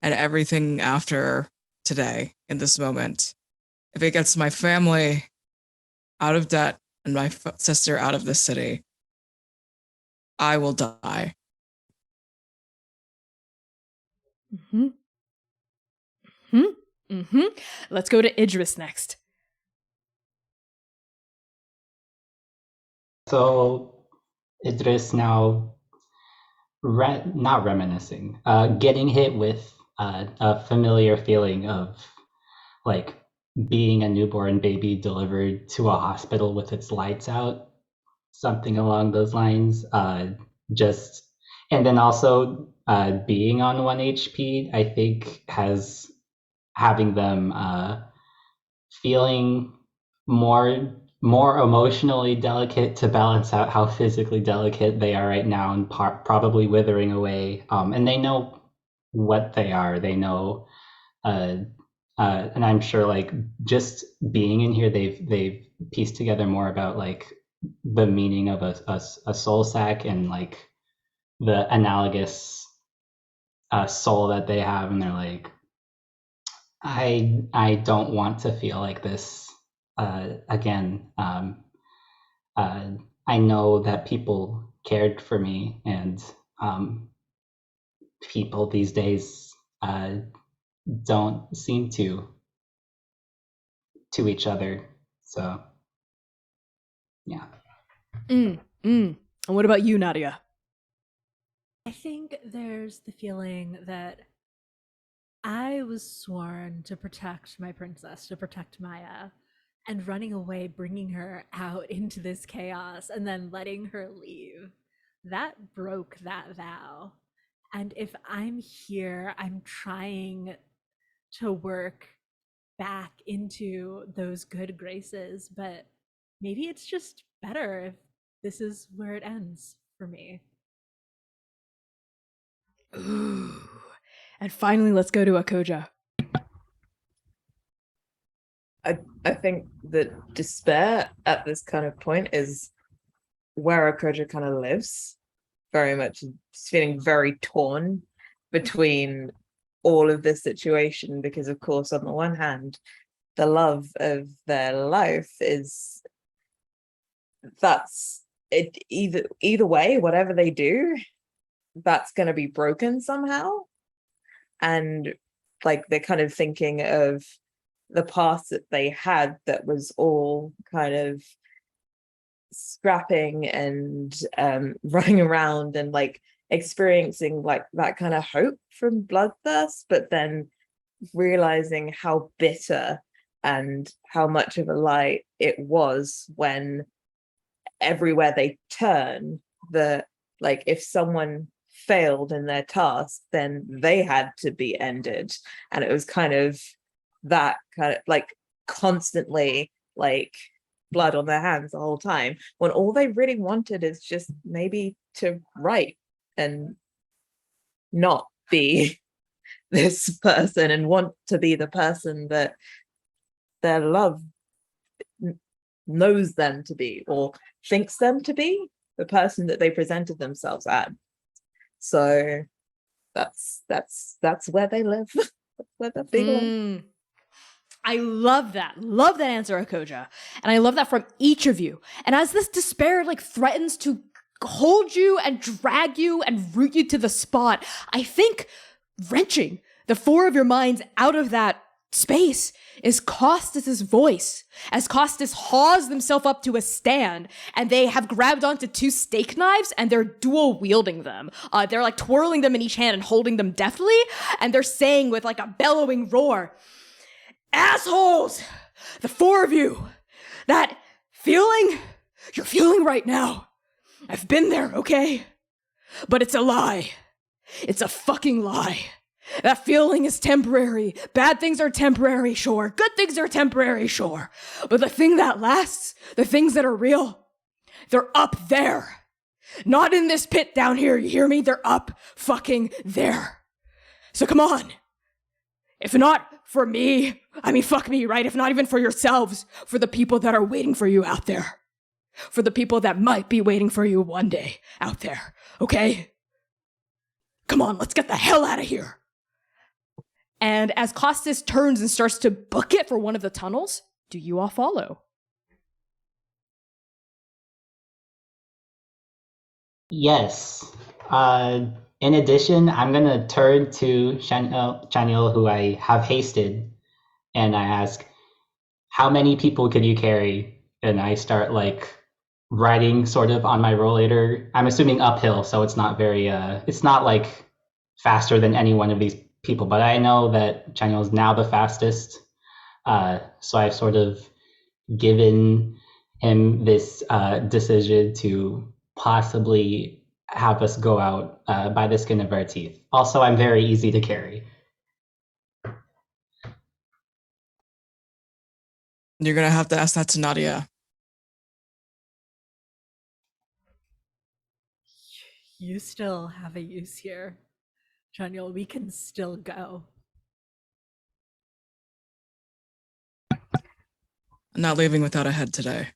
and everything after today, in this moment, if it gets my family out of debt and my sister out of this city, I will die. Let's go to Idris next. So Idris now not reminiscing, getting hit with a familiar feeling of like being a newborn baby delivered to a hospital with its lights out, something along those lines. And then also being on 1 HP, I think has having them feeling more emotionally delicate to balance out how physically delicate they are right now, and probably withering away. And they know what they are. They know, and I'm sure like just being in here, they've pieced together more about like the meaning of a soul sack and like the analogous soul that they have, and they're like, I don't want to feel like this again. I know that people cared for me, and people these days don't seem to each other. So, yeah. And what about you, Nadia? I think there's the feeling that I was sworn to protect my princess, to protect Maya, and running away, bringing her out into this chaos, and then letting her leave. That broke that vow. And if I'm here, I'm trying to work back into those good graces, but maybe it's just better if this is where it ends for me. Ooh. And finally, let's go to Akoja. I think that despair at this kind of point is where Akoja kind of lives. Very much feeling very torn between all of this situation, because of course on the one hand the love of their life is, that's it, either way, whatever they do, that's going to be broken somehow. And like they're kind of thinking of the past that they had that was all kind of scrapping and running around and like experiencing like that kind of hope from bloodthirst, but then realizing how bitter and how much of a lie it was when everywhere they turn, like if someone failed in their task, then they had to be ended. And it was kind of that kind of like constantly like blood on their hands the whole time, when all they really wanted is just maybe to write and not be this person and want to be the person that their love knows them to be or thinks them to be, the person that they presented themselves as. So that's where they live. That's where they belong. I love that. Love that answer, Akoja. And I love that from each of you. And as this despair like threatens to hold you and drag you and root you to the spot, I think wrenching the four of your minds out of that space is Kostas' voice, as Kostas haws themselves up to a stand and they have grabbed onto two steak knives and they're dual wielding them. They're like twirling them in each hand and holding them deftly, and they're saying with like a bellowing roar, "Assholes, the four of you, that feeling you're feeling right now, I've been there, okay? But it's a lie. It's a fucking lie. That feeling is temporary. Bad things are temporary, sure. Good things are temporary, sure. But the thing that lasts, the things that are real, they're up there. Not in this pit down here, you hear me? They're up fucking there. So come on. If not for me, I mean, fuck me, right? If not even for yourselves, for the people that are waiting for you out there. For the people that might be waiting for you one day out there, okay? Come on, let's get the hell out of here. And as Kostas turns and starts to book it for one of the tunnels, do you all follow? Yes. In addition, I'm going to turn to Chanel, who I have hasted, and I ask, how many people could you carry? And I start like riding sort of on my rollator. I'm assuming uphill, so it's not very, it's not like faster than any one of these people, but I know that Chanel is now the fastest. So I've sort of given him this decision to possibly have us go out by the skin of our teeth. Also, I'm very easy to carry. You're gonna have to ask that to Nadia. You still have a use here, Daniel. We can still go. I'm not leaving without a head today.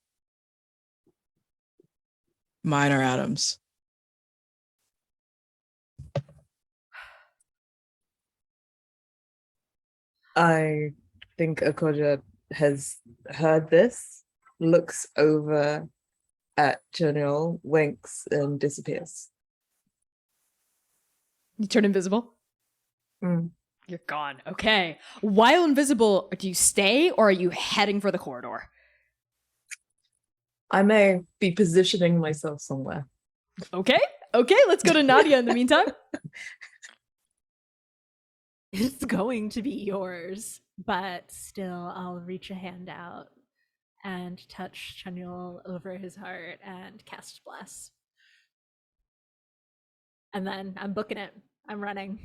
Mine are Adam's. I think Akoja has heard this, looks over at Janelle, winks, and disappears. You turn invisible? Mm. You're gone. Okay. While invisible, do you stay or are you heading for the corridor? I may be positioning myself somewhere. Okay. Okay, let's go to Nadia in the meantime. It's going to be yours, but still I'll reach a hand out and touch Chanul over his heart and cast Bless. And then I'm booking it. I'm running.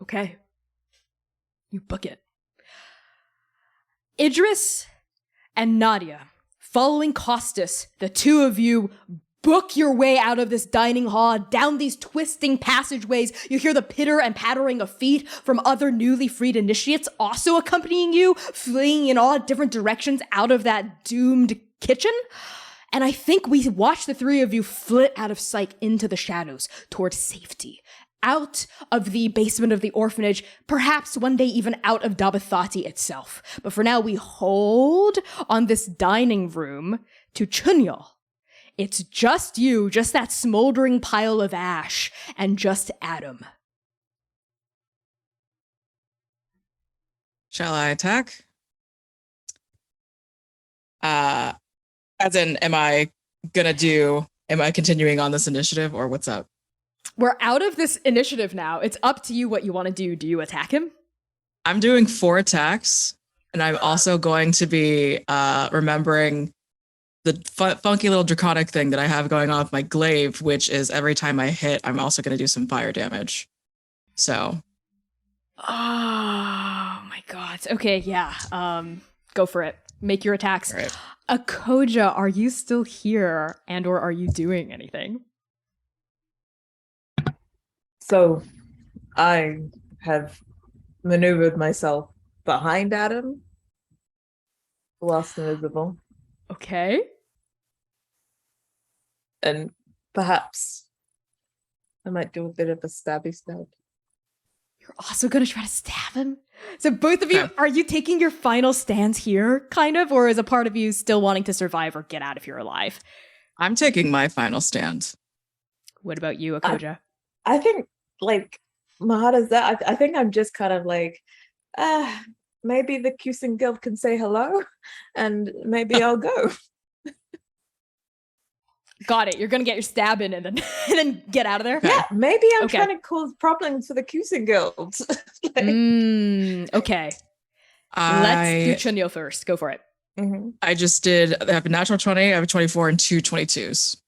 Okay. You book it. Idris and Nadia, following Kostas, the two of you book your way out of this dining hall, down these twisting passageways. You hear the pitter and pattering of feet from other newly freed initiates also accompanying you, fleeing in all different directions out of that doomed kitchen. And I think we watch the three of you flit out of sight into the shadows toward safety, out of the basement of the orphanage, perhaps one day even out of Dabathati itself. But for now, we hold on this dining room to Chunyal. It's just you, just that smoldering pile of ash, and just Adam. Shall I attack? As in, am I continuing on this initiative or what's up? We're out of this initiative now. It's up to you what you want to do. Do you attack him? I'm doing 4 attacks, and I'm also going to be remembering the funky little draconic thing that I have going on with my glaive, which is every time I hit, I'm also going to do some fire damage. So. Oh my god. Okay, yeah. Go for it. Make your attacks. Right. Akoja, are you still here and or are you doing anything? So I have maneuvered myself behind Adam, whilst invisible, Okay. and perhaps I might do a bit of a stabby stab. You're also gonna try to stab him? So both of you, Okay. are you taking your final stands here, kind of? Or is a part of you still wanting to survive or get out if you're alive? I'm taking my final stand. What about you, Akoja? I think, like, my heart is that. I think I'm just kind of like, maybe the Cusin Guild can say hello, and maybe I'll go. Got it. You're gonna get your stab in and then and then get out of there? Okay. Yeah, maybe I'm Okay. trying to cause problems for the Cusin Guild. Okay. Let's do Chunyo first. Go for it. Mhm. I have a natural 20, I have a 24, and 2 22s.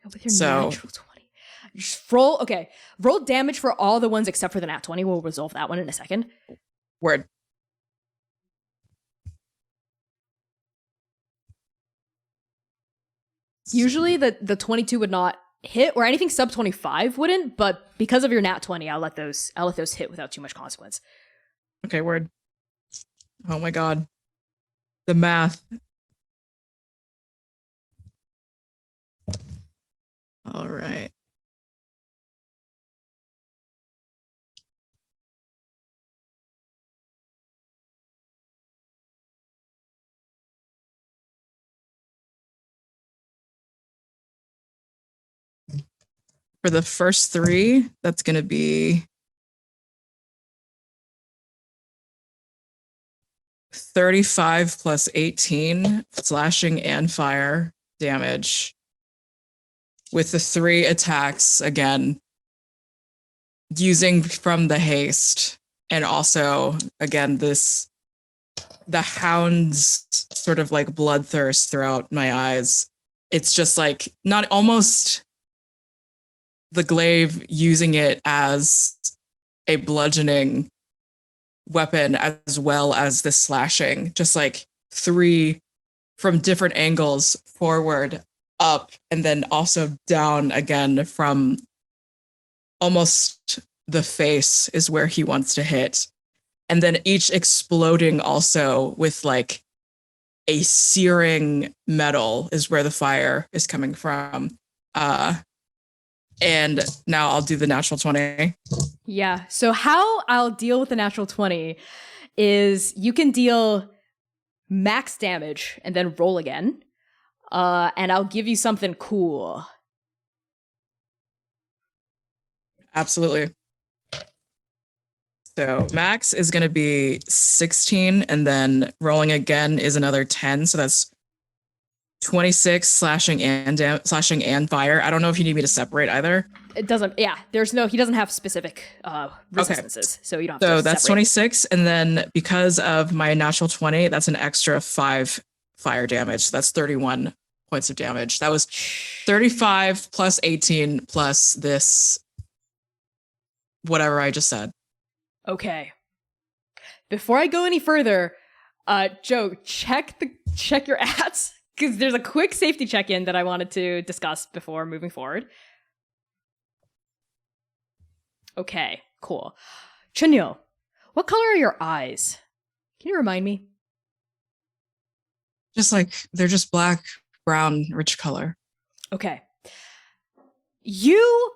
With your So- natural 20. Just roll, okay. Roll damage for all the ones except for the nat 20. We'll resolve that one in a second. Word. Usually the 22 would not hit, or anything sub 25 wouldn't, but because of your nat 20, I'll let those hit without too much consequence. Okay, word. Oh my god. The math. All right. For the first 3, that's going to be 35 plus 18 slashing and fire damage. With the 3 attacks, again, using from the haste. And also, again, the hound's sort of like bloodthirst throughout my eyes. It's just like, not almost the glaive using it as a bludgeoning weapon as well as the slashing, just like 3 from different angles, forward, up, and then also down again from almost the face is where he wants to hit. And then each exploding also with like a searing metal is where the fire is coming from. And now I'll do the natural 20. Yeah. So how I'll deal with the natural 20 is you can deal max damage and then roll again. And I'll give you something cool. Absolutely. So max is going to be 16, and then rolling again is another 10. So that's 26 slashing and fire. I don't know if you need me to separate either. It doesn't, yeah, he doesn't have specific resistances. So you don't have So to that's separate. 26. And then because of my natural 20, that's an extra 5 fire damage. So that's 31 points of damage. That was 35 plus 18 plus this, whatever I just said. Okay. Before I go any further, Joe, check your ads, because there's a quick safety check-in that I wanted to discuss before moving forward. Okay, cool. Chunyo, what color are your eyes? Can you remind me? Just like, they're just black, brown, rich color. Okay. You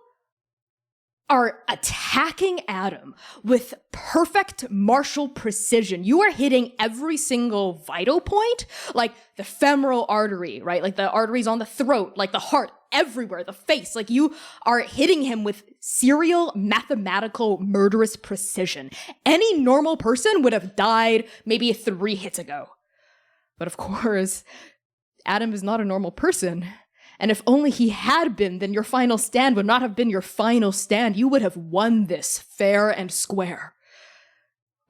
are attacking Adam with perfect martial precision. You are hitting every single vital point, like the femoral artery, right? Like the arteries on the throat, like the heart, everywhere, the face. Like you are hitting him with serial mathematical murderous precision. Any normal person would have died maybe 3 hits ago. But of course, Adam is not a normal person. And if only he had been, then your final stand would not have been your final stand. You would have won this fair and square.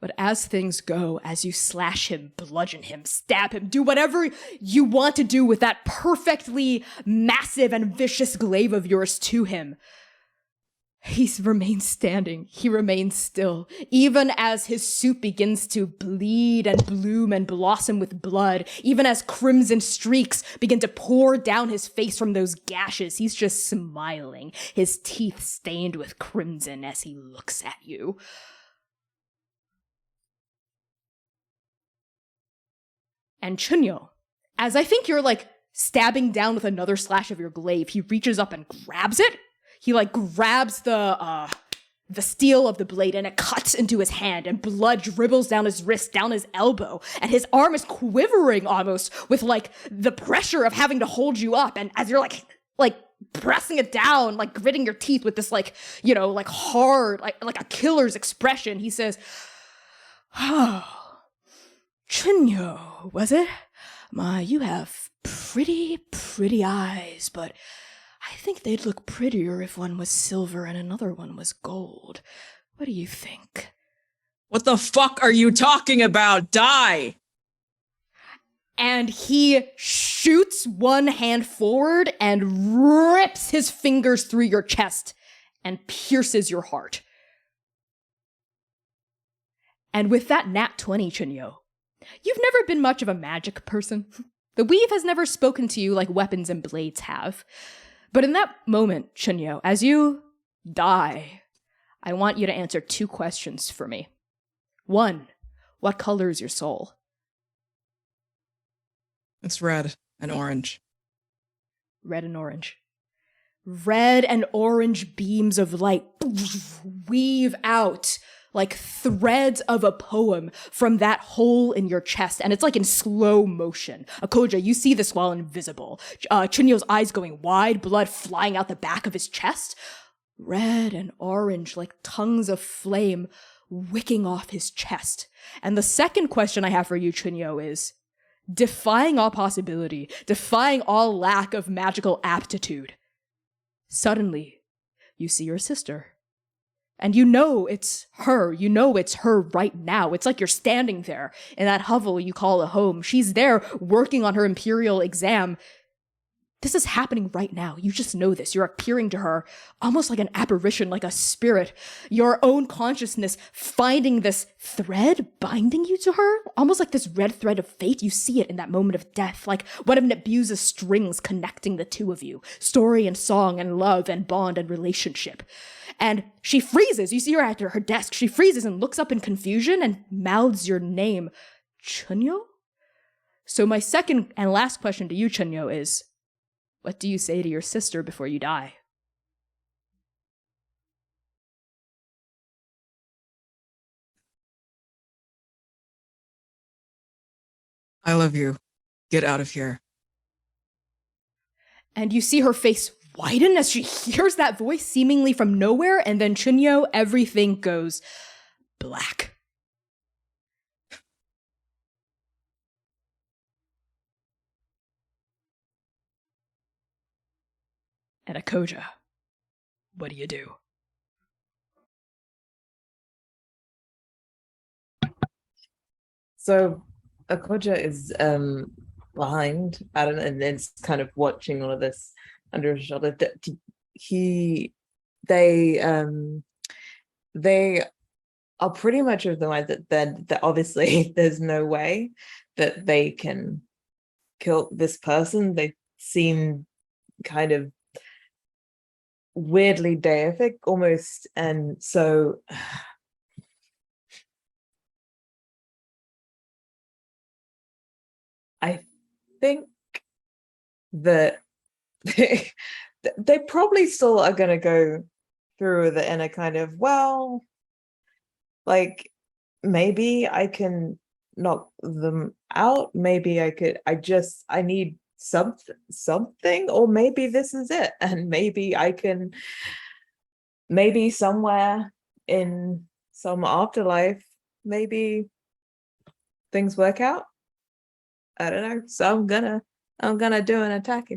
But as things go, as you slash him, bludgeon him, stab him, do whatever you want to do with that perfectly massive and vicious glaive of yours to him, he remains standing. He remains still. Even as his suit begins to bleed and bloom and blossom with blood, even as crimson streaks begin to pour down his face from those gashes, he's just smiling, his teeth stained with crimson as he looks at you. And Chunyo, as I think you're like stabbing down with another slash of your glaive, he reaches up and grabs it. He like grabs the steel of the blade and it cuts into his hand and blood dribbles down his wrist, down his elbow, and his arm is quivering almost with like the pressure of having to hold you up. And as you're like pressing it down, like gritting your teeth with this like, you know, like hard, like a killer's expression, he says, "Oh, Chunyo, was it? My, you have pretty eyes, but I think they'd look prettier if one was silver and another one was gold. What do you think?" What the fuck are you talking about? Die! And he shoots one hand forward and rips his fingers through your chest and pierces your heart. And with that nat 20, Chunyo, you've never been much of a magic person. The weave has never spoken to you like weapons and blades have. But in that moment, Chunyo, as you die, I want you to answer 2 questions for me. 1, what color is your soul? It's red and orange. Red and orange. Red and orange beams of light weave out like threads of a poem from that hole in your chest, and it's like in slow motion. Akoja, you see this while invisible. Chunyo's eyes going wide, blood flying out the back of his chest. Red and orange like tongues of flame wicking off his chest. And the second question I have for you, Chunyo, is, defying all possibility, defying all lack of magical aptitude, suddenly you see your sister. And you know it's her. You know it's her right now. It's like you're standing there in that hovel you call a home. She's there working on her imperial exam. This is happening right now. You just know this. You're appearing to her almost like an apparition, like a spirit. Your own consciousness finding this thread binding you to her, almost like this red thread of fate. You see it in that moment of death, like one of Nebuza's strings connecting the two of you. Story and song and love and bond and relationship. And she freezes. You see her at her desk. She freezes and looks up in confusion and mouths your name. Chunyo? So my second and last question to you, Chunyo, is, what do you say to your sister before you die? I love you. Get out of here. And you see her face widen as she hears that voice seemingly from nowhere, and then Chunyo, everything goes black. And Akoja, what do you do? So Akoja is behind Adam and is kind of watching all of this under his shoulder. They are pretty much of the mind that obviously there's no way that they can kill this person. They seem kind of weirdly deific almost, and so I think that they probably still are going to go through the inner kind of, well, like maybe I can knock them out. Maybe I need something, or maybe this is it. And maybe maybe somewhere in some afterlife, maybe things work out. I don't know. So I'm gonna do an attack.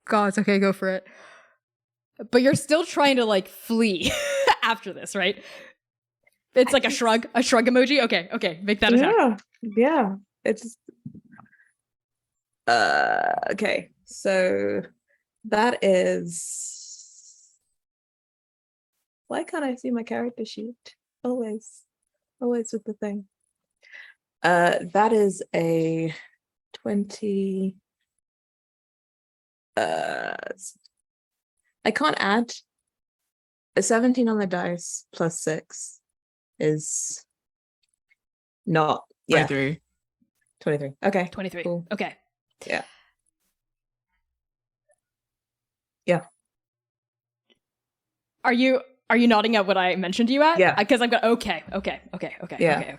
God, it's okay, go for it. But you're still trying to like flee after this, right? It's like a shrug emoji. Okay, make that attack. Yeah. It's okay. So that is, why can't I see my character sheet? Always with the thing. That is a 20. I can't add. A 17 on the dice plus 6 is not 23. 23. Okay. 23. Cool. Okay. Yeah. Are you nodding at what I mentioned to you at? Yeah. Because I'm going, okay. Yeah.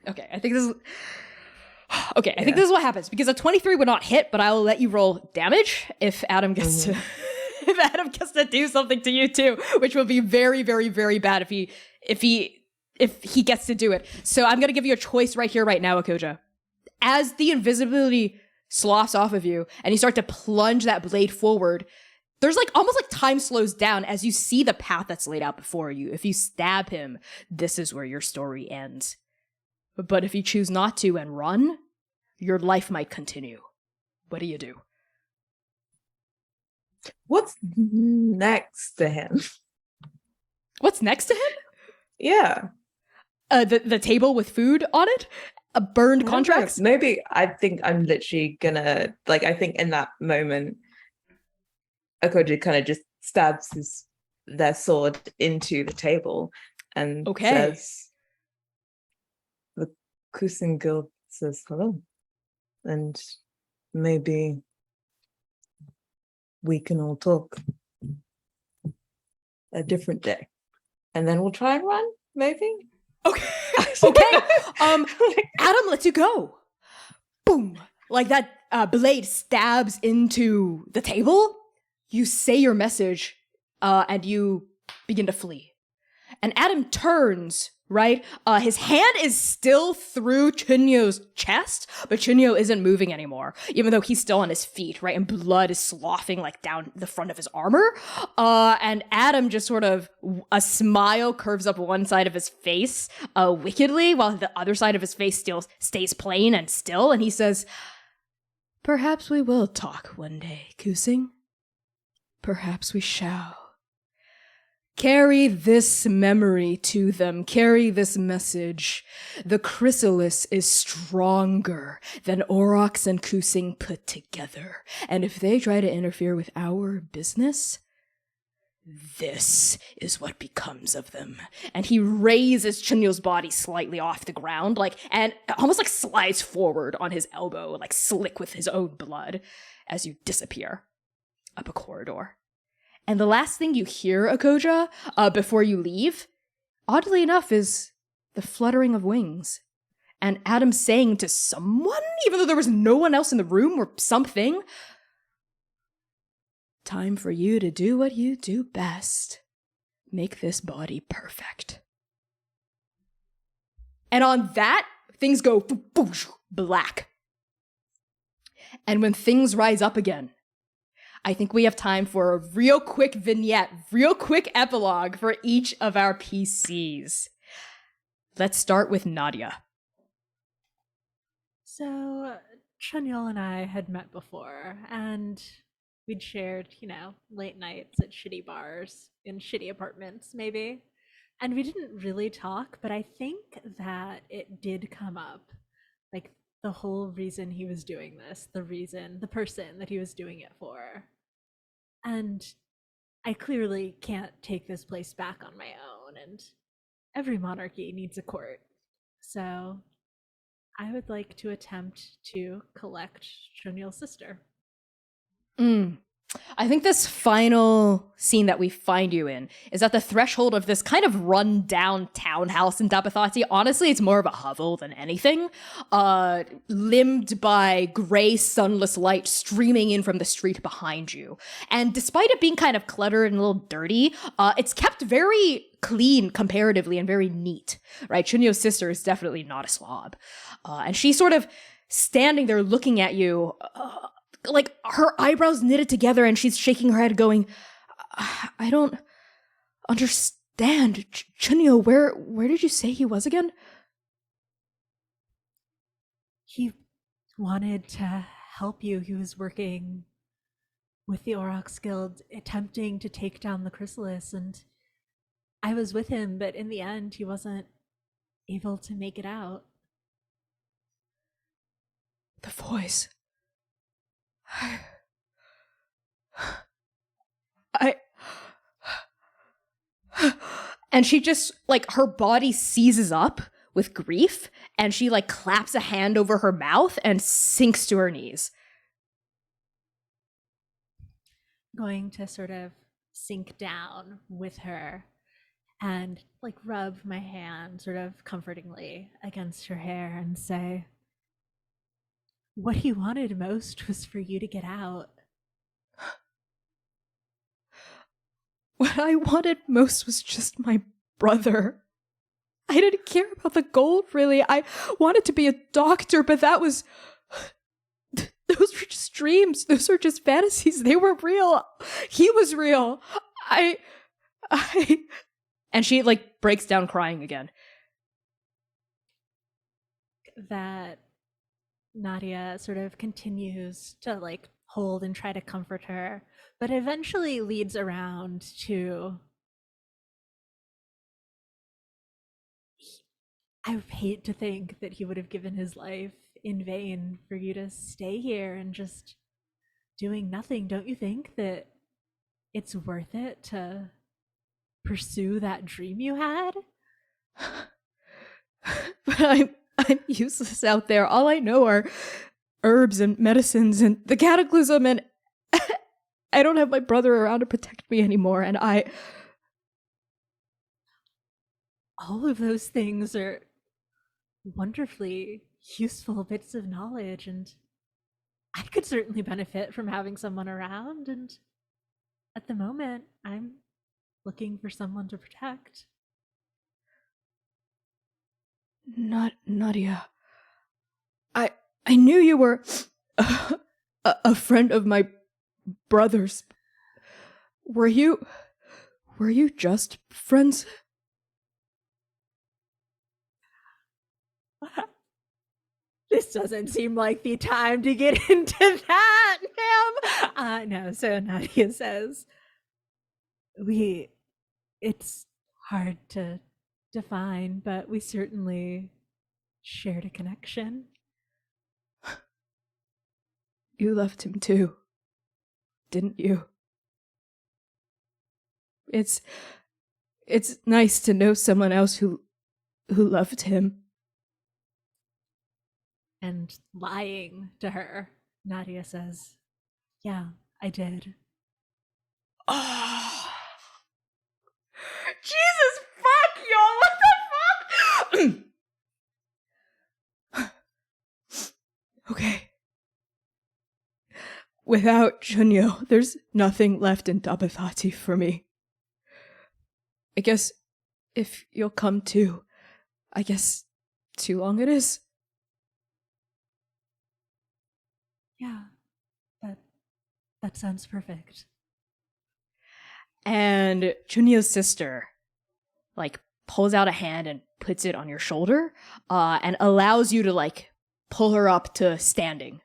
Okay. I think this is okay. I think this is what happens, because a 23 would not hit, but I will let you roll damage if Adam gets to if Adam gets to do something to you too, which will be very, very, very bad if he gets to do it. So I'm gonna give you a choice right here, right now, Akoja. As the invisibility sloughs off of you and you start to plunge that blade forward, there's like almost like time slows down as you see the path that's laid out before you. If you stab him, this is where your story ends. But if you choose not to and run, your life might continue. What do you do? What's next to him? What's next to him? Yeah. The table with food on it? Burned contracts? Maybe I think I'm literally gonna, like, I think in that moment, Akoji kind of just stabs their sword into the table and says, the Kusin Guild says hello. And maybe we can all talk a different day. And then we'll try and run, maybe? Okay. Okay. Adam lets you go. Boom. Like that blade stabs into the table. You say your message, and you begin to flee. And Adam turns, right? His hand is still through Chunyo's chest, but Chunyo isn't moving anymore, even though he's still on his feet, right? And blood is sloughing like down the front of his armor. And Adam just sort of, a smile curves up one side of his face wickedly, while the other side of his face still stays plain and still. And he says, "Perhaps we will talk one day, Kusing. Perhaps we shall. Carry this memory to them. Carry this message. The Chrysalis is stronger than Aurochs and Kusing put together. And if they try to interfere with our business, this is what becomes of them." And he raises Chunyo's body slightly off the ground, and almost like slides forward on his elbow, like slick with his own blood, as you disappear up a corridor. And the last thing you hear, Akoja, before you leave, oddly enough, is the fluttering of wings. And Adam saying to someone, even though there was no one else in the room or something, "Time for you to do what you do best. Make this body perfect." And on that, things go black. And when things rise up again, I think we have time for a real quick vignette, real quick epilogue for each of our PCs. Let's start with Nadia. So, Chunyol and I had met before, and we'd shared, late nights at shitty bars, in shitty apartments, maybe. And we didn't really talk, but I think that it did come up. Like, the whole reason he was doing this, the person that he was doing it for. And I clearly can't take this place back on my own, and every monarchy needs a court. So I would like to attempt to collect Chunyol's sister. I think this final scene that we find you in is at the threshold of this kind of run-down townhouse in Dabathati. Honestly, it's more of a hovel than anything, limned by gray, sunless light streaming in from the street behind you. And despite it being kind of cluttered and a little dirty, it's kept very clean comparatively and very neat, right? Chunyo's sister is definitely not a slob. And she's sort of standing there looking at you, like her eyebrows knitted together, and she's shaking her head going, I don't understand. Chunyo, where did you say he was again? He wanted to help you. He was working with the Aurochs Guild, attempting to take down the Chrysalis, and I was with him, but in the end, he wasn't able to make it out. The voice. And she just, like, her body seizes up with grief, and she, like, claps a hand over her mouth and sinks to her knees. Going to sort of sink down with her and, like, rub my hand sort of comfortingly against her hair and say, what he wanted most was for you to get out. What I wanted most was just my brother. I didn't care about the gold, really. I wanted to be a doctor, but those were just dreams. Those were just fantasies. They weren't real. He was real. And she, like, breaks down crying again. That Nadia sort of continues to, like, hold and try to comfort her, but eventually leads around to, I hate to think that he would have given his life in vain for you to stay here and just doing nothing. Don't you think that it's worth it to pursue that dream you had? But I'm useless out there. All I know are herbs and medicines and the Cataclysm, and I don't have my brother around to protect me anymore, and all of those things are wonderfully useful bits of knowledge, and I could certainly benefit from having someone around, and at the moment, I'm looking for someone to protect. Not Nadia. I knew you were a friend of my brother's. Were you just friends? This doesn't seem like the time to get into that, ma'am. No, so Nadia says, it's hard to define, but we certainly shared a connection. You loved him too, didn't you? It's nice to know someone else who loved him. And lying to her, Nadia says, yeah, I did. Oh. Jesus fuck, yo, what the fuck? Okay. Without Chunyo, there's nothing left in Dabathati for me. I guess if you'll come too, I guess too long it is. Yeah, that sounds perfect. And Chunyo's sister, like, pulls out a hand and puts it on your shoulder, and allows you to, like, pull her up to standing.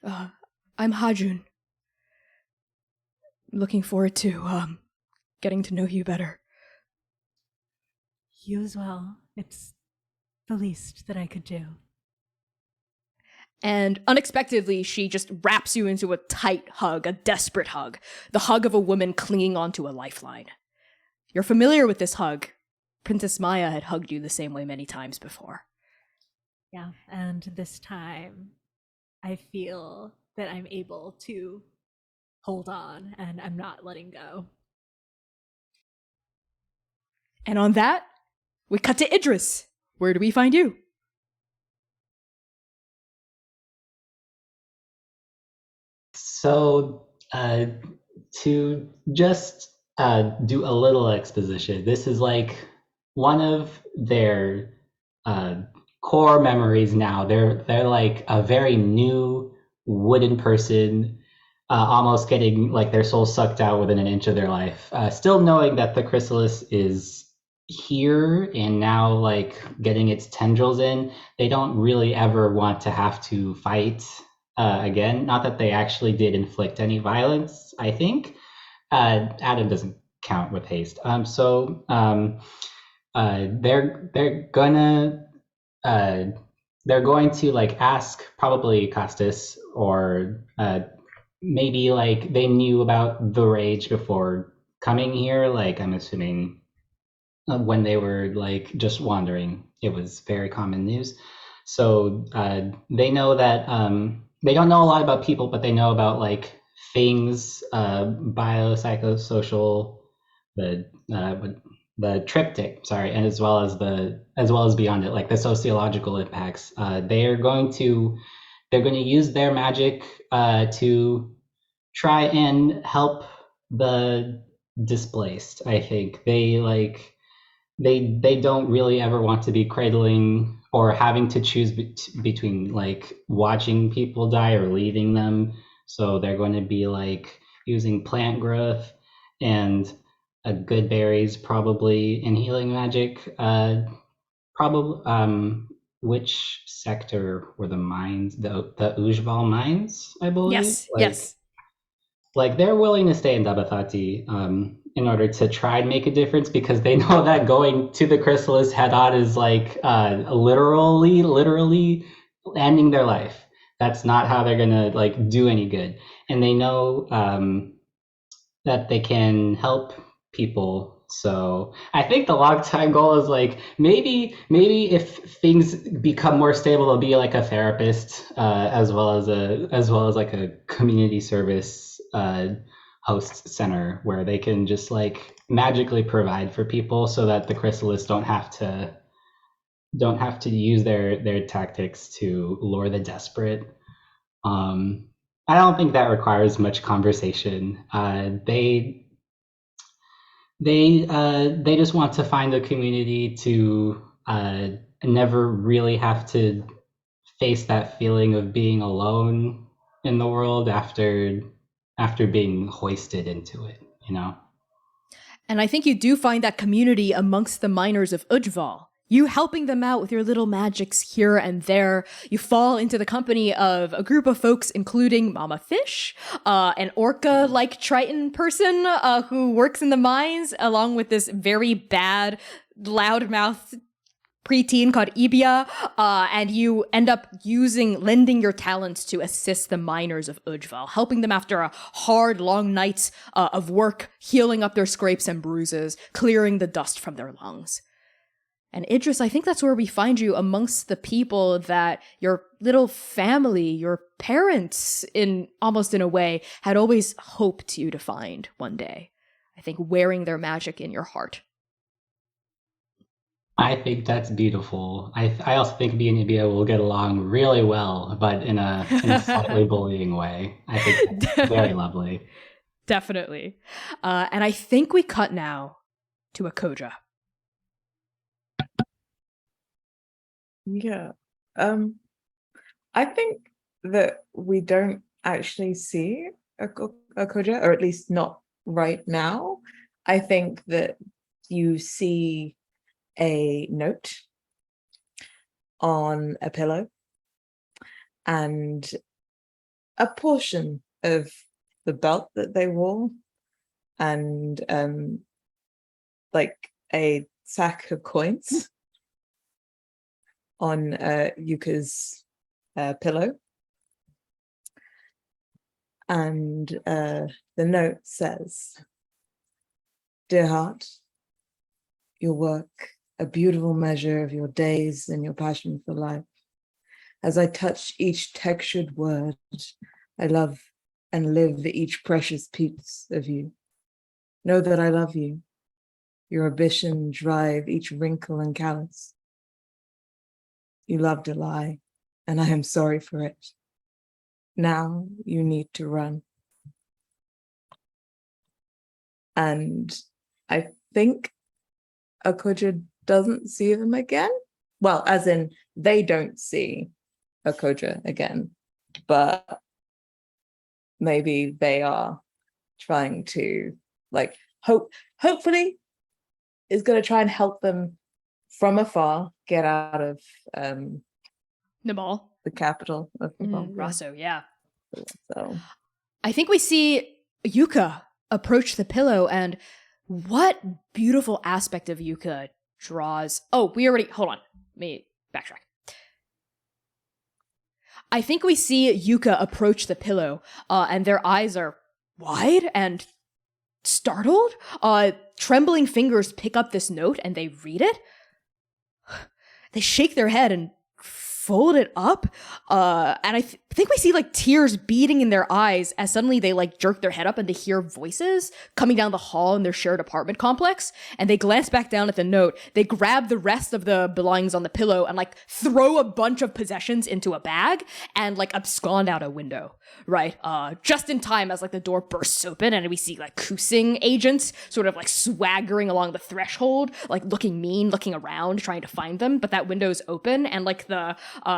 I'm Hajun. Looking forward to, getting to know you better. You as well. It's the least that I could do. And unexpectedly, she just wraps you into a tight hug, a desperate hug, the hug of a woman clinging onto a lifeline. You're familiar with this hug. Princess Maya had hugged you the same way many times before. Yeah, and this time I feel that I'm able to hold on and I'm not letting go. And on that, we cut to Idris. Where do we find you? So, to just do a little exposition, this is like one of their core memories now. They're like a very new wooden person, almost getting like their soul sucked out within an inch of their life. Still knowing that the Chrysalis is here and now like getting its tendrils in, they don't really ever want to have to fight again. Not that they actually did inflict any violence, I think. Adam doesn't count with haste. They're going to like ask probably Kostas or maybe like they knew about the rage before coming here. Like I'm assuming when they were like just wandering, it was very common news. So they know that they don't know a lot about people, but they know about like things, biopsychosocial, the triptych, sorry, and as well as beyond it, like the sociological impacts. They're going to use their magic to try and help the displaced. I think they don't really ever want to be cradling or having to choose between like watching people die or leaving them. So they're going to be like using plant growth and good berries, probably, and healing magic. Probably. Which sector were the mines? The Ujval mines, I believe. Yes, yes. Like they're willing to stay in Dabathati in order to try and make a difference, because they know that going to the Chrysalis head on is like literally ending their life. That's not how they're gonna like do any good, and they know that they can help people. So I think the long time goal is like maybe if things become more stable, they'll be like a therapist as well as like a community service host center where they can just like magically provide for people so that the Chrysalis don't have to use their tactics to lure the desperate. I don't think that requires much conversation. They just want to find a community to never really have to face that feeling of being alone in the world after being hoisted into it, you know? And I think you do find that community amongst the miners of Ujval. You helping them out with your little magics here and there. You fall into the company of a group of folks, including Mama Fish, an orca-like Triton person who works in the mines, along with this very bad, loudmouth preteen called Ibia, and you end up lending your talents to assist the miners of Ujval, helping them after a hard, long night of work, healing up their scrapes and bruises, clearing the dust from their lungs. And Idris, I think that's where we find you amongst the people that your little family, your parents, almost in a way, had always hoped you to find one day. I think wearing their magic in your heart. I think that's beautiful. I also think me and Ibia will get along really well, but in a slightly bullying way. I think that's very lovely. Definitely. And I think we cut now to a Koja. Yeah. I think that we don't actually see a Koja, or at least not right now. I think that you see a note on a pillow and a portion of the belt that they wore and like a sack of coins on Yuka's pillow. And the note says, "Dear heart, your work, a beautiful measure of your days and your passion for life. As I touch each textured word, I love and live each precious piece of you. Know that I love you. Your ambition drive each wrinkle and callus. You loved a lie, and I am sorry for it. Now you need to run. And I think Akoja doesn't see them again. Well, as in they don't see Akoja again, but maybe they are trying to like hopefully is going to try and help them from afar get out of Nabal. the capital of Nabal. Rosso, yeah. So I think we see Yuka approach the pillow, and what beautiful aspect of Yuka draws. Oh, hold on. Let me backtrack. I think we see Yuka approach the pillow, and their eyes are wide and startled. Trembling fingers pick up this note and they read it. They shake their head and fold it up. And I think we see like tears beating in their eyes as suddenly they like jerk their head up and they hear voices coming down the hall in their shared apartment complex. And they glance back down at the note. They grab the rest of the belongings on the pillow and like throw a bunch of possessions into a bag and like abscond out a window, right? Just in time as like the door bursts open and we see like Kusing agents sort of like swaggering along the threshold, like looking mean, looking around, trying to find them. But that window's open and like the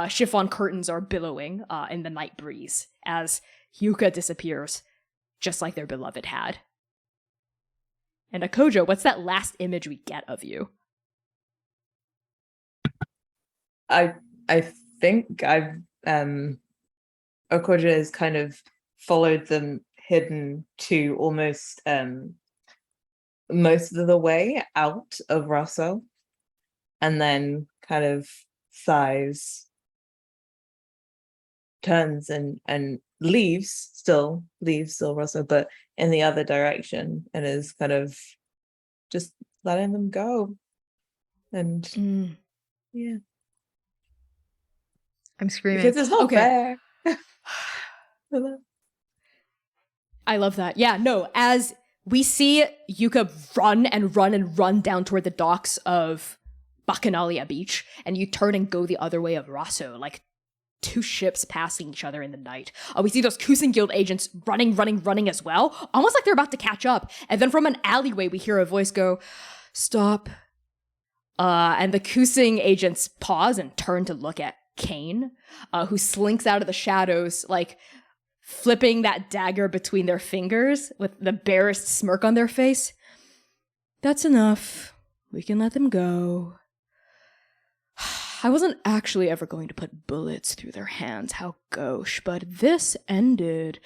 chiffon curtains are billowing in the night breeze as Yuka disappears, just like their beloved had. And Akojo, what's that last image we get of you? I think I've Okoja has kind of followed them hidden to almost most of the way out of Rosso, and then kind of sighs, turns and leaves Rosso, but in the other direction, and is kind of just letting them go. And yeah. I'm screaming. Because it's not fair. I love that. Yeah, no, as we see Yuka run and run and run down toward the docks of Bacchanalia Beach, and you turn and go the other way of Rosso, like two ships passing each other in the night. We see those Kusin Guild agents running as well, almost like they're about to catch up. And then from an alleyway, we hear a voice go, "Stop." And the Kusing agents pause and turn to look at Kane, who slinks out of the shadows, like flipping that dagger between their fingers with the barest smirk on their face. "That's enough. We can let them go. I wasn't actually ever going to put bullets through their hands, how gauche, but this ended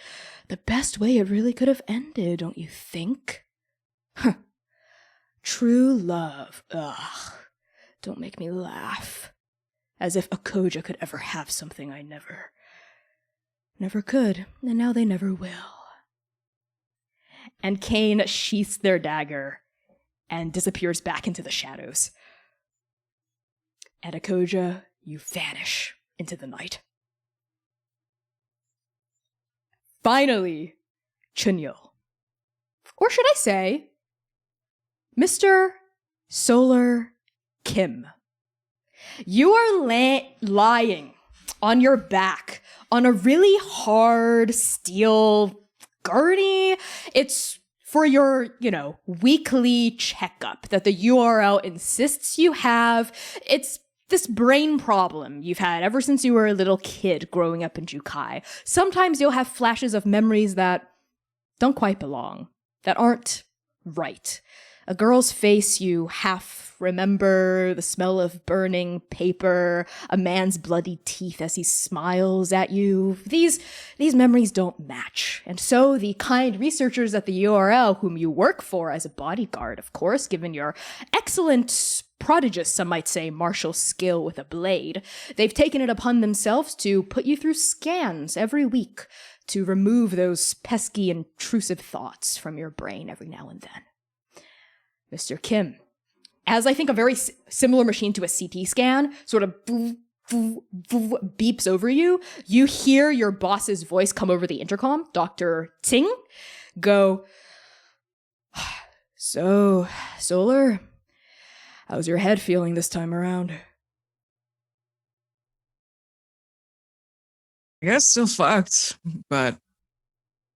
the best way it really could have ended, don't you think? Huh. True love. Ugh. Don't make me laugh. As if Akoja could ever have something I never could, and now they never will." And Kane sheaths their dagger and disappears back into the shadows. And Akoja, you vanish into the night. Finally, Chunyil. Or should I say, Mr. Solar Kim. You are lying on your back on a really hard steel gurney. It's for your, weekly checkup that the URL insists you have. It's this brain problem you've had ever since you were a little kid growing up in Jukai. Sometimes you'll have flashes of memories that don't quite belong, that aren't right. A girl's face you half remember, the smell of burning paper, a man's bloody teeth as he smiles at you. These memories don't match. And so the kind researchers at the URL, whom you work for as a bodyguard, of course, given your excellent, prodigious, some might say, martial skill with a blade, they've taken it upon themselves to put you through scans every week to remove those pesky, intrusive thoughts from your brain every now and then. Mr. Kim, as I think a very similar machine to a CT scan, sort of beeps over you, you hear your boss's voice come over the intercom, Dr. Ting, go, "So, Solar, how's your head feeling this time around?" I guess still fucked, but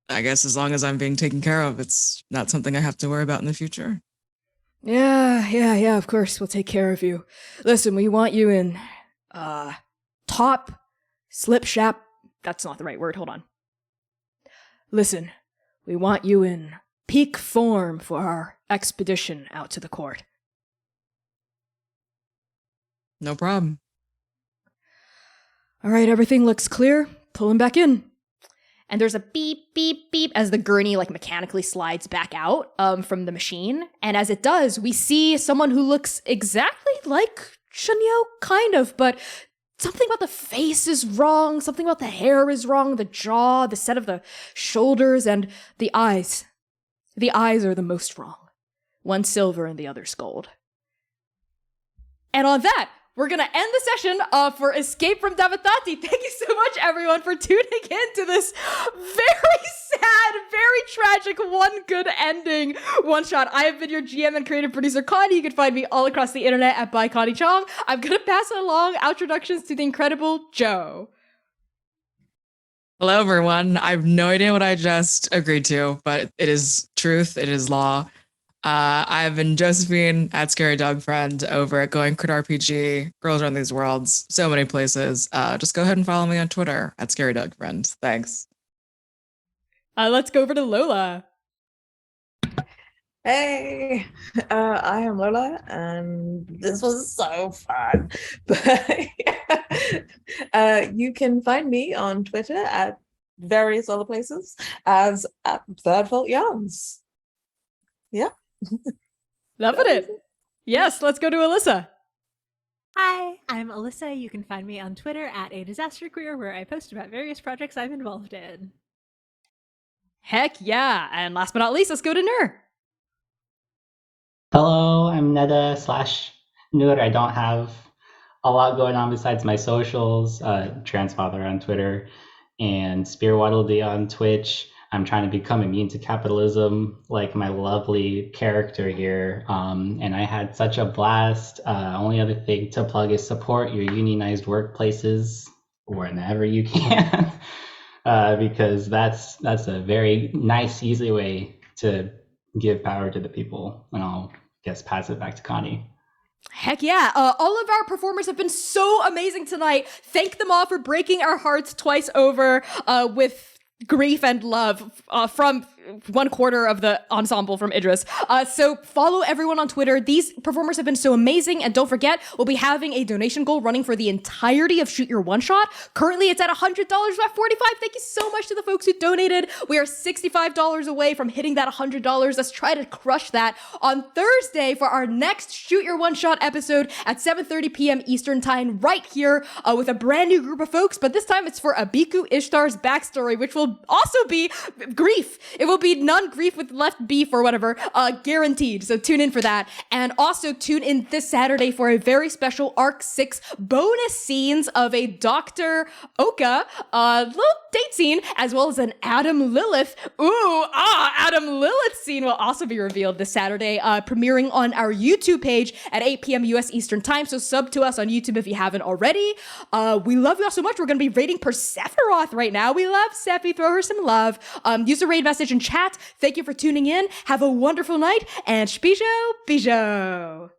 I guess as long as I'm being taken care of, it's not something I have to worry about in the future. Yeah, of course, we'll take care of you. Listen, we want you in, top, slipshap, that's not the right word, hold on. Listen, we want you in peak form for our expedition out to the court. No problem. All right, everything looks clear. Pull him back in. And there's a beep, beep, beep as the gurney like mechanically slides back out from the machine. And as it does, we see someone who looks exactly like Shunyo, kind of, but something about the face is wrong, something about the hair is wrong, the jaw, the set of the shoulders, and the eyes. The eyes are the most wrong. One silver and the other's gold. And on that, we're going to end the session for Escape from Dabathati. Thank you so much, everyone, for tuning in to this very sad, very tragic, one good ending one-shot. I have been your GM and creative producer, Connie. You can find me all across the internet at by Connie Chong. I'm going to pass it along. Introductions to the incredible Joe. Hello, everyone. I have no idea what I just agreed to, but it is truth. It is law. I've been Josephine at Scary Dog Friend over at Going Crit RPG, Girls Run These Worlds, so many places. Just go ahead and follow me on Twitter at Scary Dog Friend. Thanks. Let's go over to Lola. Hey, I am Lola, and this was so fun. But you can find me on Twitter at various other places as at Third Fault Yarns. Yeah. Loving it. Yes, let's go to Alyssa. Hi, I'm Alyssa. You can find me on Twitter at @adisasterqueer, where I post about various projects I'm involved in. Heck yeah. And last but not least, let's go to Nur. Hello, I'm Neda / Nur. I don't have a lot going on besides my socials, Transfather on Twitter and Spearwaddledee on Twitch. I'm trying to become immune to capitalism like my lovely character here. And I had such a blast. Only other thing to plug is support your unionized workplaces whenever you can, because that's a very nice, easy way to give power to the people. And I'll guess pass it back to Connie. Heck yeah. All of our performers have been so amazing tonight. Thank them all for breaking our hearts twice over with grief and love from 1/4 of the ensemble from Idris. So follow everyone on Twitter. These performers have been so amazing. And don't forget, we'll be having a donation goal running for the entirety of Shoot Your One Shot. Currently, it's at $100, at $45. Thank you so much to the folks who donated. We are $65 away from hitting that $100. Let's try to crush that on Thursday for our next Shoot Your One Shot episode at 7:30 p.m. Eastern Time, right here with a brand new group of folks. But this time it's for Abiku Ishtar's backstory, which will also be grief. It will be non-grief with left beef or whatever, guaranteed. So tune in for that. And also tune in this Saturday for a very special Arc 6 bonus scenes of a Dr. Oka little date scene, as well as an Adam Lilith. Adam Lilith scene will also be revealed this Saturday, premiering on our YouTube page at 8 p.m. US Eastern Time. So sub to us on YouTube if you haven't already. We love you all so much. We're going to be rating Persephoroth right now. We love Sephi. Throw her some love. Use the raid message in chat. Thank you for tuning in. Have a wonderful night, and Spijo, Bijo.